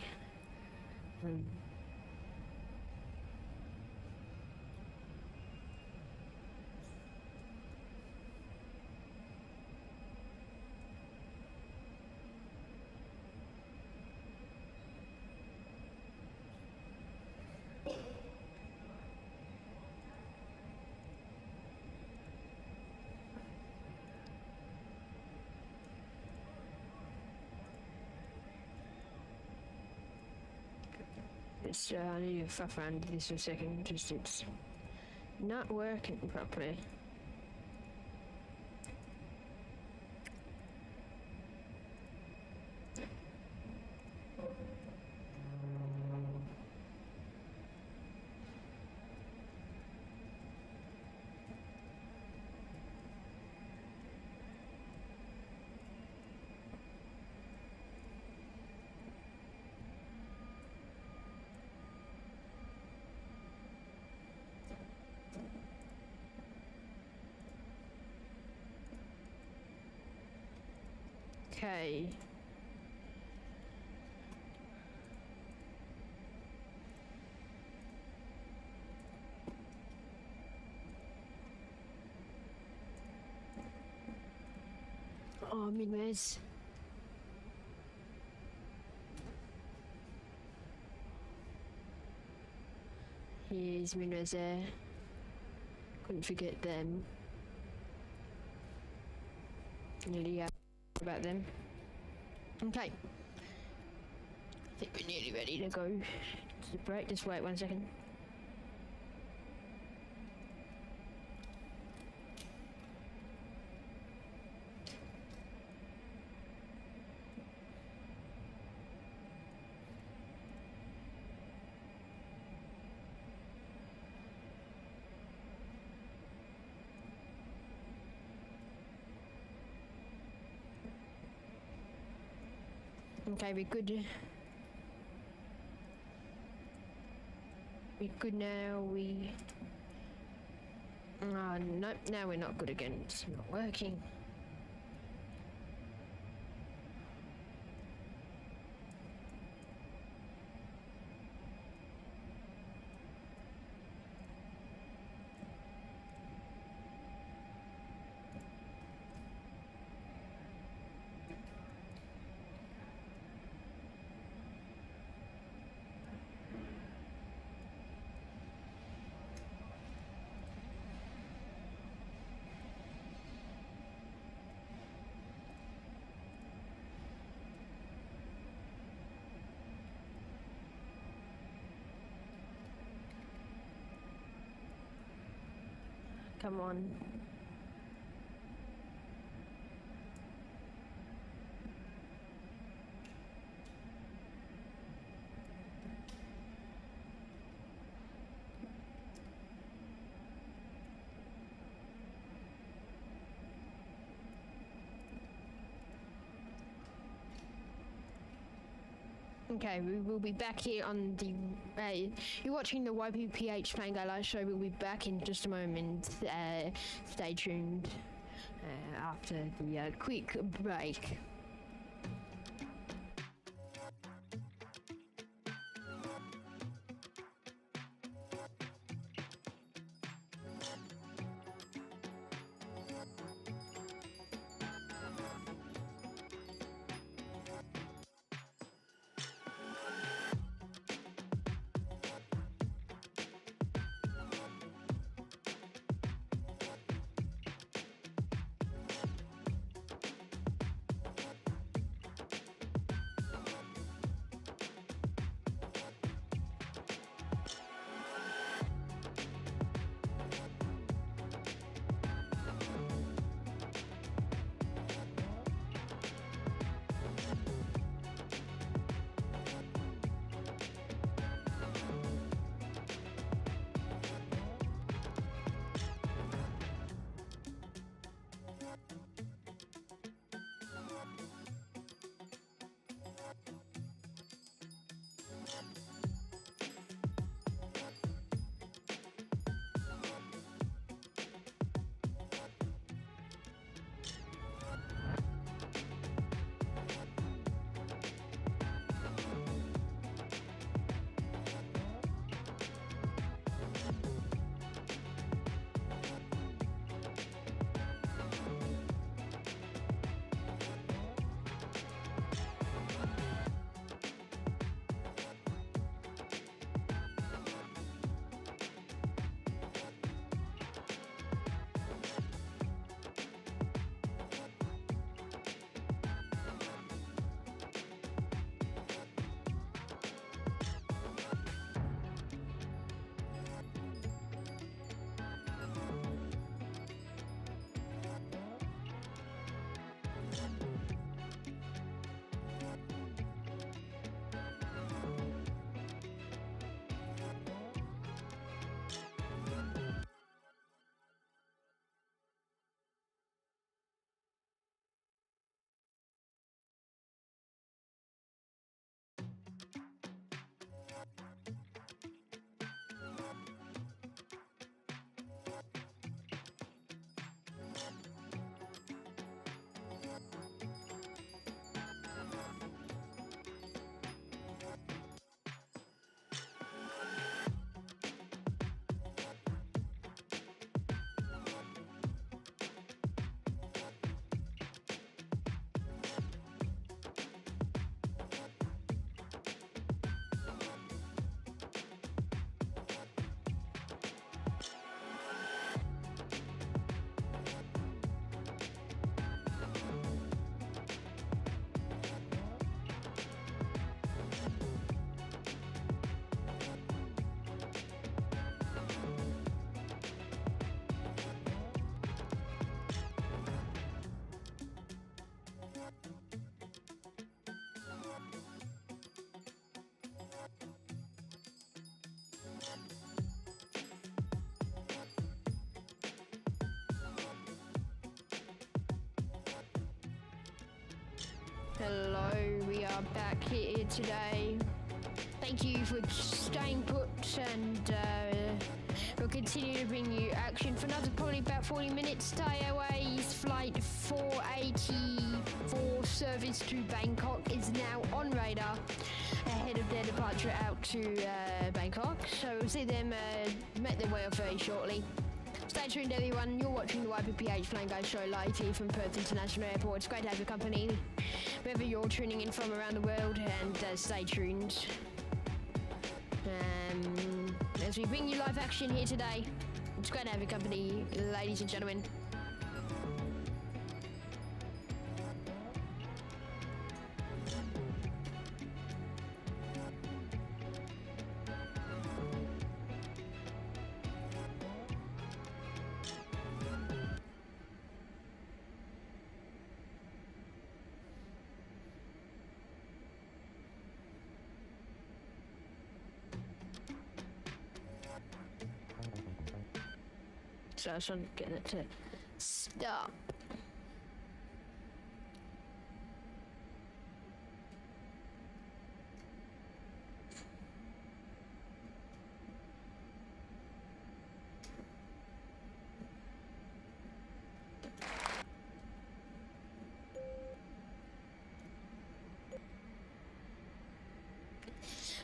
I need to fuck around this for a second, just it's not working properly. Okay. Oh, Minres. Here's Minres there. Couldn't forget them. Nearly about them. Okay. I think we're nearly ready to go to the break. Just wait 1 second. Okay, we're good. We're good now. Nope, now we're not good again. It's not working. Come on. Okay, we will be back here on the. You're watching the YPPH Playing Guy Live show. We'll be back in just a moment. Stay tuned after the quick break. Hello, we are back here today. Thank you for staying put, and we'll continue to bring you action for another probably about 40 minutes. Thai Airways Flight 484 service to Bangkok is now on radar ahead of their departure out to Bangkok. So we'll see them make their way off very shortly. Stay tuned, everyone. You're watching the YPPH Plane Guide Show live here from Perth International Airport. It's great to have your company wherever you're tuning in from around the world, and stay tuned. As we bring you live action here today, it's great to have your company, ladies and gentlemen. So I was trying to get it to stop.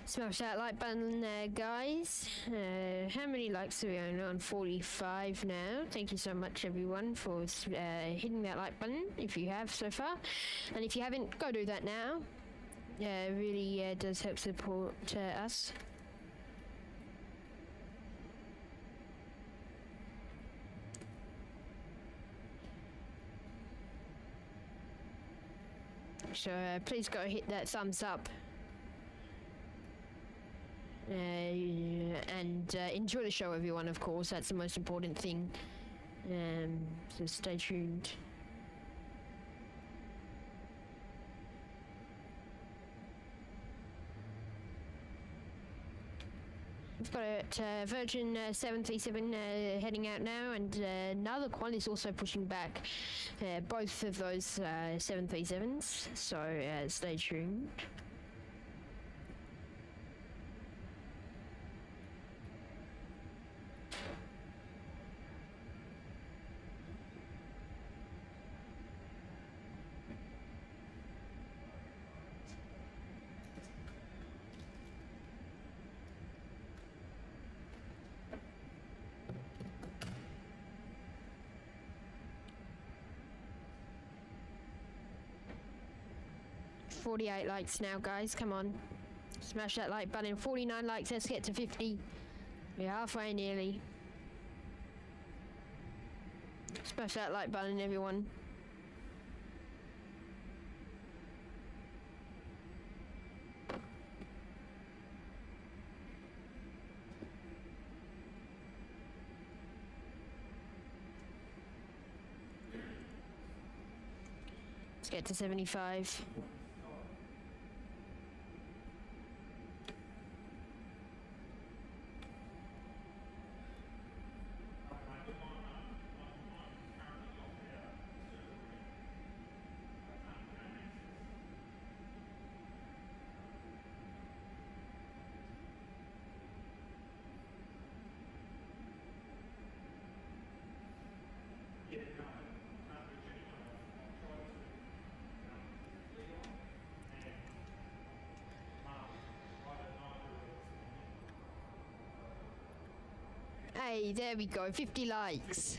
Smash that like button there, guys. How many likes are we on? 45 now. Thank you so much, everyone, for hitting that like button, if you have so far. And if you haven't, go do that now. It really does help support us. So please go hit that thumbs up. And enjoy the show, everyone, of course. That's the most important thing. So stay tuned. We've got Virgin 737 heading out now, and another one is also pushing back both of those 737s, so stay tuned. $48 likes now, guys. Come on. Smash that like button. 49 likes. Let's get to 50. We're halfway nearly. Smash that like button, everyone. Let's get to 75. Hey, there we go, 50 likes.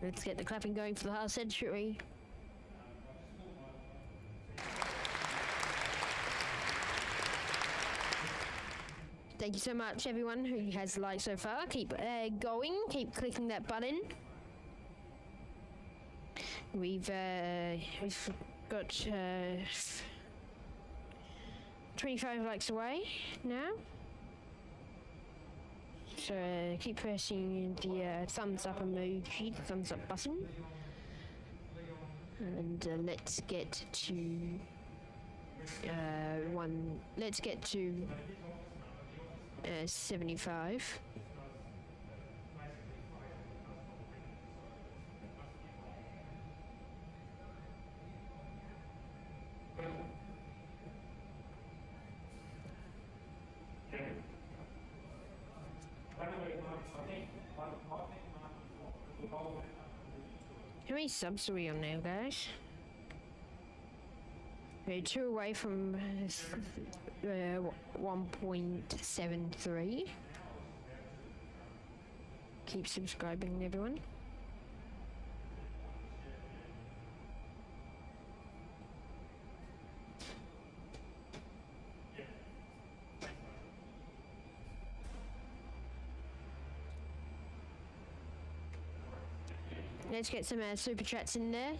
Let's get the clapping going for the half century. Thank you so much, everyone who has liked so far. Keep going, keep clicking that button. We've got 25 likes away now. So keep pressing the thumbs up emoji, the thumbs up button. And let's get to 75. How many subs are we on now, guys? We're 2 away from 1.73. Keep subscribing, everyone. Let's get some super chats in there.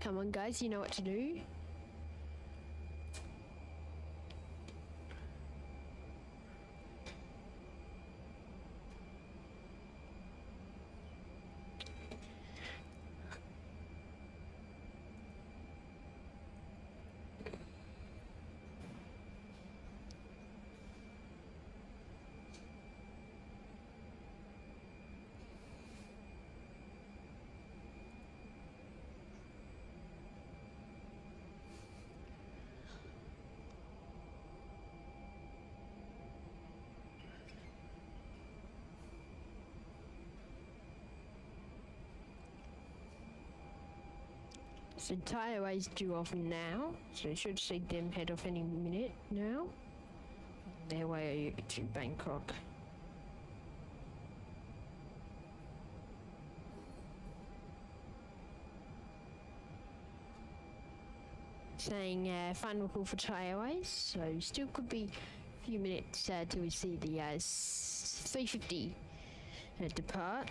Come on, guys, you know what to do. So Taiwan's due off now, so you should see them head off any minute now. Their way to Bangkok. Saying final call for Taiwan, so still could be a few minutes till we see the 350 depart.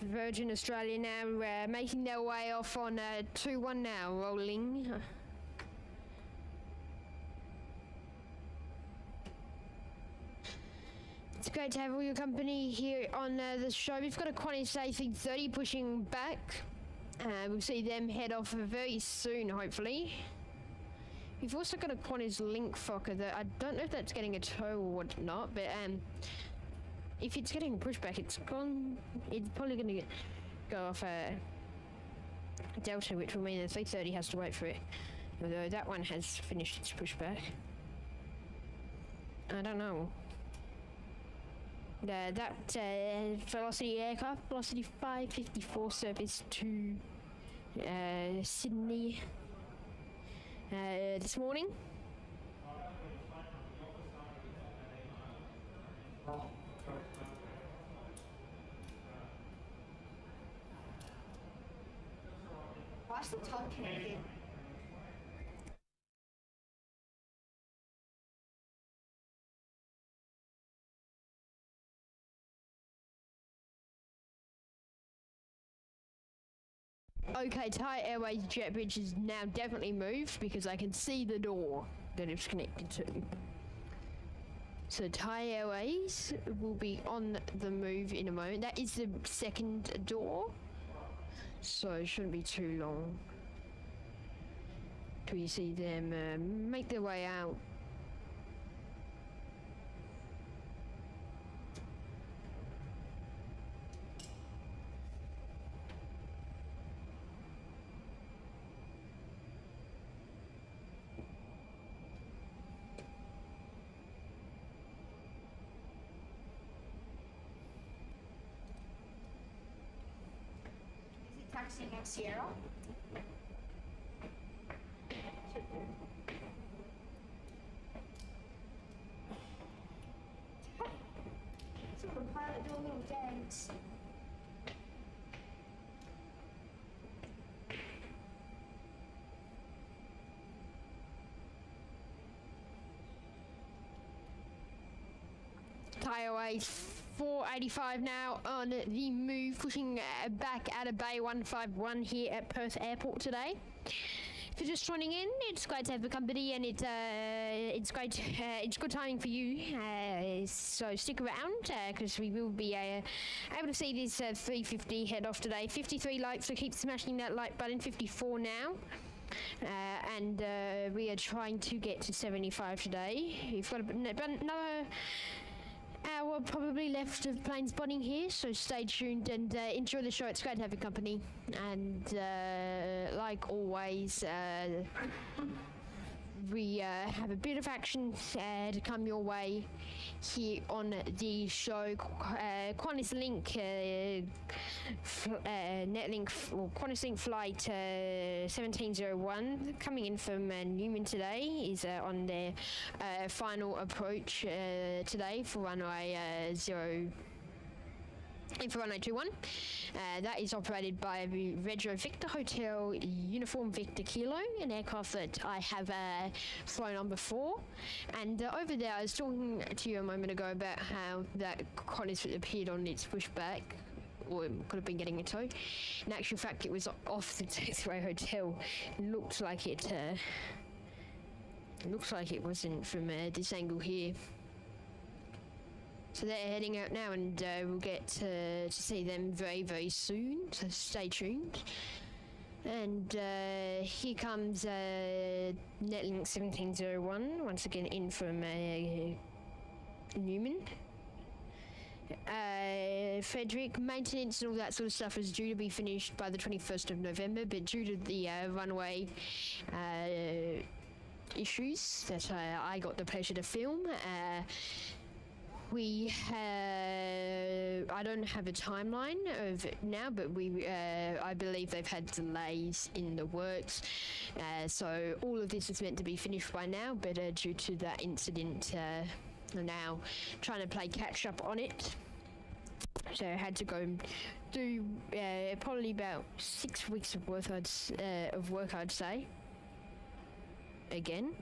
Virgin Australia now making their way off on 2-1 now, rolling. It's great to have all your company here on the show. We've got a Qantas A330 pushing back. We'll see them head off very soon, hopefully. We've also got a Qantas Link Fokker that I don't know if that's getting a tow or whatnot, but if it's getting a pushback, it's probably going to go off Delta, which will mean the 330 has to wait for it. Although that one has finished its pushback. I don't know. That Velocity aircraft, Velocity 554 service to Sydney this morning. Why's the top connected? Okay, Thai Airways jet bridge is now definitely moved because I can see the door that it's connected to. So Thai Airways will be on the move in a moment. That is the second door, so it shouldn't be too long till you see them make their way out. Taxi next Sierra. So the pilot do a little dance. Thai Airways 485 now on the move, pushing back out of Bay 151 here at Perth Airport today. If you're just joining in, it's great to have the company, and it's great. It's good timing for you. So stick around because we will be able to see this 350 head off today. 53 likes, so keep smashing that like button. 54 now. And we are trying to get to 75 today. We've got another hour probably left of Planespotting here, so stay tuned and enjoy the show. It's great to have your company, and like always, we have a bit of action to come your way here on the show. Qantas Link Netlink or Qantas Link flight 1701 coming in from Newman today is on their final approach today for runway 1021. That is operated by the Retro Victor Hotel Uniform Victor Kilo, an aircraft that I have flown on before. And over there, I was talking to you a moment ago about how that Qantas appeared on its pushback, or it could have been getting a tow. In actual fact, it was off the taxiway hotel. Looks like it wasn't from this angle here. So they're heading out now, and we'll get to see them very, very soon, so stay tuned. And here comes Netlink 1701, once again in from Newman. Frederick, maintenance and all that sort of stuff is due to be finished by the 21st of November, but due to the runway issues that I got the pleasure to film, I don't have a timeline of it now, but I believe they've had delays in the works. So all of this is meant to be finished by now, but due to that incident, they're now trying to play catch up on it. So I had to go and do probably about 6 weeks of work, I'd say. Again.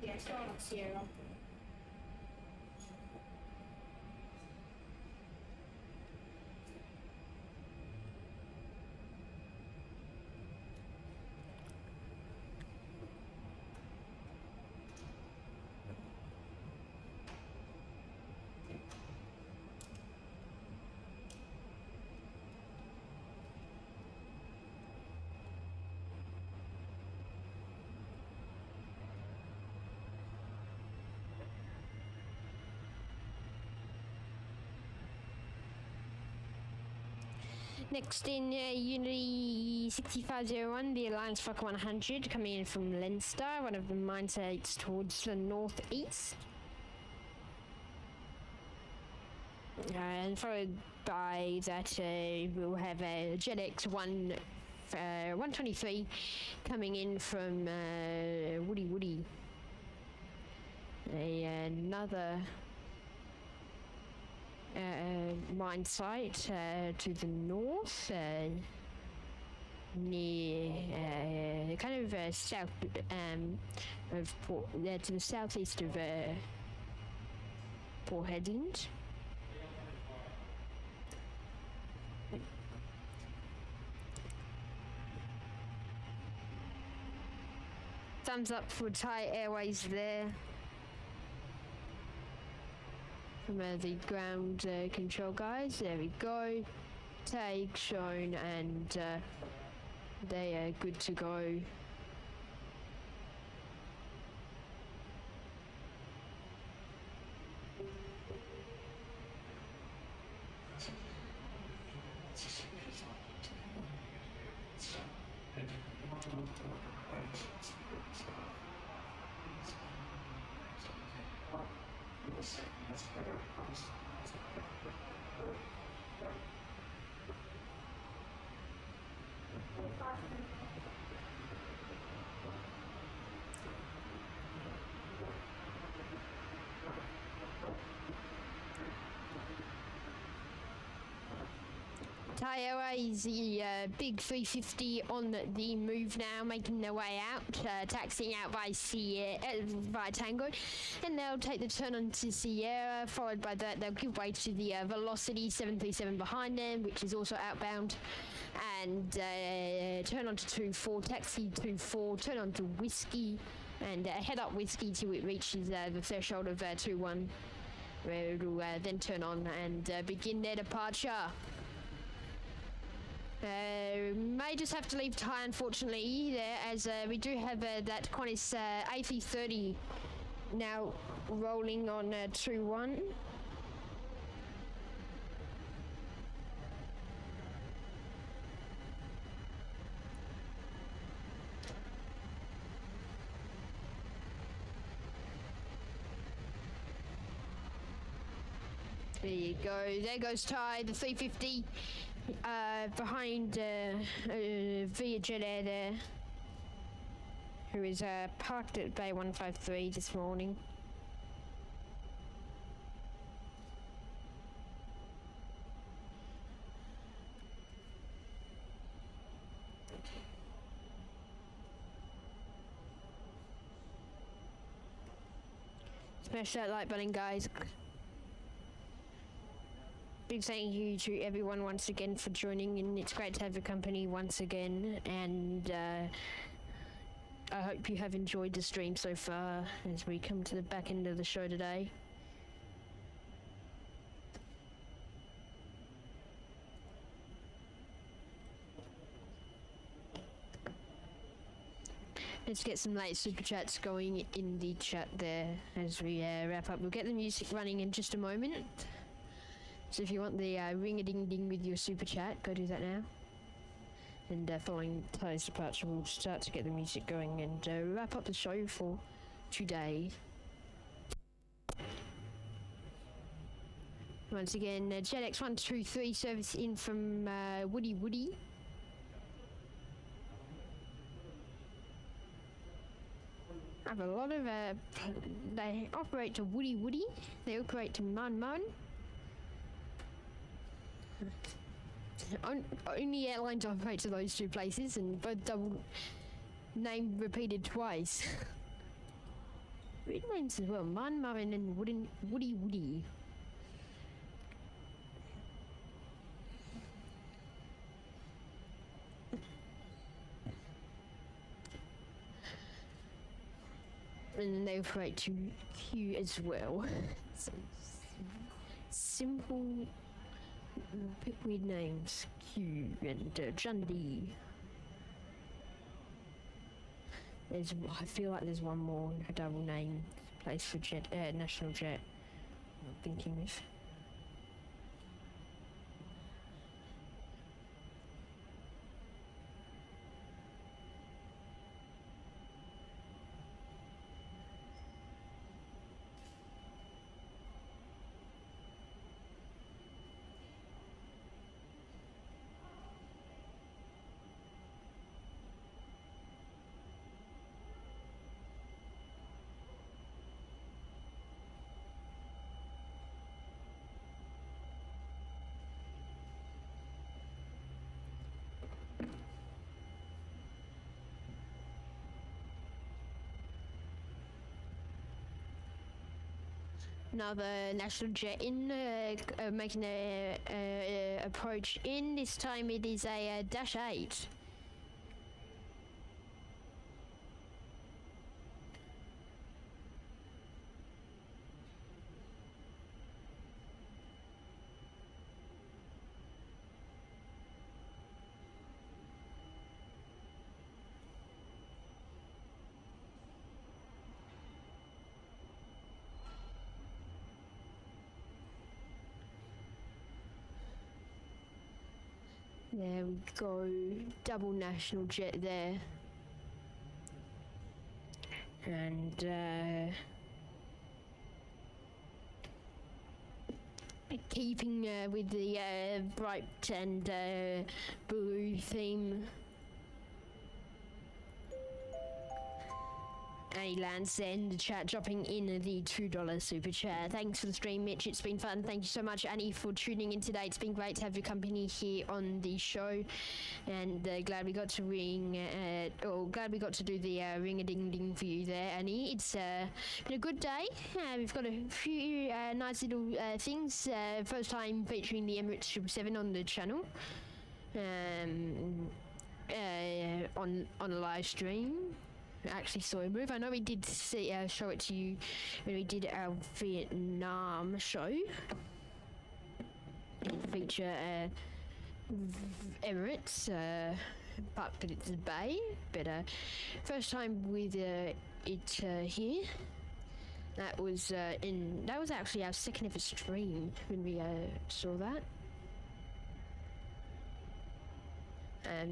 Yeah, it's going on Sierra. Next in Unity 6501, the Alliance Fokker 100 coming in from Leinster, one of the mine sites towards the northeast. And followed by that, we'll have a JetX 123 coming in from Woody. Another mine site to the north, near kind of south of Port, to the southeast of Port Hedland. Thumbs up for Thai Airways there. From the ground control guys. There we go. Tag shown and they are good to go. Thai Airways, the big 350 on the move now, making their way out, taxiing out by by Tango, and they'll take the turn onto Sierra. Followed by that, they'll give way to the Velocity 737 behind them, which is also outbound, and turn onto 24, taxi 24, turn onto Whiskey, and head up Whiskey till it reaches the threshold of 21, where it'll then turn on and begin their departure. May just have to leave Thai, unfortunately, there, as we do have that Qantas A330 now rolling on 2-1. There you go. There goes Thai, the 350. Behind via Jet Air there, who is parked at Bay 153 this morning. Smash that like button, guys. Big thank you to everyone once again for joining in. It's great to have your company once again, and I hope you have enjoyed the stream so far as we come to the back end of the show today. Let's get some late super chats going in the chat there as we wrap up. We'll get the music running in just a moment. So if you want the ring-a-ding-ding with your super chat, go do that now. And following Ty's departure, we'll start to get the music going and wrap up the show for today. Once again, JetX123 service in from Woody. I have a lot of, they operate to Woody, they operate to Mun. Only airlines operate to those two places, and both double name repeated twice. Weird names as well, Mun and Woody. And they operate to Q as well. So, simple, bit weird names. Q and Jundy. I feel like there's one more double name place for National Jet. I'm thinking of. another national jet in, making a approach in. This time it is a Dash 8. There we go, double national jet there. And keeping with the bright and blue theme. Annie lands in the chat, dropping in the $2 super chat. Thanks for the stream, Mitch. It's been fun. Thank you so much, Annie, for tuning in today. It's been great to have your company here on the show, and glad we got to glad we got to do the ring-a-ding-ding for you there, Annie. It's been a good day. We've got a few nice little things. First time featuring the Emirates 777 on the channel. On a live stream. Actually saw him move. I know we did show it to you when we did our Vietnam show. Feature Emirates, but it's Bay. But first time with it here. That was actually our second ever stream when we saw that.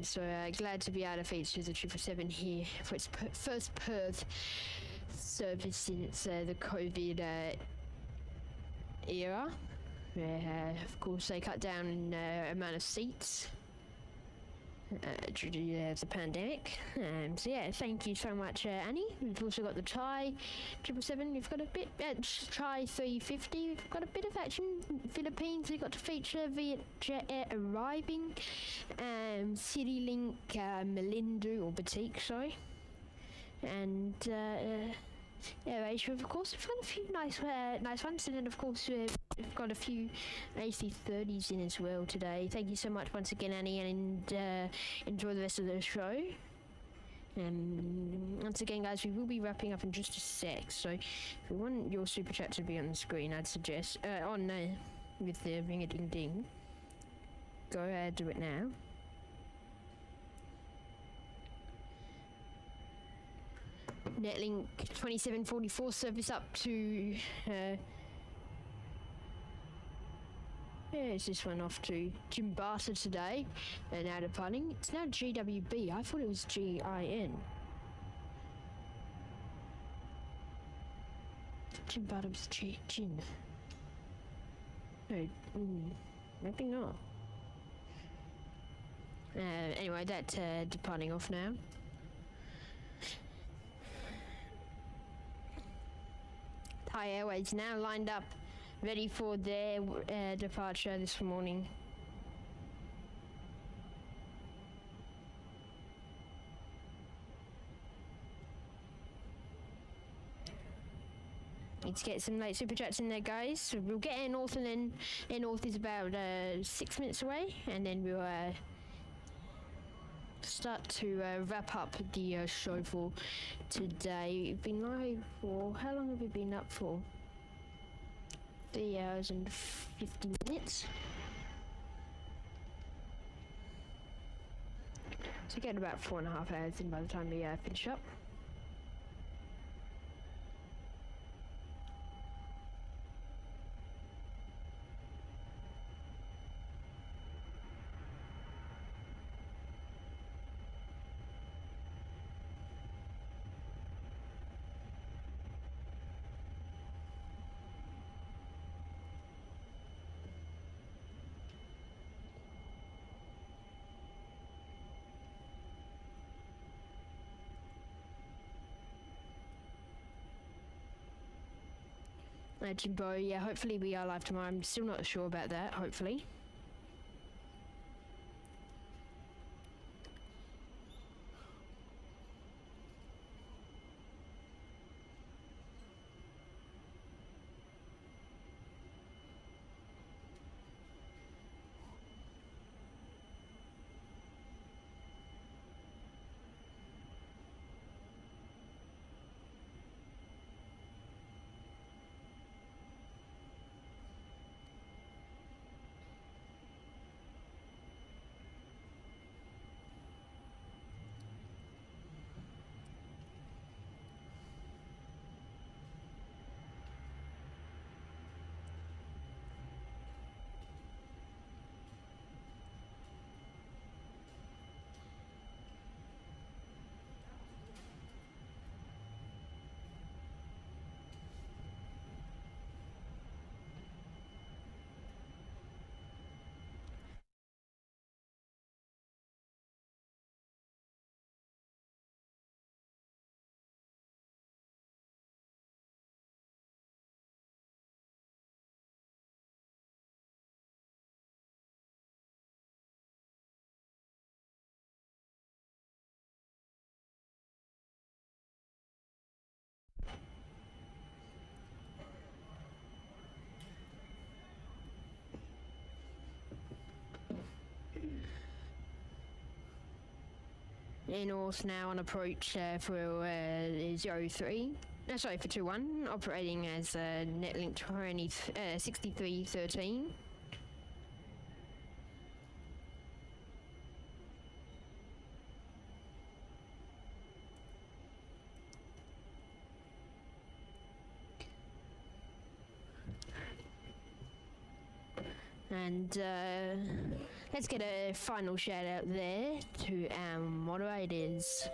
So glad to be able to feature the 777 here for its first Perth service since the COVID era. Of course, they cut down amount of seats due to the pandemic. So yeah, thank you so much, Annie. We've also got the Thai 777. We've got a bit Thai 350. We've got a bit of action. Philippines. We got to feature Vietjet Air arriving. CityLink Melindu or Batik, sorry. And Asia, of course. We've got a few nice ones, and then of course we've got a few AC30s in as well today. Thank you so much once again, Annie, and enjoy the rest of the show. Once again, guys, we will be wrapping up in just a sec. So if you want your super chat to be on the screen, I'd suggest with the ring-a-ding-ding. Go ahead, do it now. Netlink 2744 service up to where's this one off to? Jimbata today, and now departing. It's now GWB. I thought it was GIN. Jimbata was Jin. No, maybe not. Anyway, that's departing off now. Thai Airways now lined up, ready for their departure this morning. Need to get some late super chats in there, guys. So we'll get Air North, and then Air North is about 6 minutes away, and then we'll start to wrap up the show for today. We've been live for, how long have we been up for? 3 hours and 50 minutes. So get about 4.5 hours in by the time we finish up. Jimbo, yeah, hopefully we are live tomorrow. I'm still not sure about that, hopefully. north now on approach for 03. No, sorry, for 21, operating as Netlink 6313. And let's get a final shout out there to our moderators.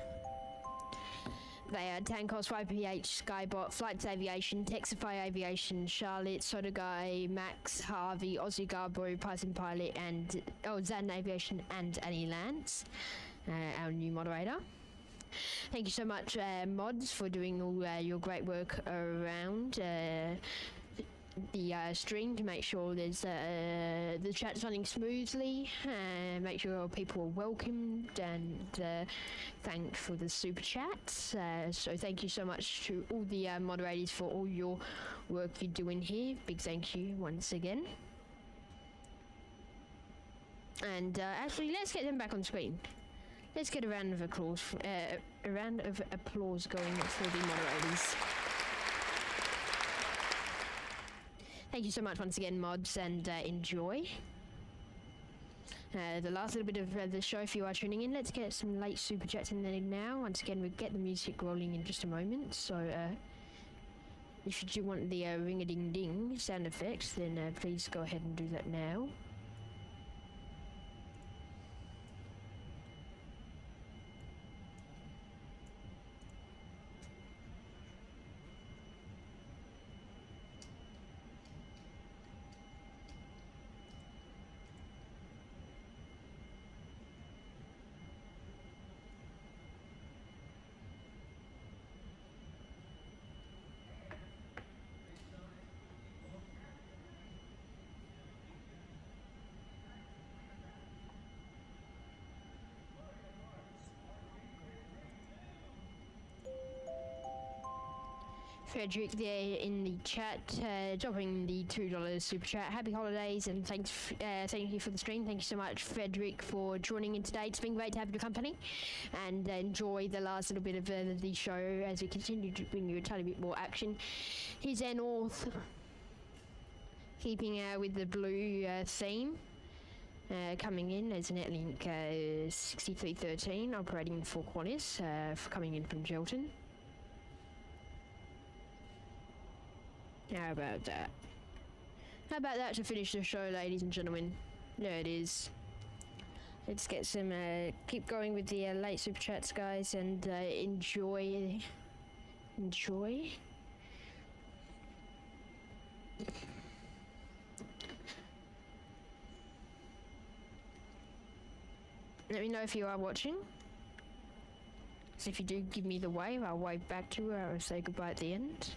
They are Tankos, YPH, Skybot, Flights Aviation, Texify Aviation, Charlotte, Soda Guy, Max, Harvey, Aussie Garbo, Python Pilot, and Zan Aviation, and Annie Lance, our new moderator. Thank you so much, mods, for doing all your great work around the stream to make sure there's the chat's running smoothly, make sure people are welcomed, and thanks for the super chats. So thank you so much to all the moderators for all your work you're doing here. Big thank you once again. And actually, let's get them back on screen. Let's get a round of applause going for the moderators. Thank you so much once again, mods, and enjoy. The last little bit of the show, if you are tuning in, let's get some late super chats in there now. Once again, we'll get the music rolling in just a moment. So, if you do want the ring-a-ding-ding sound effects, then please go ahead and do that now. Frederick there in the chat, dropping the $2 super chat. Happy holidays and thank you for the stream. Thank you so much, Frederick, for joining in today. It's been great to have your company, and enjoy the last little bit of the show as we continue to bring you a tiny bit more action. Here's Air North, keeping with the blue theme. Coming in as Netlink 6313, operating for Qantas, coming in from Gelton. How about that? How about that to finish the show, ladies and gentlemen? There it is. Let's get some, keep going with the late super chats, guys, and enjoy. Let me know if you are watching. So if you do give me the wave, I'll wave back to you, or say goodbye at the end.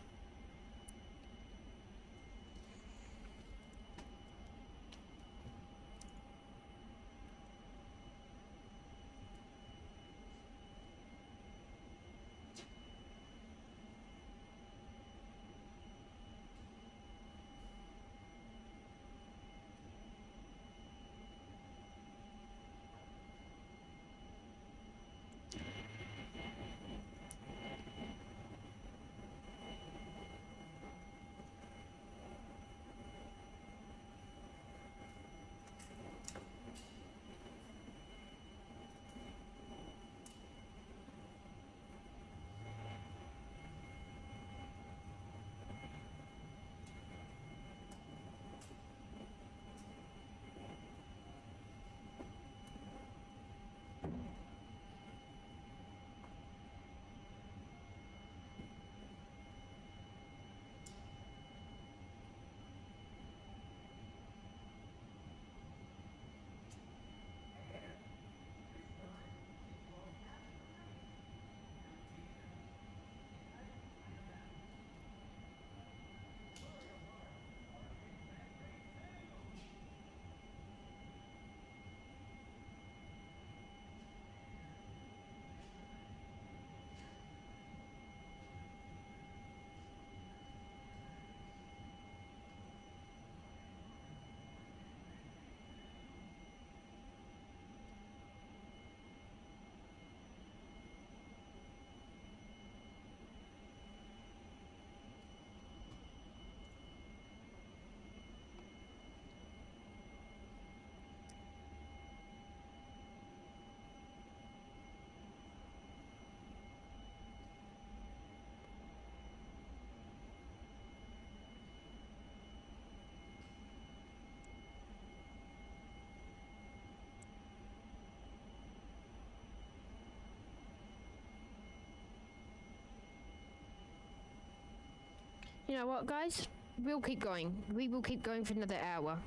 You know what, guys? We'll keep going. We will keep going for another hour.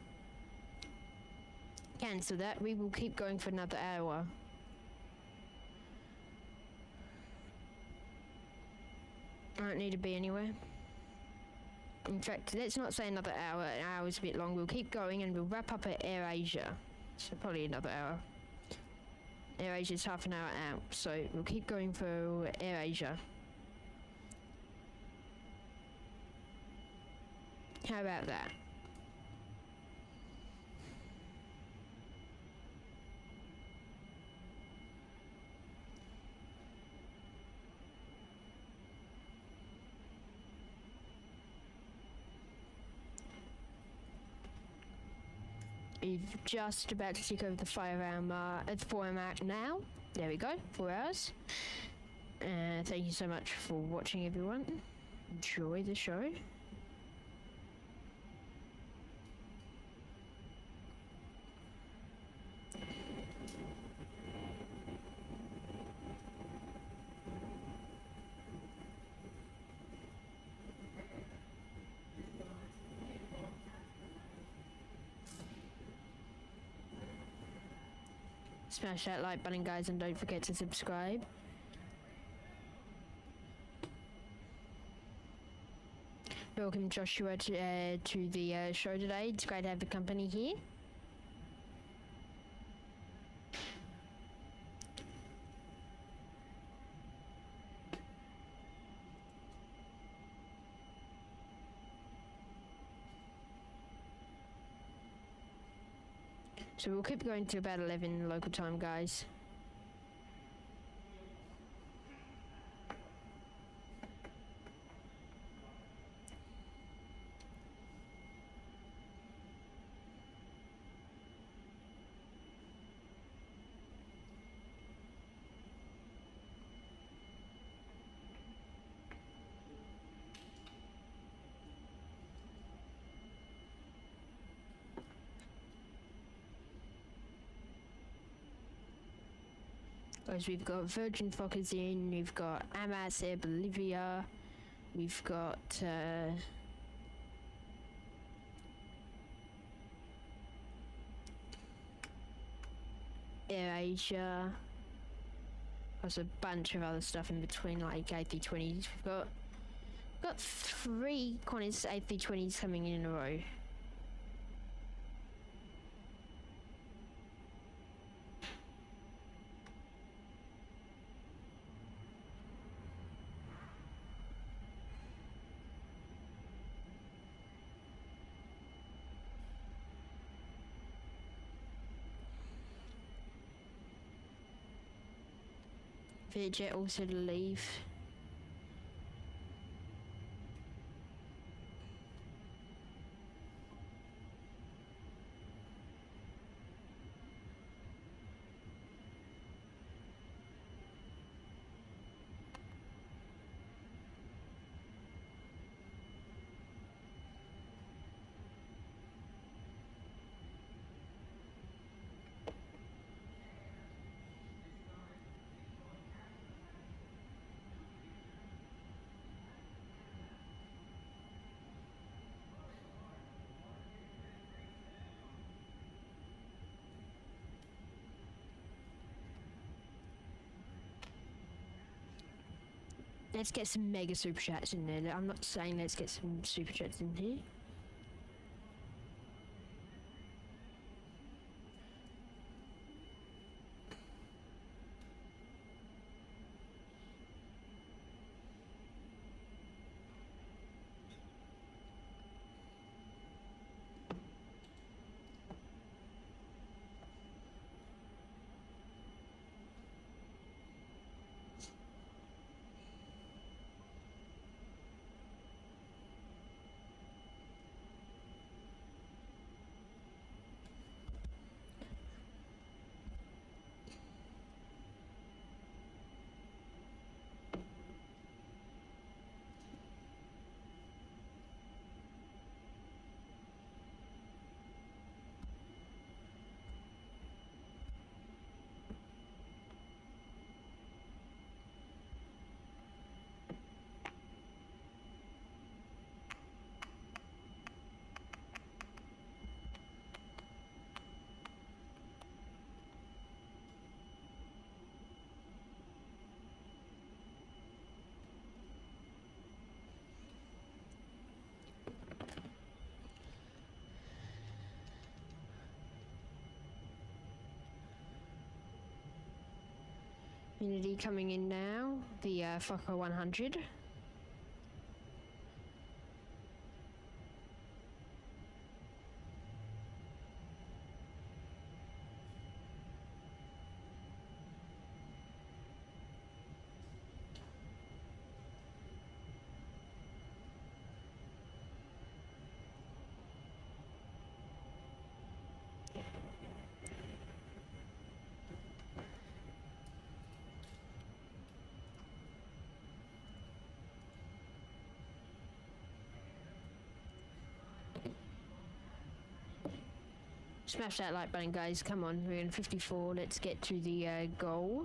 Cancel that. We will keep going for another hour. I don't need to be anywhere. In fact, let's not say another hour. An hour is a bit long. We'll keep going and we'll wrap up at Air Asia. So probably another hour. Air Asia is half an hour out, so we'll keep going for Air Asia. How about that? We've just about to tick over the 4 hour mark now. There we go, 4 hours. Thank you so much for watching, everyone. Enjoy the show. Smash that like button, guys, and don't forget to subscribe. Welcome, Joshua, to the show today. It's great to have the company here. So we'll keep going to about 11 local time, guys. Guys, we've got Virgin Fockers in, we've got Amas, Air Bolivia, we've got Air Asia. There's a bunch of other stuff in between, like A320s. We've got 3 Qantas A320s coming in a row. Vietjet also to leave. Let's get some mega super chats in there. I'm not saying let's get some super chats in here. opportunity coming in now. The Fokker 100. Smash that like button, guys. Come on, we're in 54. Let's get to the goal.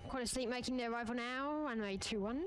Quite a Sleep making their arrival now. Runway 21.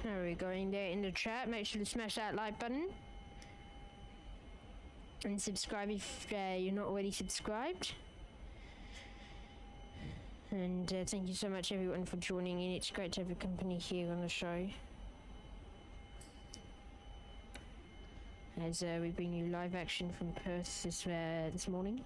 There we going there in the chat. Make sure to smash that like button. And subscribe if you're not already subscribed. And thank you so much everyone for joining in. It's great to have your company here on the show. As we bring you live action from Perth this morning.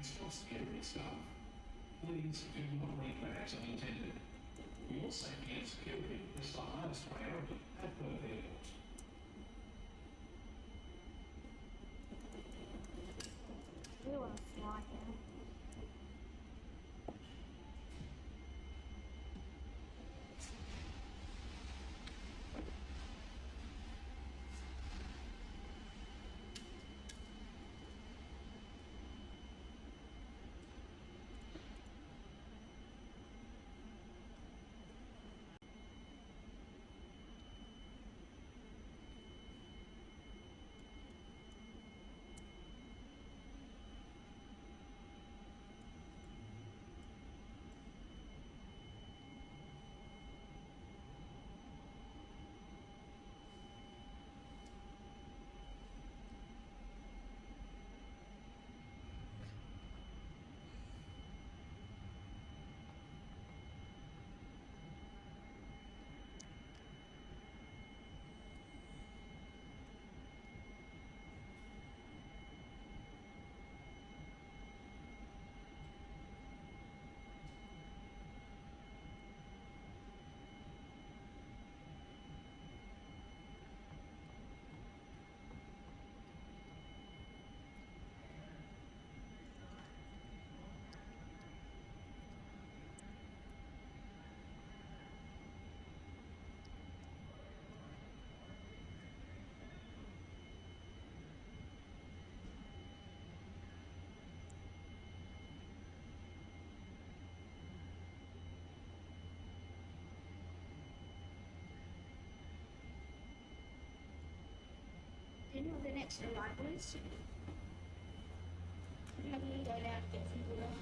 For scary stuff. Please do not leave bags unattended. Your safety and security is the highest priority at Perth Airport. We want to fly now. Do you know the next arrival is? How do you go down to get some water?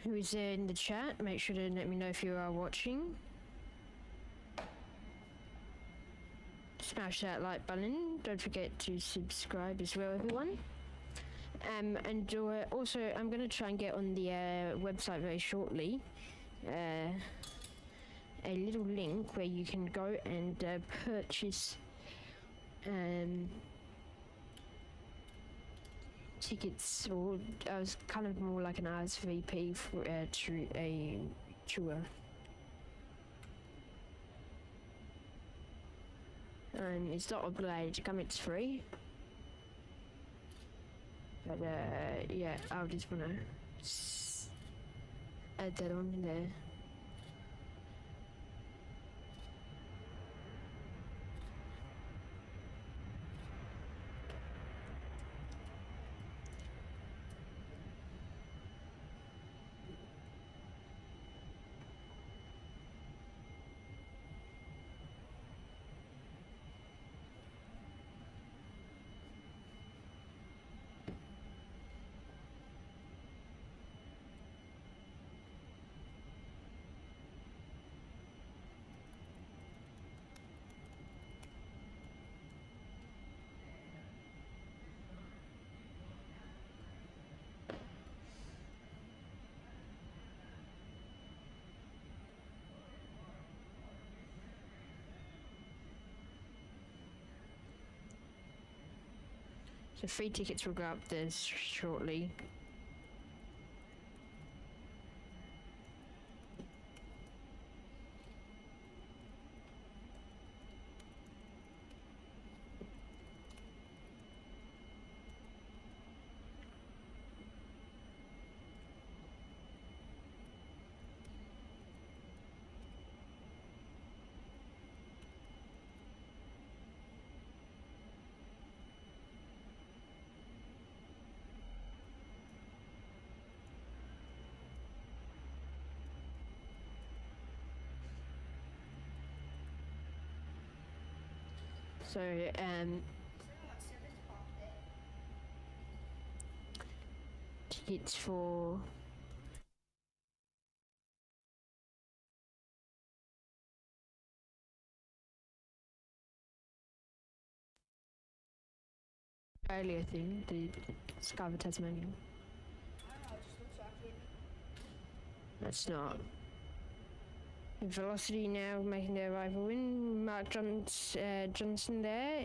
who is there in the chat. Make sure to let me know if you are watching. Smash that like button. Don't forget to subscribe as well, everyone. And also, I'm going to try and get on the website very shortly. A little link where you can go and purchase tickets, or I was kind of more like an RSVP for to a tour. It's not obligated to come, it's free. But yeah, I'll just wanna add that on there. So free tickets will go up there shortly. So tickets for Australia thing, the Sky of Tasmania. That's not. Velocity now making their arrival in. Mark Johnson there.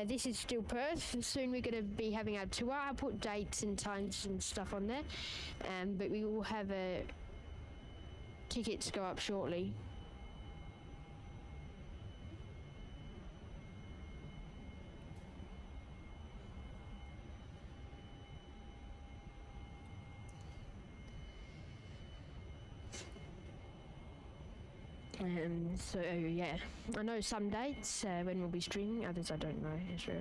This is still Perth. Soon we're going to be having our tour. I'll put dates and times and stuff on there. But we will have tickets go up shortly. So yeah, I know some dates when we'll be streaming, others I don't know, sure.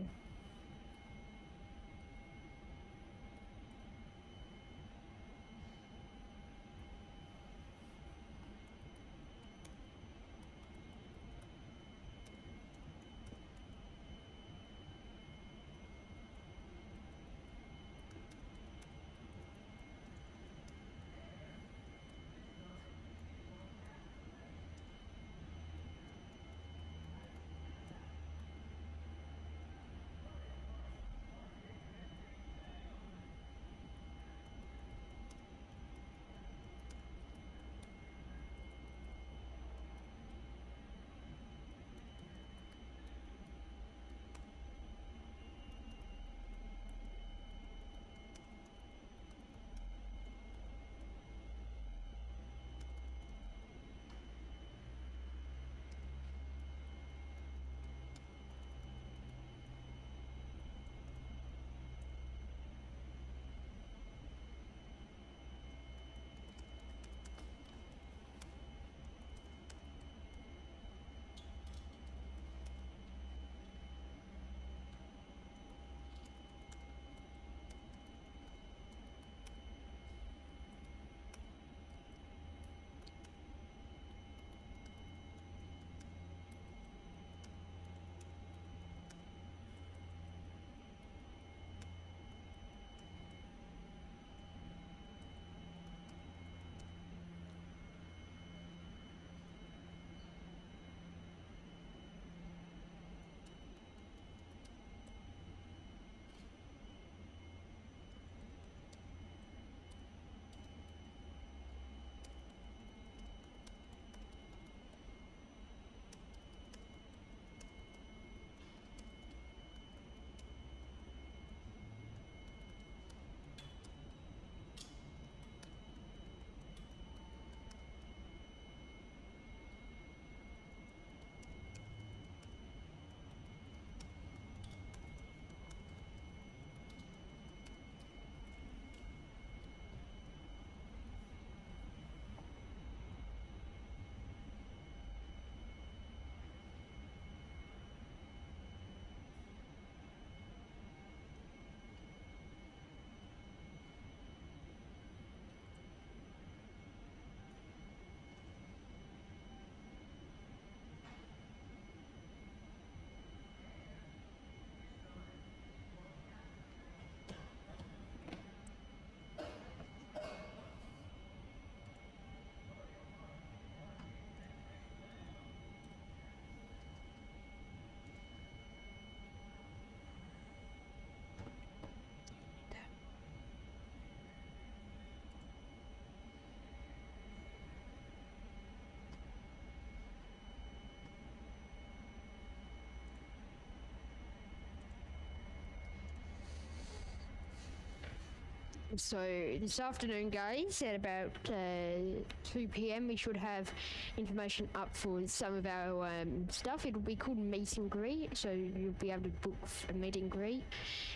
So this afternoon, guys, at about 2 p.m, we should have information up for some of our stuff. It'll be called meet and greet, so you'll be able to book a meet and greet.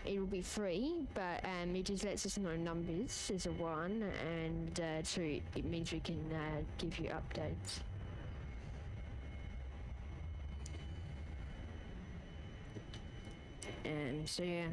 It'll be free, but it just lets us know numbers as a 1, and 2, it means we can give you updates. So yeah.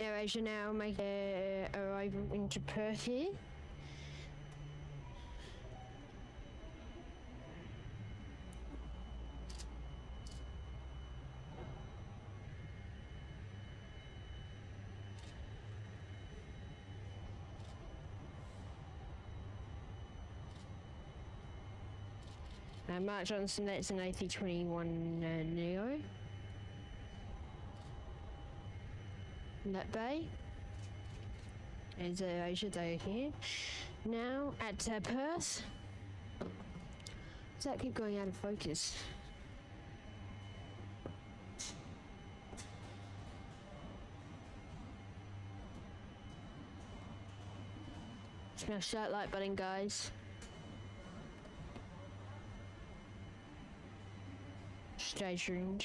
AirAsia now make their arrival into Perth here. Mark Johnson, that's an A321 Neo. In that bay. And Asia, they're here. Now at Perth. Does that keep going out of focus? Smash that like button, guys. Stay tuned.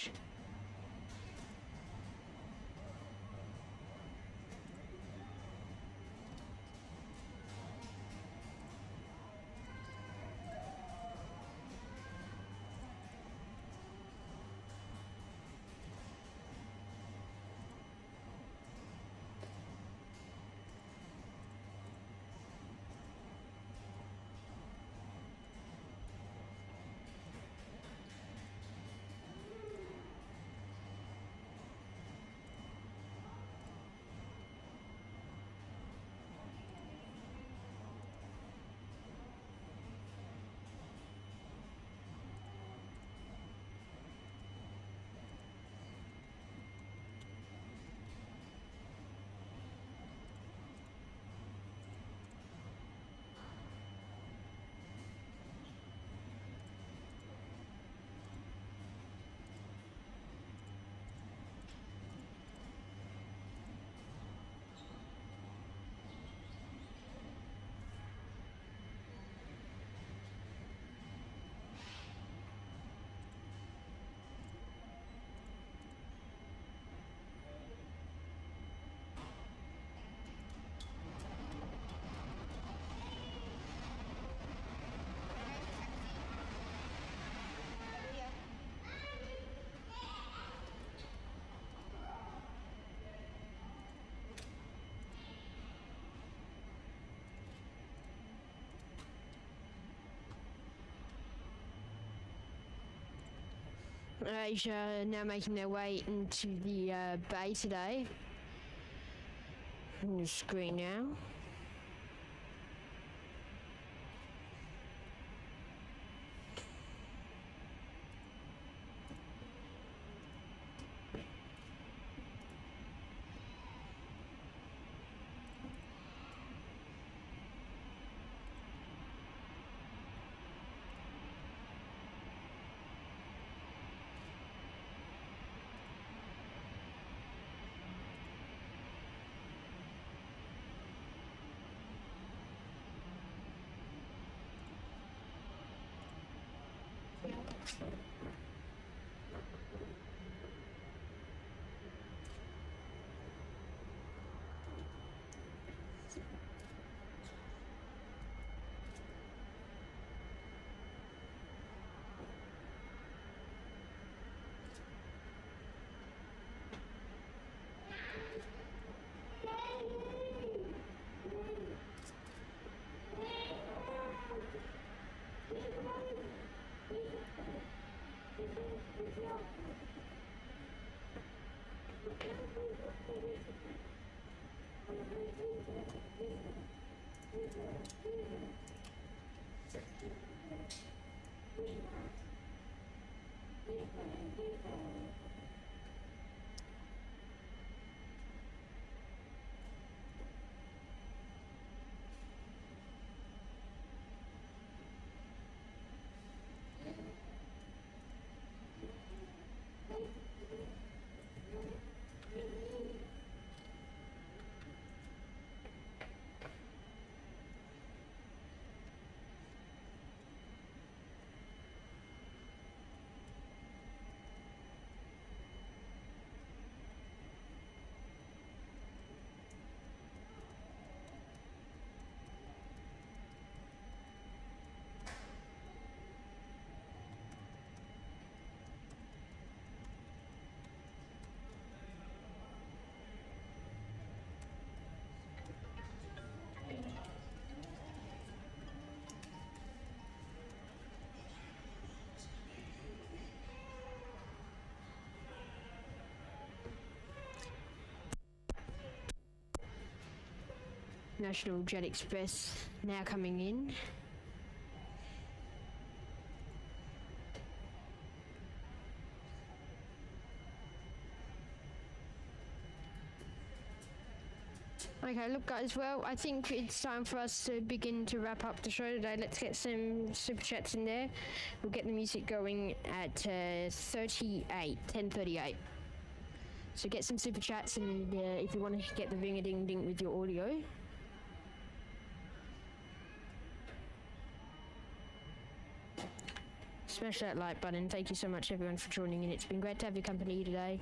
Asia now making their way into the bay today. On the screen now. National Jet Express now coming in. Okay, look guys, well, I think it's time for us to begin to wrap up the show today. Let's get some super chats in there. We'll get the music going at 10:38. So get some super chats, and if you want to get the ring-a-ding-ding with your audio. Smash that like button. Thank you so much everyone for joining in. It's been great to have your company today,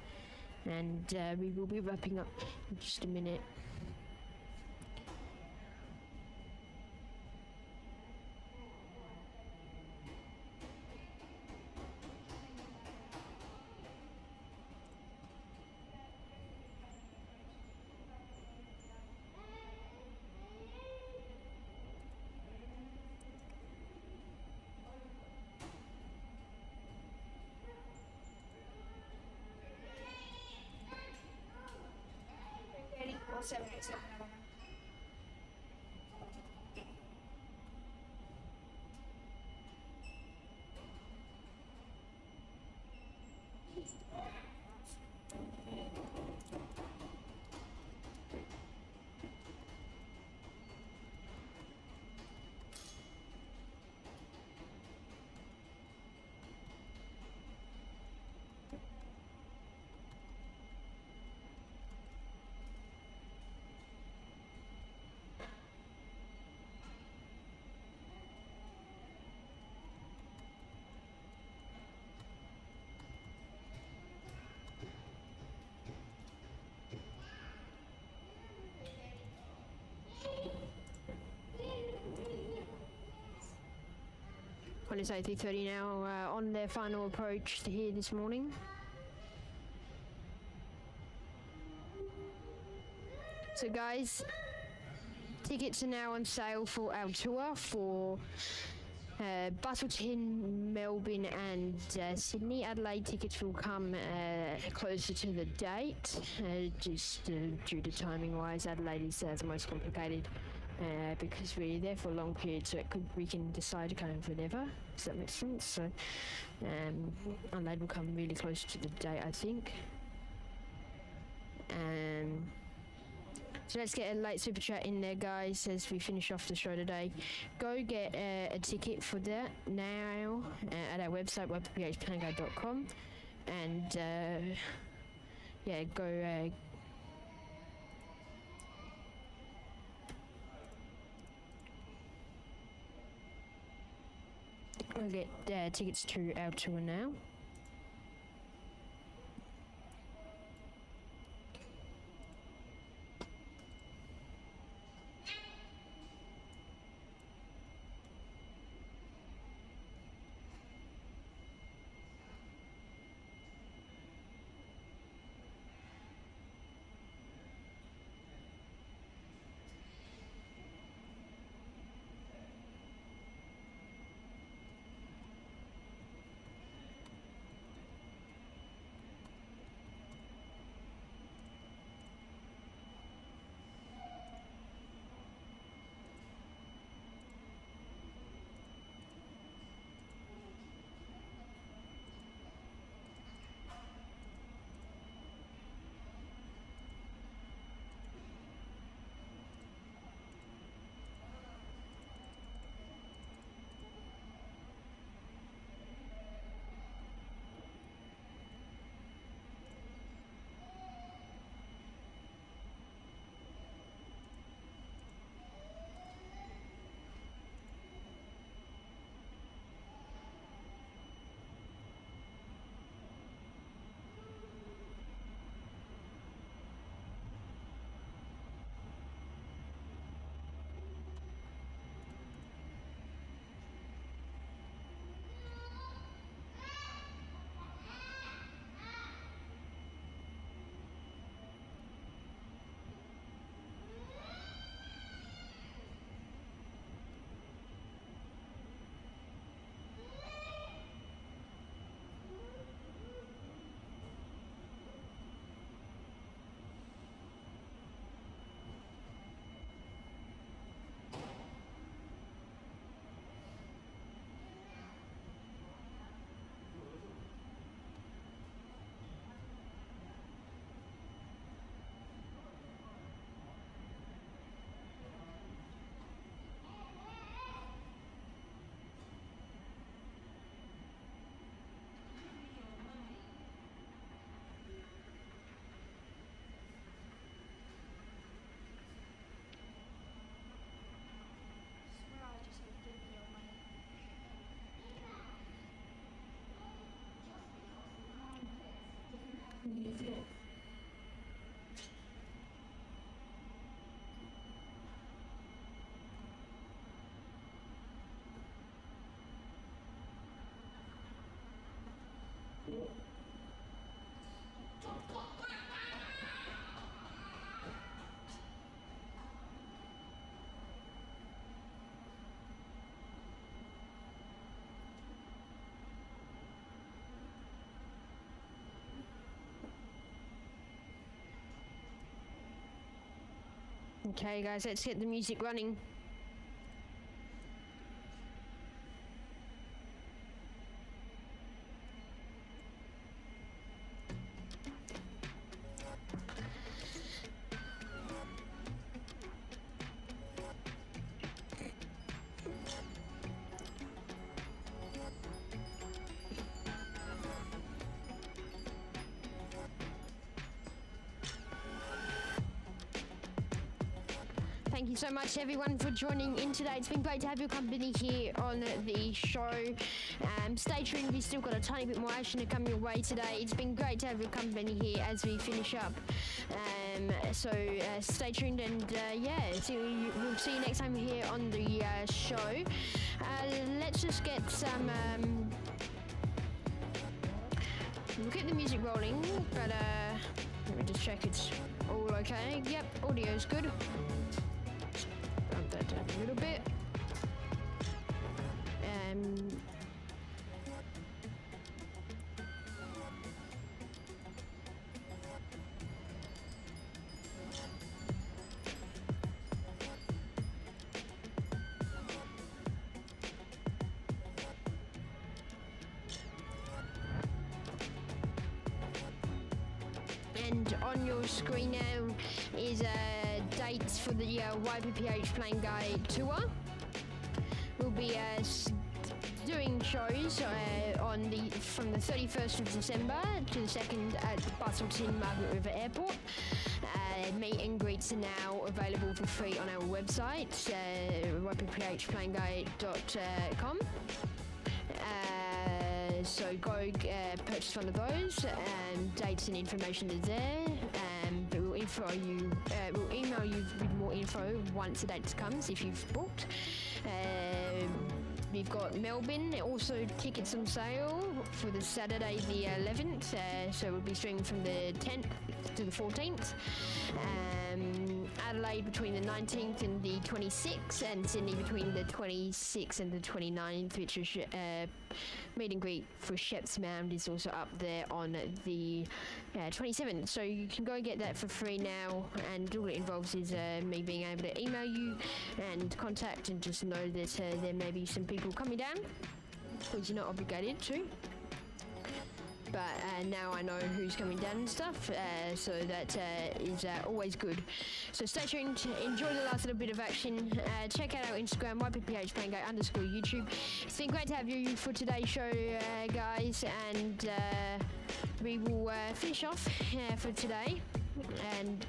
and we will be wrapping up in just a minute. Well, it's 8:30 now, on their final approach to here this morning. So guys, tickets are now on sale for our tour for Busselton, Melbourne and Sydney. Adelaide tickets will come closer to the date, just due to timing wise. Adelaide is the most complicated. Because we're there for a long period, so we can decide to come whenever. Does that make sense? So, Adelaide will come really close to the date, I think. So let's get a late super chat in there, guys, as we finish off the show today. Go get a ticket for that now at our website, ypph.com, and yeah, go. We'll get tickets to our tour now. Okay, guys, let's get the music running. Thank you so much, everyone, for joining in today. It's been great to have your company here on the show. Stay tuned. We've still got a tiny bit more action to come your way today. It's been great to have your company here as we finish up. So stay tuned, and we'll see you next time here on the show. Let's just get some. We'll keep the music rolling, but let me just check it's all okay. Yep, audio's good. Bump that down a little bit. And on your screen now is dates for the YPPH Playing Guide tour. We'll be doing shows from the 31st of December to the 2nd at Busselton Margaret River Airport. Meet and greets are now available for free on our website, ypphplayingguide.com. So go purchase one of those. Dates and information is there. But we'll email you with more info once the date comes if you've booked. We've got Melbourne, also tickets on sale for the Saturday the 11th, so we'll be streaming from the 10th to the 14th. Adelaide between the 19th and the 26th, and Sydney between the 26th and the 29th, which is meet and greet for Sheps Mound is also up there on the 27th. So you can go and get that for free now, and all it involves is me being able to email you and contact and just know that there may be some people coming down, which you're not obligated to. But now I know who's coming down and stuff, so that is always good. So stay tuned, enjoy the last little bit of action. Check out our Instagram, ypphplayingguide_YouTube. It's been great to have you for today's show, guys, and we will finish off for today. And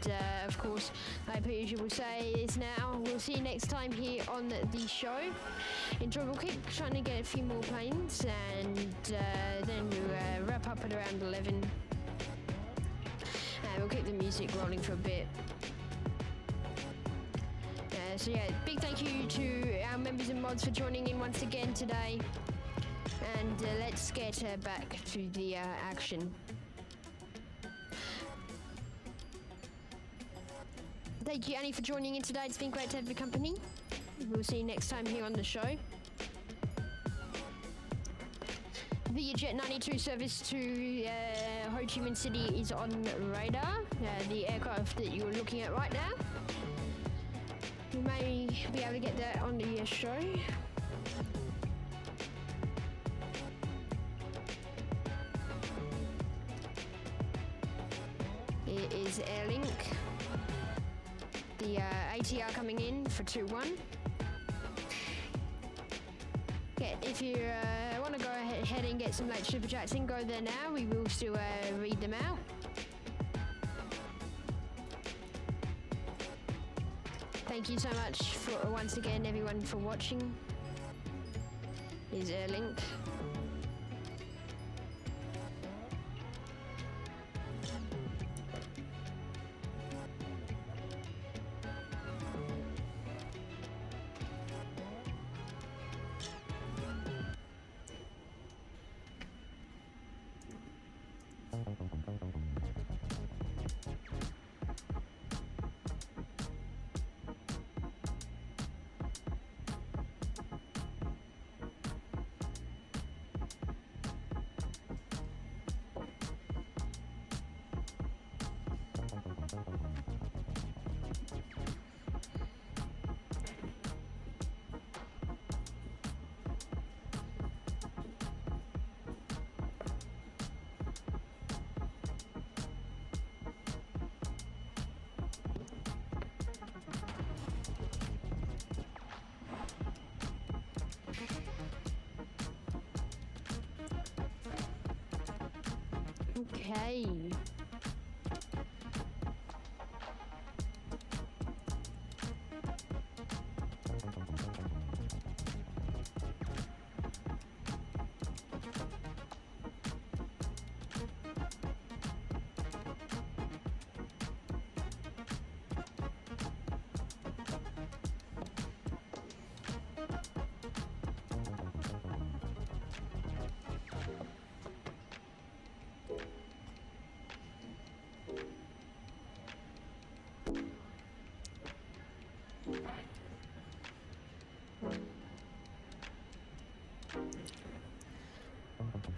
of course, like per usual, will say is now. We'll see you next time here on the show. Enjoy. We'll keep trying to get a few more planes, and then we'll wrap up at around 11. We'll keep the music rolling for a bit. So yeah, big thank you to our members and mods for joining in once again today. And let's get back to the action. Thank you, Annie, for joining in today. It's been great to have your company. We'll see you next time here on the show. The Jet 92 service to Ho Chi Minh City is on radar, the aircraft that you're looking at right now. We may be able to get that on the show. It is Airlink. The ATR coming in for 2-1. If you want to go ahead and get some late super chats in, go there now. We will still read them out. Thank you so much for once again, everyone, for watching. Here's Airlink. Okay.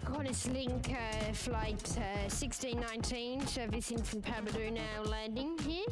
Qantas Link flight 1619 servicing from Pabadoo now landing here.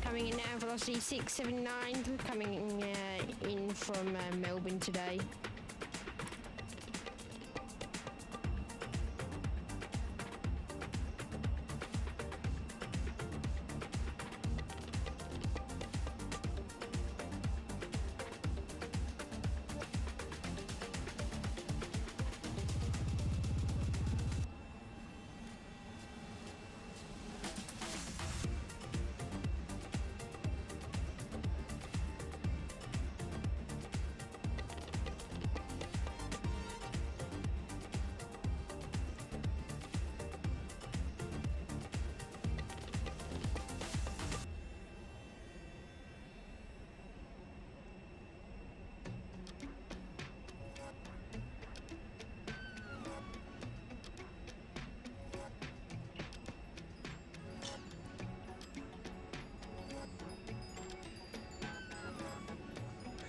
Coming in now, velocity 679, coming in from Melbourne today.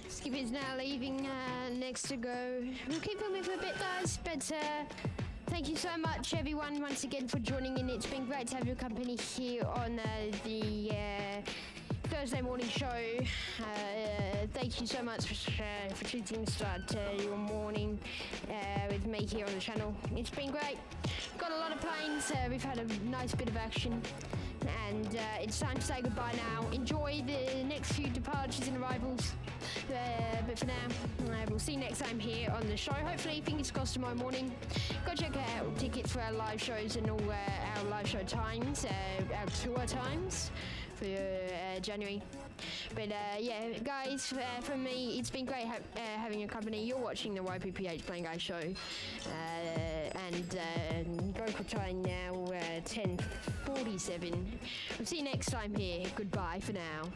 Skip is now leaving next to go. We'll keep filming for a bit, guys, but thank you so much, everyone, once again for joining in. It's been great to have your company here on the Thursday morning show. Thank you so much for choosing to start your morning with me here on the channel. It's been great. Got a lot of planes. We've had a nice bit of action. And it's time to say goodbye now. Enjoy the next few departures and arrivals. But for now, we'll see you next time here on the show. Hopefully, fingers crossed tomorrow morning. Go check out tickets for our live shows and all our live show times, our tour times for January. But yeah, guys, from me, it's been great having your company. You're watching the YPPH Plane Guy show. And local time now, 10:47. We'll see you next time here. Goodbye for now.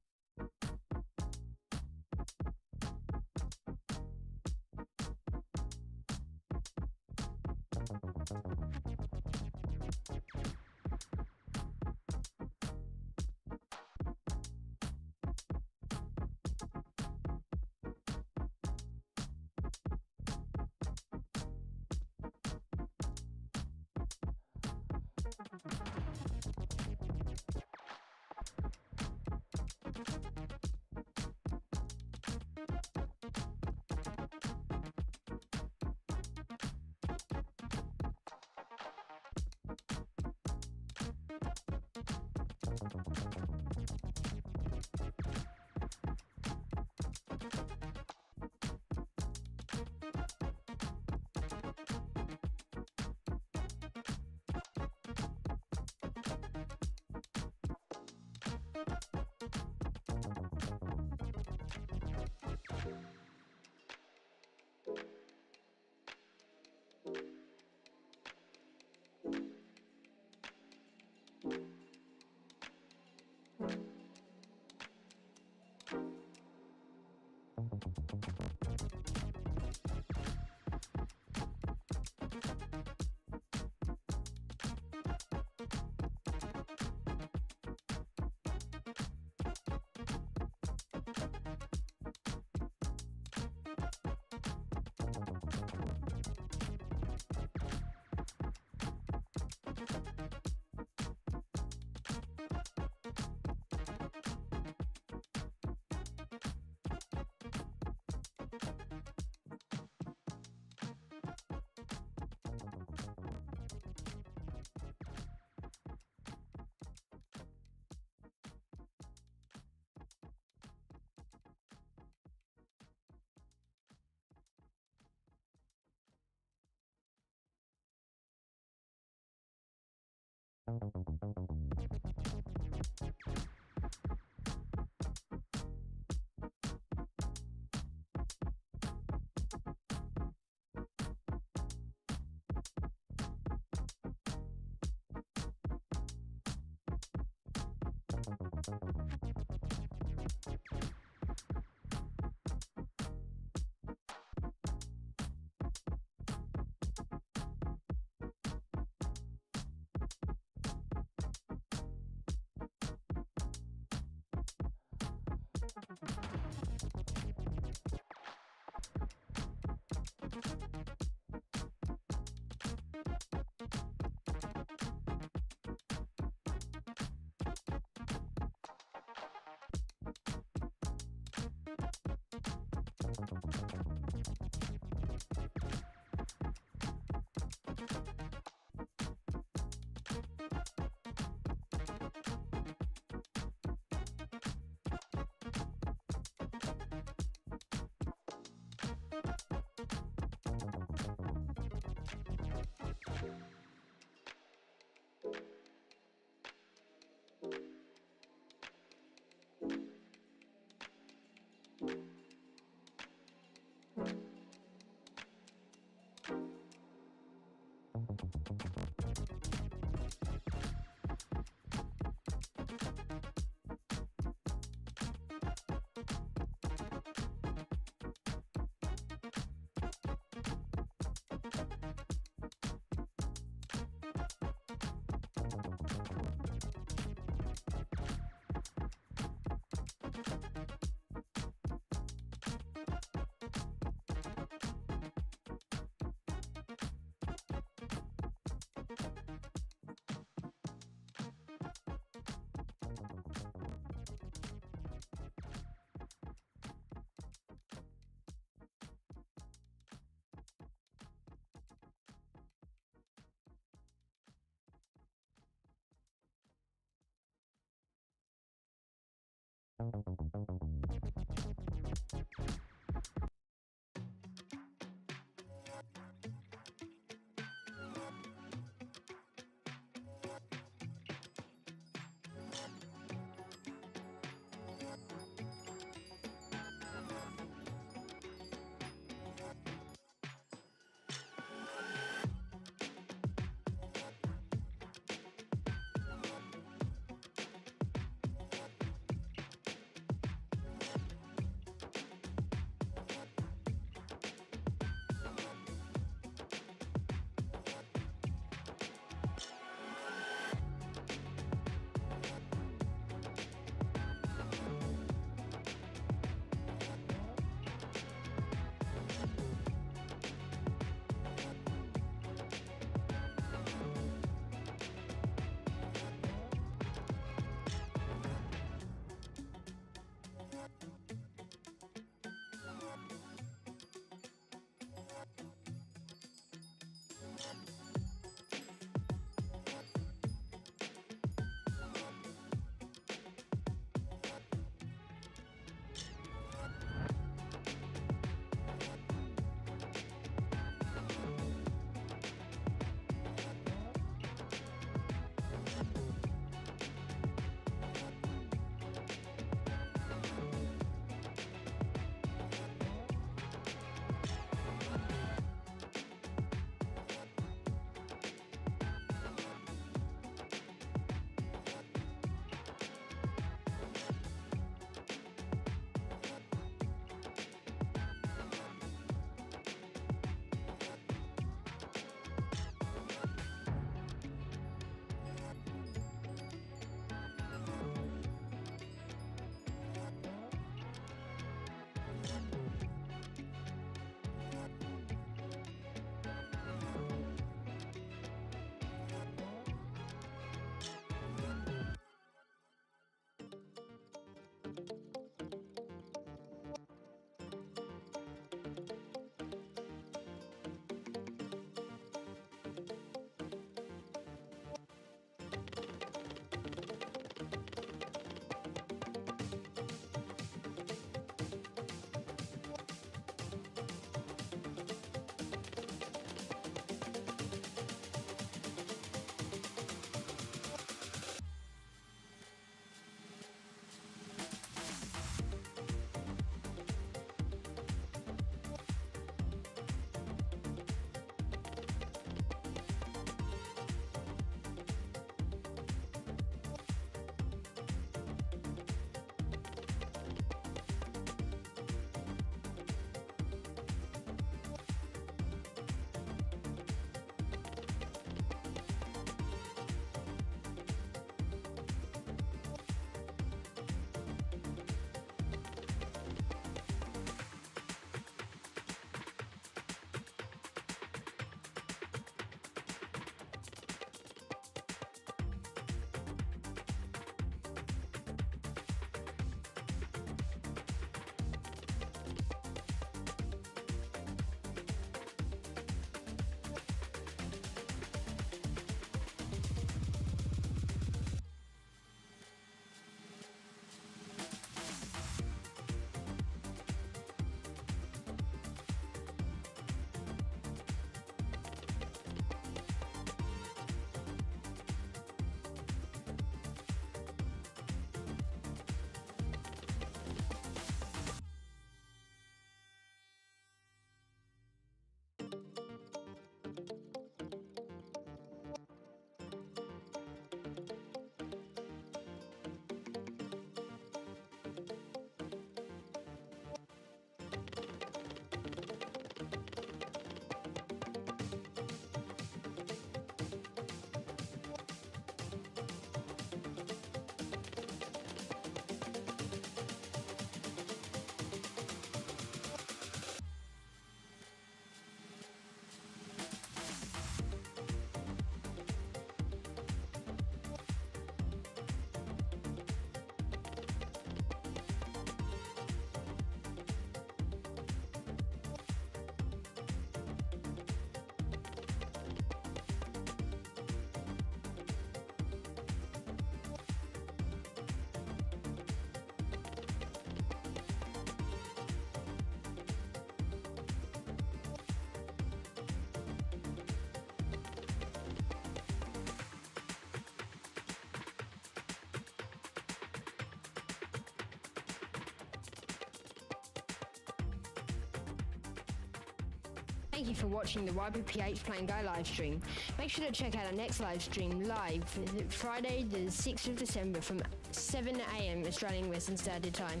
Thank you for watching the YPPH Play and Go live stream. Make sure to check out our next live stream live Friday the 6th of December from 7 AM Australian Western Standard Time.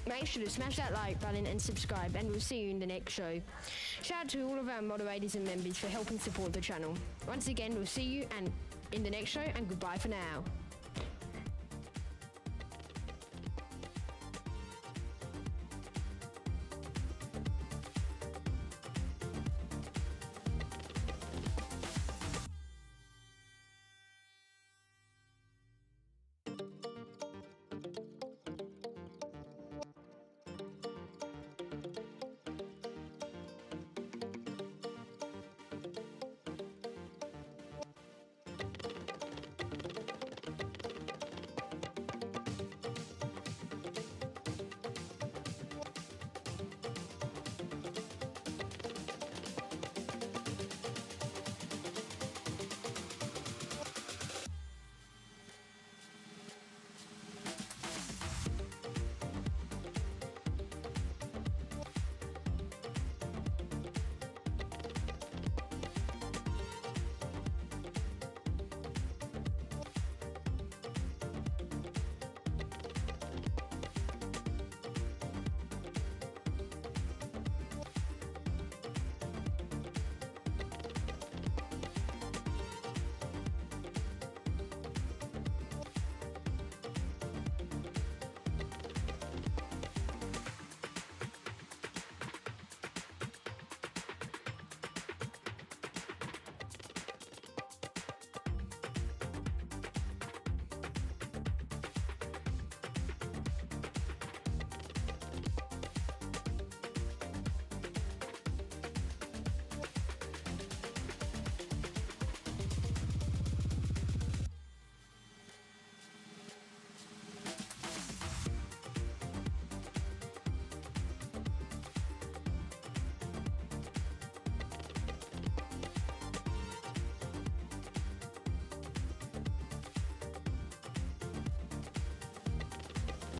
Make sure to smash that like button and subscribe, and we'll see you in the next show. Shout out to all of our moderators and members for helping support the channel. Once again, we'll see you in the next show, and goodbye for now.